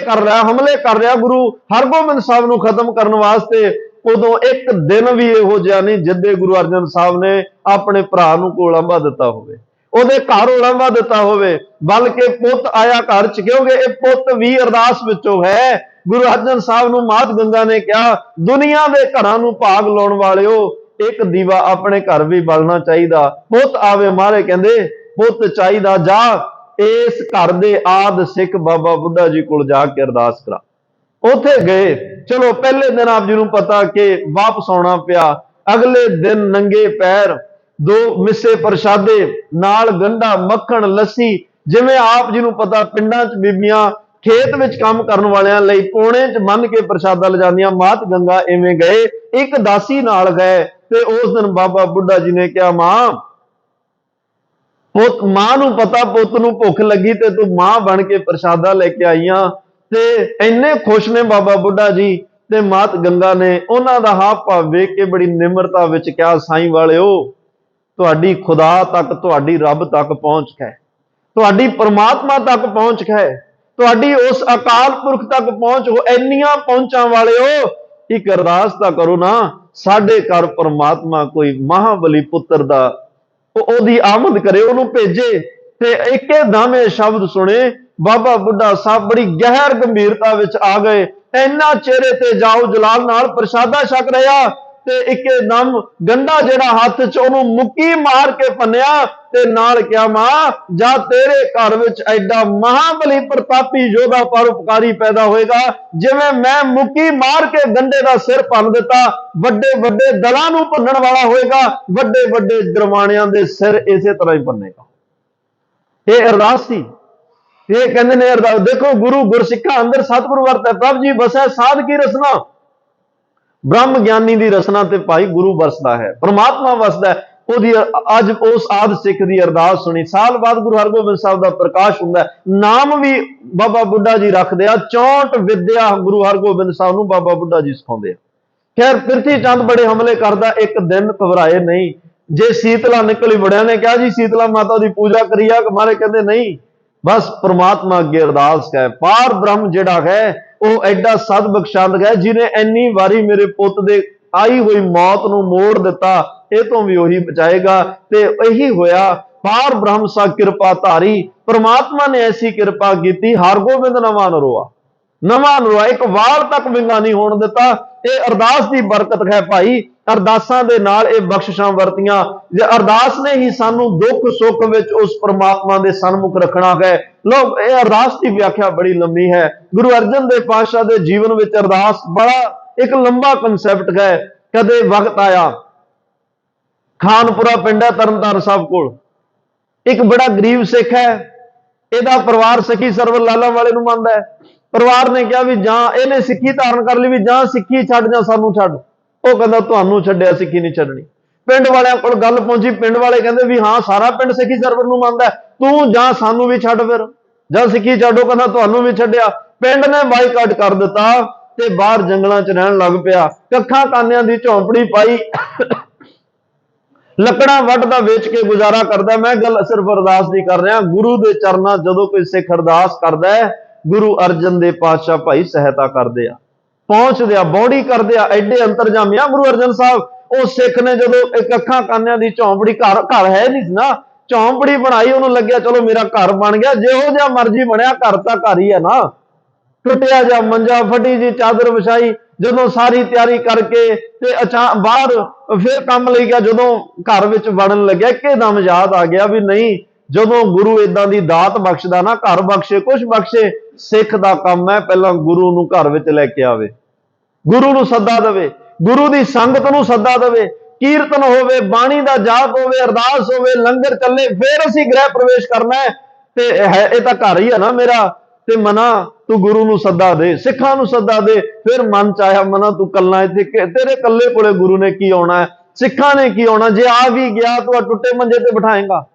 ਕਰ ਰਿਹਾ ਗੁਰੂ ਹਰਗੋਬਿੰਦ ਸਾਹਿਬ ਨੂੰ ਖਤਮ ਕਰਨ ਵਾਸਤੇ, ਉਦੋਂ ਇੱਕ ਦਿਨ ਵੀ ਇਹੋ ਜਿਹਾ ਨਹੀਂ ਜਿੱਦੇ ਗੁਰੂ ਅਰਜਨ ਸਾਹਿਬ ਨੇ ਆਪਣੇ ਭਰਾ ਨੂੰ ਕੋਲ ਉਲਾਂਭਾ ਦਿੱਤਾ ਹੋਵੇ, ਉਹਦੇ ਘਰ ਉਲਾਂਭਾ ਦਿੱਤਾ ਹੋਵੇ। ਬਲਕਿ ਪੁੱਤ ਆਇਆ ਘਰ ਚ, ਕਿਉਂਕਿ ਇਹ ਪੁੱਤ ਵੀ ਅਰਦਾਸ ਵਿੱਚੋਂ ਹੈ। ਗੁਰੂ ਅਰਜਨ ਸਾਹਿਬ ਨੂੰ ਮਾਤ ਗੰਗਾ ਨੇ ਕਿਹਾ, ਦੁਨੀਆ ਦੇ ਘਰਾਂ ਨੂੰ ਭਾਗ ਲਾਉਣ ਵਾਲਿਓ, ਇੱਕ ਦੀਵਾ ਆਪਣੇ ਘਰ ਵੀ ਬਲਣਾ ਚਾਹੀਦਾ। ਪੁੱਤ ਆਵੇ, ਮਹਾਰਾਜ ਕਹਿੰਦੇ ਪੁੱਤ ਚਾਹੀਦਾ, ਜਾ ਇਸ ਘਰ ਦੇ ਆਦ ਸਿੱਖ ਬਾਬਾ ਬੁੱਢਾ ਜੀ ਕੋਲ ਜਾ ਕੇ ਅਰਦਾਸ ਕਰਾ। ਉੱਥੇ ਗਏ। ਚਲੋ ਪਹਿਲੇ ਦਿਨ ਆਪ ਜੀ ਨੂੰ ਪਤਾ ਕਿ ਵਾਪਸ ਆਉਣਾ ਪਿਆ। ਅਗਲੇ ਦਿਨ ਨੰਗੇ ਪੈਰ, 2 ਮਿੱਸੇ ਪ੍ਰਸ਼ਾਦੇ ਨਾਲ ਗੰਢਾ, ਮੱਖਣ, ਲੱਸੀ। ਜਿਵੇਂ ਆਪ ਜੀ ਨੂੰ ਪਤਾ ਪਿੰਡਾਂ 'ਚ ਬੀਬੀਆਂ ਖੇਤ ਵਿੱਚ ਕੰਮ ਕਰਨ ਵਾਲਿਆਂ ਲਈ ਪੌਣੇ 'ਚ ਬੰਨ ਕੇ ਪ੍ਰਸ਼ਾਦਾ ਲਿਜਾਂਦੀਆਂ, ਮਾਤ ਗੰਗਾ ਐਵੇਂ ਗਏ। ਇੱਕ ਦਾਸੀ ਨਾਲ ਗਏ। ਤੇ ਉਸ ਦਿਨ ਬਾਬਾ ਬੁੱਢਾ ਜੀ ਨੇ ਕਿਹਾ, ਮਾਂ ਨੂੰ ਪਤਾ ਪੁੱਤ ਨੂੰ ਭੁੱਖ ਲੱਗੀ ਤੇ ਤੂੰ ਮਾਂ ਬਣ ਕੇ ਪ੍ਰਸ਼ਾਦਾ ਲੈ ਕੇ ਆਈਆਂ। ਤੇ ਇੰਨੇ ਖੁਸ਼ ਨੇ ਬਾਬਾ ਬੁੱਢਾ ਜੀ। ਤੇ ਮਾਤ ਗੰਗਾ ਨੇ ਉਹਨਾਂ ਦਾ ਹਾਵ ਭਾਵ ਵੇਖ ਕੇ ਬੜੀ ਨਿਮਰਤਾ ਵਿੱਚ ਕਿਹਾ, ਸਾਈਂ ਵਾਲਿਓ, ਤੁਹਾਡੀ ਖੁਦਾ ਤੱਕ, ਤੁਹਾਡੀ ਰੱਬ ਤੱਕ ਪਹੁੰਚ ਹੈ, ਤੁਹਾਡੀ ਪਰਮਾਤਮਾ ਤੱਕ ਪਹੁੰਚ ਹੈ, ਤੁਹਾਡੀ ਉਸ ਅਕਾਲ ਪੁਰਖ ਤੱਕ ਪਹੁੰਚ ਹੋ। ਇੰਨੀਆਂ ਪਹੁੰਚਾਂ ਵਾਲਿਓ, ਇੱਕ ਅਰਦਾਸ ਤਾਂ ਕਰੋ ਨਾ, ਸਾਡੇ ਘਰ ਪਰਮਾਤਮਾ ਕੋਈ ਮਹਾਬਲੀ ਪੁੱਤਰ ਦਾ ਉਹਦੀ ਆਮਦ ਕਰੇ, ਉਹਨੂੰ ਭੇਜੇ। ਤੇ ਇੱਕੇ ਦਮ ਇਹ ਸ਼ਬਦ ਸੁਣੇ, ਬਾਬਾ ਬੁੱਢਾ ਸਾਹਿਬ ਬੜੀ ਗਹਿਰ ਗੰਭੀਰਤਾ ਵਿੱਚ ਆ ਗਏ। ਇੰਨਾ ਚਿਹਰੇ ਤੇ ਜਾਓ ਜਲਾਲ ਨਾਲ ਪ੍ਰਸ਼ਾਦਾ ਛਕ ਰਿਹਾ। ਤੇ ਇੱਕਦਮ ਗੰਢਾ ਜਿਹੜਾ ਹੱਥ 'ਚ ਉਹਨੂੰ ਮੁੱਕੀ ਮਾਰ ਕੇ ਭੰਨਿਆ ਤੇ ਨਾਲ ਕਿਹਾ, ਮਾਂ ਜਾਂ ਤੇਰੇ ਘਰ ਵਿੱਚ ਐਡਾ ਮਹਾਬਲੀ ਪ੍ਰਤਾਪੀ ਯੋਧਾ ਪਰਉਪਕਾਰੀ ਪੈਦਾ ਹੋਏਗਾ, ਜਿਵੇਂ ਮੈਂ ਮੁੱਕੀ ਮਾਰ ਕੇ ਗੰਢੇ ਦਾ ਸਿਰ ਭੰਨ ਦਿੱਤਾ, ਵੱਡੇ ਵੱਡੇ ਦਲਾਂ ਨੂੰ ਭੰਨਣ ਵਾਲਾ ਹੋਏਗਾ, ਵੱਡੇ ਵੱਡੇ ਦਰਵਾਣਿਆਂ ਦੇ ਸਿਰ ਇਸੇ ਤਰ੍ਹਾਂ ਹੀ ਭੰਨੇਗਾ। ਇਹ ਅਰਦਾਸ ਸੀ। ਇਹ ਕਹਿੰਦੇ ਨੇ ਅਰਦਾਸ, ਦੇਖੋ ਗੁਰੂ ਗੁਰਸਿੱਖਾਂ ਅੰਦਰ ਸਤਿਗੁਰੂ ਵਰਤੈ, ਪ੍ਰਭ ਜੀ ਵਸੈ ਸਾਧ ਕੀ ਰਸਨਾ, ਬ੍ਰਹਮ ਗਿਆਨੀ ਦੀ ਰਸਨਾ ਤੇ ਭਾਈ ਗੁਰੂ ਵਸਦਾ ਹੈ, ਪ੍ਰਮਾਤਮਾ ਵਸਦਾ ਹੈ। ਉਹਦੀ ਅੱਜ ਉਸ ਆਦ ਸਿੱਖ ਦੀ ਅਰਦਾਸ ਸੁਣੀ। ਸਾਲ ਬਾਅਦ ਗੁਰੂ ਹਰਗੋਬਿੰਦ ਸਾਹਿਬ ਦਾ ਪ੍ਰਕਾਸ਼ ਹੁੰਦਾ, ਨਾਮ ਵੀ ਬਾਬਾ ਬੁੱਢਾ ਜੀ ਰੱਖਦੇ ਆ, 64 ਵਿਦਿਆ ਗੁਰੂ ਹਰਗੋਬਿੰਦ ਸਾਹਿਬ ਨੂੰ ਬਾਬਾ ਬੁੱਢਾ ਜੀ ਸਿਖਾਉਂਦੇ ਆ। ਖੈਰ ਪ੍ਰਿਥੀ ਚੰਦ ਬੜੇ ਹਮਲੇ ਕਰਦਾ, ਇੱਕ ਦਿਨ ਘਬਰਾਏ ਨਹੀਂ। ਜੇ ਸੀਤਲਾ ਨਿਕਲੀ, ਬੜਿਆਂ ਨੇ ਕਿਹਾ ਜੀ ਸੀਤਲਾ ਮਾਤਾ ਦੀ ਪੂਜਾ ਕਰੀ ਆ, ਮਾਰੇ ਕਹਿੰਦੇ ਨਹੀਂ, ਬਸ ਪ੍ਰਮਾਤਮਾ ਅੱਗੇ ਅਰਦਾਸ ਹੈ। ਪਾਰ ਬ੍ਰਹਮ ਜਿਹੜਾ ਹੈ ਉਹ ਐਡਾ ਸਦ ਬਖਸ਼ੰਦ ਹੈ, ਜਿਹਨੇ ਇੰਨੀ ਵਾਰੀ ਮੇਰੇ ਪੁੱਤ ਦੇ ਆਈ ਹੋਈ ਮੌਤ ਨੂੰ ਮੋੜ ਦਿੱਤਾ, ਇਹ ਤੋਂ ਵੀ ਉਹੀ ਬਚਾਏਗਾ। ਤੇ ਇਹੀ ਹੋਇਆ, ਪਾਰ ਬ੍ਰਹਮ ਸਾ ਕਿਰਪਾ ਧਾਰੀ, ਪ੍ਰਮਾਤਮਾ ਨੇ ਐਸੀ ਕਿਰਪਾ ਕੀਤੀ, ਹਰਗੋਬਿੰਦ ਨਵਾਂ ਨਰੋਆ, ਨਵਾਂ ਨਰੋਆ, ਇੱਕ ਵਾਲ ਤੱਕ ਵਿੰਗਾ ਨਹੀਂ ਹੋਣ ਦਿੱਤਾ। ਇਹ ਅਰਦਾਸ ਦੀ ਬਰਕਤ ਹੈ ਭਾਈ। ਅਰਦਾਸਾਂ ਦੇ ਨਾਲ ਇਹ ਬਖਸ਼ਿਸ਼ਾਂ ਵਰਤੀਆਂ। ਜੇ ਅਰਦਾਸ ਨੇ ਹੀ ਸਾਨੂੰ ਦੁੱਖ ਸੁੱਖ ਵਿੱਚ ਉਸ ਪ੍ਰਮਾਤਮਾ ਦੇ ਸਨਮੁਖ ਰੱਖਣਾ ਹੈ। ਲੋ, ਇਹ ਅਰਦਾਸ ਦੀ ਵਿਆਖਿਆ ਬੜੀ ਲੰਮੀ ਹੈ। ਗੁਰੂ ਅਰਜਨ ਦੇਵ ਪਾਤਸ਼ਾਹ ਦੇ ਜੀਵਨ ਵਿੱਚ ਅਰਦਾਸ ਬੜਾ ਇੱਕ ਲੰਬਾ ਕਨਸੈਪਟ ਹੈ। ਕਦੇ ਵਕਤ ਆਇਆ, ਖਾਨਪੁਰਾ ਪਿੰਡ ਹੈ ਤਰਨਤਾਰਨ ਸਾਹਿਬ ਕੋਲ, ਇੱਕ ਬੜਾ ਗਰੀਬ ਸਿੱਖ ਹੈ, ਇਹਦਾ ਪਰਿਵਾਰ ਸਿੱਖੀ ਸਰਵਰ ਲਾਲਾ ਵਾਲੇ ਨੂੰ ਮੰਨਦਾ ਹੈ। ਪਰਿਵਾਰ ਨੇ ਕਿਹਾ ਵੀ ਜਾਂ ਇਹਨੇ ਸਿੱਖੀ ਧਾਰਨ ਕਰ ਲਈ, ਵੀ ਜਾਂ ਸਿੱਖੀ ਛੱਡ ਜਾਂ ਸਾਨੂੰ ਛੱਡ। ਉਹ ਕਹਿੰਦਾ ਤੁਹਾਨੂੰ ਛੱਡਿਆ, ਸਿੱਖੀ ਨਹੀਂ ਛੱਡਣੀ। ਪਿੰਡ ਵਾਲਿਆਂ ਕੋਲ ਗੱਲ ਪਹੁੰਚੀ, ਪਿੰਡ ਵਾਲੇ ਕਹਿੰਦੇ ਵੀ ਹਾਂ ਸਾਰਾ ਪਿੰਡ ਸਿੱਖੀ ਸਰਵਰ ਨੂੰ ਮੰਨਦਾ, ਤੂੰ ਜਾਂ ਸਾਨੂੰ ਵੀ ਛੱਡ, ਫਿਰ ਜਾਂ ਸਿੱਖੀ ਛੱਡੋ। ਕਹਿੰਦਾ ਤੁਹਾਨੂੰ ਵੀ ਛੱਡਿਆ। ਪਿੰਡ ਨੇ ਬਾਈਕਾਟ ਕਰ ਦਿੱਤਾ ਤੇ ਬਾਹਰ ਜੰਗਲਾਂ 'ਚ ਰਹਿਣ ਲੱਗ ਪਿਆ। ਕੱਖਾਂ ਕਾਨਿਆਂ ਦੀ ਝੌਂਪੜੀ ਪਾਈ, ਲੱਕੜਾਂ ਵੱਢਦਾ, ਵੇਚ ਕੇ ਗੁਜ਼ਾਰਾ ਕਰਦਾ। ਮੈਂ ਗੱਲ ਸਿਰਫ ਅਰਦਾਸ ਦੀ ਕਰ ਰਿਹਾ। ਗੁਰੂ ਦੇ ਚਰਨਾਂ ਜਦੋਂ ਕੋਈ ਸਿੱਖ ਅਰਦਾਸ ਕਰਦਾ ਹੈ, ਗੁਰੂ ਅਰਜਨ ਦੇਵ ਪਾਤਸ਼ਾਹ ਭਾਈ ਸਹਾਇਤਾ ਕਰਦੇ ਆ, ਪਹੁੰਚਦੇ ਆ, ਬੌੜੀ ਕਰਦੇ ਆ। ਐਡੇ ਅੰਤਰਜਾਮੀ ਆ ਗੁਰੂ ਅਰਜਨ ਸਾਹਿਬ। ਉਹ ਸਿੱਖ ਨੇ ਜਦੋਂ ਇੱਕ ਅੱਖਾਂ ਕਾਨਿਆਂ ਦੀ ਝੌਂਪੜੀ, ਘਰ ਹੈ ਨਹੀਂ ਸੀ ਨਾ, ਝੌਂਪੜੀ ਬਣਾਈ, ਉਹਨੂੰ ਲੱਗਿਆ ਚਲੋ ਮੇਰਾ ਘਰ ਬਣ ਗਿਆ। ਜਿਹੋ ਜਿਹਾ ਮਰਜ਼ੀ ਬਣਿਆ, ਘਰ ਤਾਂ ਘਰ ਹੀ ਹੈ ਨਾ। ਟੁੱਟਿਆ ਜਿਹਾ ਮੰਜਾ, ਫਟੀ ਜੀ ਚਾਦਰ ਵਿਛਾਈ। ਜਦੋਂ ਸਾਰੀ ਤਿਆਰੀ ਕਰਕੇ ਤੇ ਬਾਹਰ ਫਿਰ ਕੰਮ ਲਈ ਗਿਆ, ਜਦੋਂ ਘਰ ਵਿੱਚ ਵੜਨ ਲੱਗਿਆ, ਇੱਕਦਮ ਯਾਦ ਆ ਗਿਆ ਵੀ ਨਹੀਂ, ਜਦੋਂ ਗੁਰੂ ਏਦਾਂ ਦੀ ਦਾਤ ਬਖਸ਼ਦਾ ਨਾ, ਘਰ ਬਖਸ਼ੇ ਕੁਛ ਬਖਸ਼ੇ, ਸਿੱਖ ਦਾ ਕੰਮ ਹੈ ਪਹਿਲਾਂ ਗੁਰੂ ਨੂੰ ਘਰ ਵਿੱਚ ਲੈ ਕੇ ਆਵੇ, ਗੁਰੂ ਨੂੰ ਸੱਦਾ ਦੇਵੇ, ਗੁਰੂ ਦੀ ਸੰਗਤ ਨੂੰ ਸੱਦਾ ਦੇਵੇ, ਕੀਰਤਨ ਹੋਵੇ, ਬਾਣੀ ਦਾ ਜਾਪ ਹੋਵੇ, ਅਰਦਾਸ ਹੋਵੇ, ਲੰਗਰ ਚੱਲੇ, ਫਿਰ ਅਸੀਂ ਗ੍ਰਹਿ ਪ੍ਰਵੇਸ਼ ਕਰਨਾ ਹੈ। ਤੇ ਇਹ ਤਾਂ ਘਰ ਹੀ ਹੈ ਨਾ ਮੇਰਾ, ਤੇ ਮਨਾ ਤੂੰ ਗੁਰੂ ਨੂੰ ਸੱਦਾ ਦੇ, ਸਿੱਖਾਂ ਨੂੰ ਸੱਦਾ ਦੇ। ਫਿਰ ਮਨ ਚ ਆਇਆ, ਮਨਾ ਤੂੰ ਕੱਲਾ ਇੱਥੇ, ਤੇਰੇ ਕੱਲੇ ਕੋਲੇ ਗੁਰੂ ਨੇ ਕੀ ਆਉਣਾ ਹੈ, ਸਿੱਖਾਂ ਨੇ ਕੀ ਆਉਣਾ। ਜੇ ਆ ਵੀ ਗਿਆ ਤੂੰ ਟੁੱਟੇ ਮੰਜੇ ਤੇ ਬਿਠਾਏਗਾ,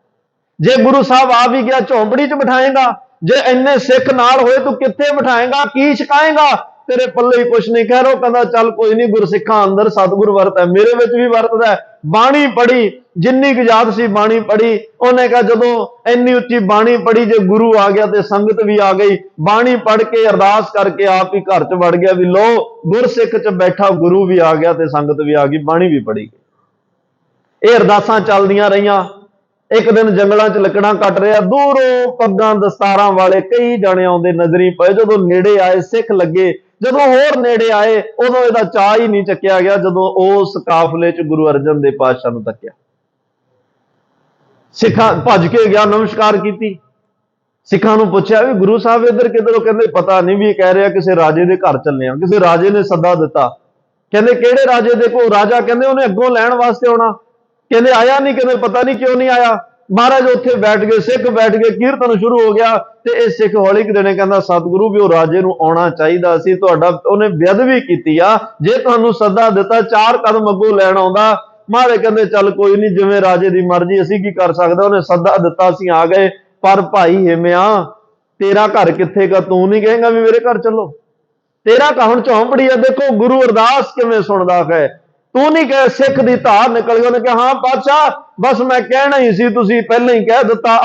ਜੇ ਗੁਰੂ ਸਾਹਿਬ ਆ ਵੀ ਗਿਆ ਝੌਂਪੜੀ 'ਚ ਬਿਠਾਏਗਾ, ਜੇ ਇੰਨੇ ਸਿੱਖ ਨਾਲ ਹੋਏ ਤੂੰ ਕਿੱਥੇ ਬਿਠਾਏਗਾ, ਕੀ ਛਕਾਏਗਾ, ਤੇਰੇ ਪੱਲੇ ਹੀ ਕੁਛ ਨਹੀਂ। ਕਹਿ ਰੋ ਕਹਿੰਦਾ ਚੱਲ ਕੋਈ ਨਹੀਂ, ਗੁਰਸਿੱਖਾਂ ਅੰਦਰ ਸਤਿਗੁਰ ਵਰਤ ਹੈ, ਮੇਰੇ ਵਿੱਚ ਵੀ ਵਰਤਦਾ। ਬਾਣੀ ਪੜ੍ਹੀ, ਜਿੰਨੀ ਕੁ ਯਾਦ ਸੀ ਬਾਣੀ ਪੜ੍ਹੀ। ਉਹਨੇ ਕਿਹਾ ਜਦੋਂ ਇੰਨੀ ਉੱਚੀ ਬਾਣੀ ਪੜ੍ਹੀ, ਜੇ ਗੁਰੂ ਆ ਗਿਆ ਤੇ ਸੰਗਤ ਵੀ ਆ ਗਈ। ਬਾਣੀ ਪੜ੍ਹ ਕੇ ਅਰਦਾਸ ਕਰਕੇ ਆਪ ਹੀ ਘਰ 'ਚ ਵੜ ਗਿਆ ਵੀ ਲੋ ਗੁਰਸਿੱਖ 'ਚ ਬੈਠਾ ਗੁਰੂ ਵੀ ਆ ਗਿਆ ਤੇ ਸੰਗਤ ਵੀ ਆ ਗਈ, ਬਾਣੀ ਵੀ ਪੜ੍ਹੀ ਗਈ। ਇਹ ਅਰਦਾਸਾਂ ਚੱਲਦੀਆਂ ਰਹੀਆਂ। ਇੱਕ ਦਿਨ ਜੰਗਲਾਂ 'ਚ ਲੱਕੜਾਂ ਕੱਟ ਰਿਹਾ, ਦੂਰੋਂ ਪੱਗਾਂ ਦਸਤਾਰਾਂ ਵਾਲੇ ਕਈ ਜਾਣੇ ਆਉਂਦੇ ਨਜ਼ਰੀ ਪਏ। ਜਦੋਂ ਨੇੜੇ ਆਏ ਸਿੱਖ ਲੱਗੇ, ਜਦੋਂ ਹੋਰ ਨੇੜੇ ਆਏ ਉਦੋਂ ਇਹਦਾ ਚਾਅ ਹੀ ਨਹੀਂ ਚੱਕਿਆ ਗਿਆ। ਜਦੋਂ ਉਸ ਕਾਫਲੇ 'ਚ ਗੁਰੂ ਅਰਜਨ ਦੇਵ ਪਾਤਸ਼ਾਹ ਨੂੰ ਤੱਕਿਆ, ਸਿੱਖਾਂ ਭੱਜ ਕੇ ਗਿਆ, ਨਮਸਕਾਰ ਕੀਤੀ। ਸਿੱਖਾਂ ਨੂੰ ਪੁੱਛਿਆ ਵੀ ਗੁਰੂ ਸਾਹਿਬ ਇੱਧਰ ਕਿੱਧਰੋਂ? ਕਹਿੰਦੇ ਪਤਾ ਨਹੀਂ, ਵੀ ਕਹਿ ਰਿਹਾ ਕਿਸੇ ਰਾਜੇ ਦੇ ਘਰ ਚੱਲੇ ਆ, ਕਿਸੇ ਰਾਜੇ ਨੇ ਸੱਦਾ ਦਿੱਤਾ। ਕਹਿੰਦੇ ਕਿਹੜੇ ਰਾਜੇ ਦੇ ਕੋਲ? ਰਾਜਾ ਕਹਿੰਦੇ ਉਹਨੇ ਅੱਗੋਂ ਲੈਣ ਵਾਸਤੇ ਆਉਣਾ। ਕਹਿੰਦੇ ਆਇਆ ਨਹੀਂ, ਕਹਿੰਦੇ ਪਤਾ ਨਹੀਂ ਕਿਉਂ ਨਹੀਂ ਆਇਆ। ਮਹਾਰਾਜ ਉੱਥੇ ਬੈਠ ਗਏ, ਸਿੱਖ ਬੈਠ ਗਏ, ਕੀਰਤਨ ਸ਼ੁਰੂ ਹੋ ਗਿਆ। ਤੇ ਇਹ ਸਿੱਖ ਹੌਲੀ ਕਿ ਦਿਨੇ ਕਹਿੰਦਾ ਸਤਿਗੁਰੂ ਵੀ ਉਹ ਰਾਜੇ ਨੂੰ ਆਉਣਾ ਚਾਹੀਦਾ ਸੀ, ਤੁਹਾਡਾ ਉਹਨੇ ਬੇਅਦਬੀ ਕੀਤੀ ਆ, ਜੇ ਤੁਹਾਨੂੰ ਸੱਦਾ ਦਿੱਤਾ 4 ਕਦਮ ਅੱਗੋਂ ਲੈਣ ਆਉਂਦਾ। ਮਹਾਰਾਜ ਕਹਿੰਦੇ ਚੱਲ ਕੋਈ ਨਹੀਂ, ਜਿਵੇਂ ਰਾਜੇ ਦੀ ਮਰਜ਼ੀ, ਅਸੀਂ ਕੀ ਕਰ ਸਕਦੇ, ਉਹਨੇ ਸੱਦਾ ਦਿੱਤਾ ਅਸੀਂ ਆ ਗਏ। ਪਰ ਭਾਈ ਹਿੰਮਿਆ, ਤੇਰਾ ਘਰ ਕਿੱਥੇ ਗਾ? ਤੂੰ ਨਹੀਂ ਕਹੇਗਾ ਵੀ ਮੇਰੇ ਘਰ ਚੱਲੋ? ਤੇਰਾ ਘਰ ਹੁਣ ਝੌਂਪੜੀ ਹੈ। ਦੇਖੋ ਗੁਰੂ ਅਰਦਾਸ ਕਿਵੇਂ ਸੁਣਦਾ ਹੈ। ਤੂੰ ਨਹੀਂ ਕਹੇ, ਸਿੱਖ ਦੀ ਧਾਰ ਨਿਕਲ ਗਈ। ਉਹਨੇ ਕਿਹਾ ਹਾਂ ਪਾਤਸ਼ਾਹ, ਬਸ ਮੈਂ ਕਹਿਣਾ ਹੀ ਸੀ, ਤੁਸੀਂ ਪਹਿਲਾਂ ਹੀ ਕਹਿ ਦਿੱਤਾ,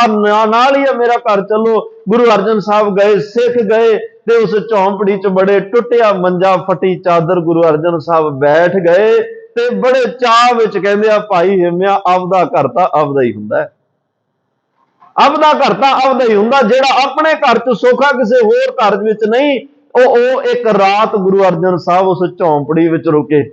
ਨਾਲ ਹੀ ਹੈ ਮੇਰਾ ਘਰ ਚੱਲੋ। ਗੁਰੂ ਅਰਜਨ ਸਾਹਿਬ ਗਏ, ਸਿੱਖ ਗਏ ਤੇ ਉਸ ਝੌਂਪੜੀ 'ਚ ਬੜੇ ਟੁੱਟਿਆ ਮੰਜਾ, ਫਟੀ ਚਾਦਰ, ਗੁਰੂ ਅਰਜਨ ਸਾਹਿਬ ਬੈਠ ਗਏ ਤੇ ਬੜੇ ਚਾਅ ਵਿੱਚ ਕਹਿੰਦੇ ਆ ਭਾਈ ਹਿੰਮਿਆ, ਆਪਦਾ ਘਰ ਤਾਂ ਆਪਦਾ ਹੀ ਹੁੰਦਾ, ਆਪਦਾ ਘਰ ਤਾਂ ਆਪਦਾ ਹੀ ਹੁੰਦਾ। ਜਿਹੜਾ ਆਪਣੇ ਘਰ 'ਚ ਸੁੱਖ ਆ, ਕਿਸੇ ਹੋਰ ਘਰ ਵਿੱਚ ਨਹੀਂ। ਉਹ ਇੱਕ ਰਾਤ ਗੁਰੂ ਅਰਜਨ ਸਾਹਿਬ ਉਸ ਝੌਂਪੜੀ ਵਿੱਚ ਰੁਕੇ।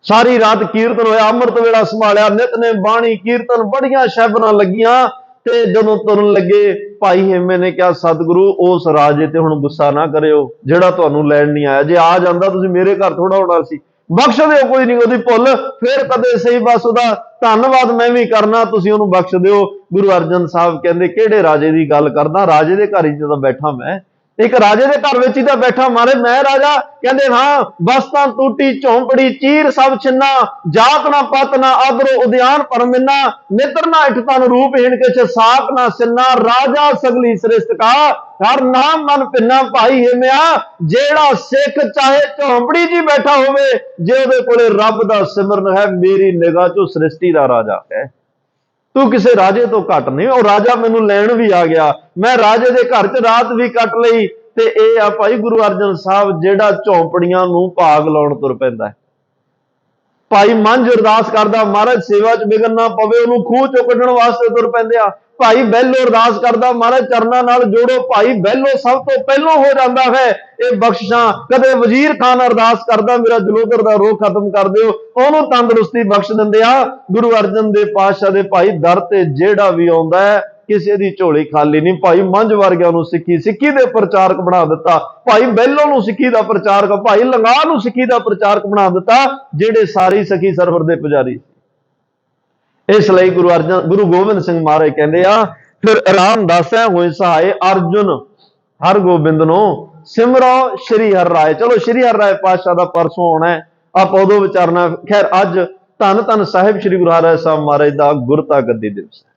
सारी रात कीर्तन होया, अमृत वेला संभालिया, नित ने बाणी कीर्तन बड़िया शैबरां लगियां। ते जदों तुरन लगे भाई हेमे ने कहा, सतगुरु उस राजे ते हुण गुस्सा ना करियो जिहड़ा तुहानूं लैण नहीं आया। जे आ जांदा तुसीं मेरे घर थोड़ा होना सी। बख्श दिओ, कोई नहीं, ओहदी भुल फिर कदे सही, बस ओहदा धन्नवाद मैं भी करना, तुसीं ओहनूं बख्श दिओ। गुरु अर्जन साहब कहंदे, किहड़े राजे दी गल करदा? राजे दे घर ही तां बैठा मैं, एक राजे दे घर विच ही तां बैठा। मारे मैं राजा? कहंदे हां, बस्तां टूटी झोंपड़ी चीर सब छिन्ना, जात ना पत ना आदरो उद्यान परमिन्ना, मित्र ना इठ तन रूपहीन किछ साक ना सिन्ना, राजा सगली सृष्ट का हर नाम मन भिन्ना। भाई हेमिया, जेड़ा सिख चाहे झोंपड़ी जी बैठा होवे, जे ओहदे कोले रब दा सिमरन है, मेरी निगाह चो सृष्टि दा राजा है। तू किसी राजे तो घट नहीं। और राजा मैनू लैण भी आ गया, मैं राजे दे घर च रात भी कट लई। ते इह आ भाई गुरु अर्जन साहब जिहड़ा झोंपड़ियां नूं भाग लाउण तुर पैंदा है। भाई मंझ अरदास करदा, महाराज सेवा च विघन ना पवे, उहनूं खूह चों कढण वास्ते तुर पैंदे आ। भाई बहलो अरदास करदा, महाराज चरनां नाल जोड़ो। भाई बहलो सब तो पहलों हो जाता है। ये बख्शिशां कदे वजीर खान अरदास करदा, मेरा जलोधर दा रोग खत्म कर दिओ, ओहनूं तंदुरुस्ती बख्श दिंदे आ। गुरु अर्जन देव पातशाह दे भाई दर ते जेड़ा भी आउंदा है, किसी दी झोली खाली नहीं। भाई मंझ वर्गिਆਂ ਨੂੰ सिक्खी दे प्रचारक बना दिता। भाई बहलों ਨੂੰ सिक्खी दा प्रचारक, भाई लंगाह ਨੂੰ सिक्खी दा प्रचारक बना दिता, ਜਿਹੜੇ सारी सखी सरवर ਦੇ पुजारी। इस लई गुरु गोबिंद सिंह महाराज कहते आ, फिर रामदास होए सहाय अर्जुन हर गोबिंद नो, सिमरो श्री हर राय। चलो श्री हर राय पातशाह का परसों आना है, आप उदों विचारना। खैर अज धन धन साहिब श्री गुरु हरिराय साहब महाराज का गुरता गद्दी दिवस है।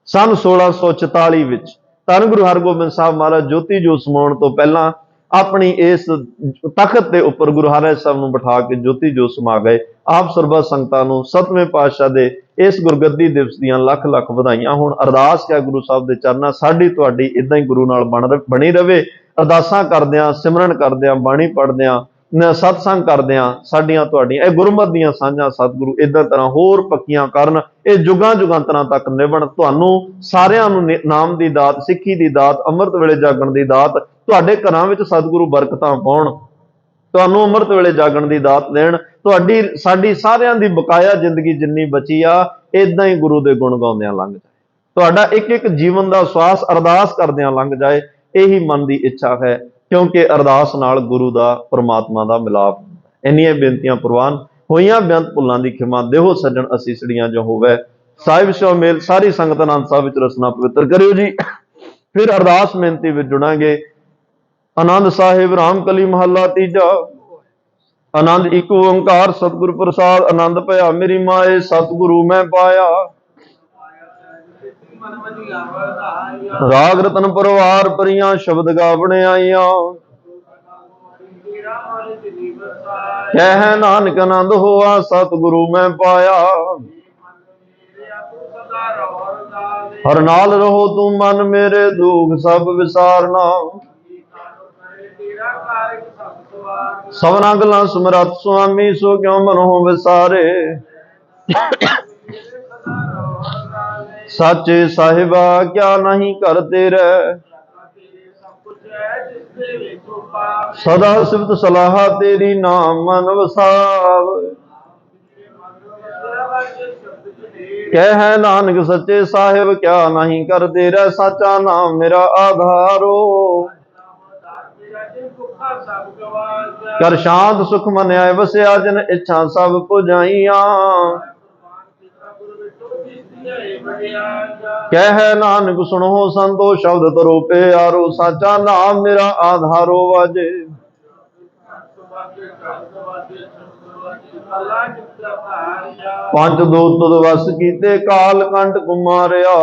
सन 1644 विच धन गुरु हरगोबिंद साहब महाराज ज्योति जो समाउण तो पहला अपनी इस तखत के उपर गुरु हरिराय साहब नूं बिठा के ज्योति जो समा गए। आप सरबत संगतां नूं सतवें पातशाह दे इस गुरगद्दी दिवस दीआं लख लख वधाइयां। हुण अरदास क्या गुरु साहब दे चरनां साडी तुहाडी इदां ही गुरु नाल बनी रवे। अरदासां करदिआं, सिमरन करदिआं, बाणी पढ़दिआं, सतसंग करदिआं साडियां तुहाडियां इह गुरमत दीआं सांझां सतगुरु इदां तरह होर पक्कीआं करन, इह जुगां जुगांतरां तक निभण। तुहानूं सारिआं नूं नाम दी दात, सिੱਖੀ दी दात, अमृत वेले जागण दी दात, तुहाडे घरां विच सतगुरु बरकतां पाउण, तुहानूं अमृत वेले जागण दी दात देण। तुहाडी साडी सारिआं दी बकाया जिंदगी जिन्नी बची आ, इदां ही गुरु दे गुण गाउंदिआं लंघ जाए। तुहाडा एक एक जीवन दा स्वास अरदास करदिआं लंघ जाए, यही मन दी इच्छा है, क्योंकि अरदास नाल गुरु दा परमात्मा दा मिलाप। इन्नियां बेनतियां प्रवान होईयां, बेअंत भुल्लां दी खिमा देहो सज्जण असीसड़ियां जो होवे। साहिब शो मेल सारी संगत आनंद साहब विच रसना पवित्र करियो जी। फिर अरदास बेनती विच जुड़ांगे। आनंद साहिब रामकली महला तीजा। आनंद एक ओंकार सतगुरु प्रसाद, आनंद भया मेरी माए सतगुरु मैं पाया। राग रतन परवार परियां शब्द गावणे आईयां, कह नानक आनंद होआ सतगुरु मैं पाया। हर नाल रहो तू मन मेरे, दुख सब विसारना, सबना गल्लां समरथ स्वामी, सो क्यों मनो विसारे। साचे साहिबा क्या नहीं करते रह, सदा सिफत सलाह तेरी नाम मन वसाव। कह नानक सच्चे साहिब क्या नहीं करते रह, साचा नाम मेरा आधारो। कर शांत सुख मन आए वसिया, जिन इच्छा सब पुजाइया। कह नानक सुनो संतो शब्द तरो प्यारो, साचा नाम मेरा आधारो वाजे। पंच दूत तुद वस कीते, काल कंठ कुमारिया।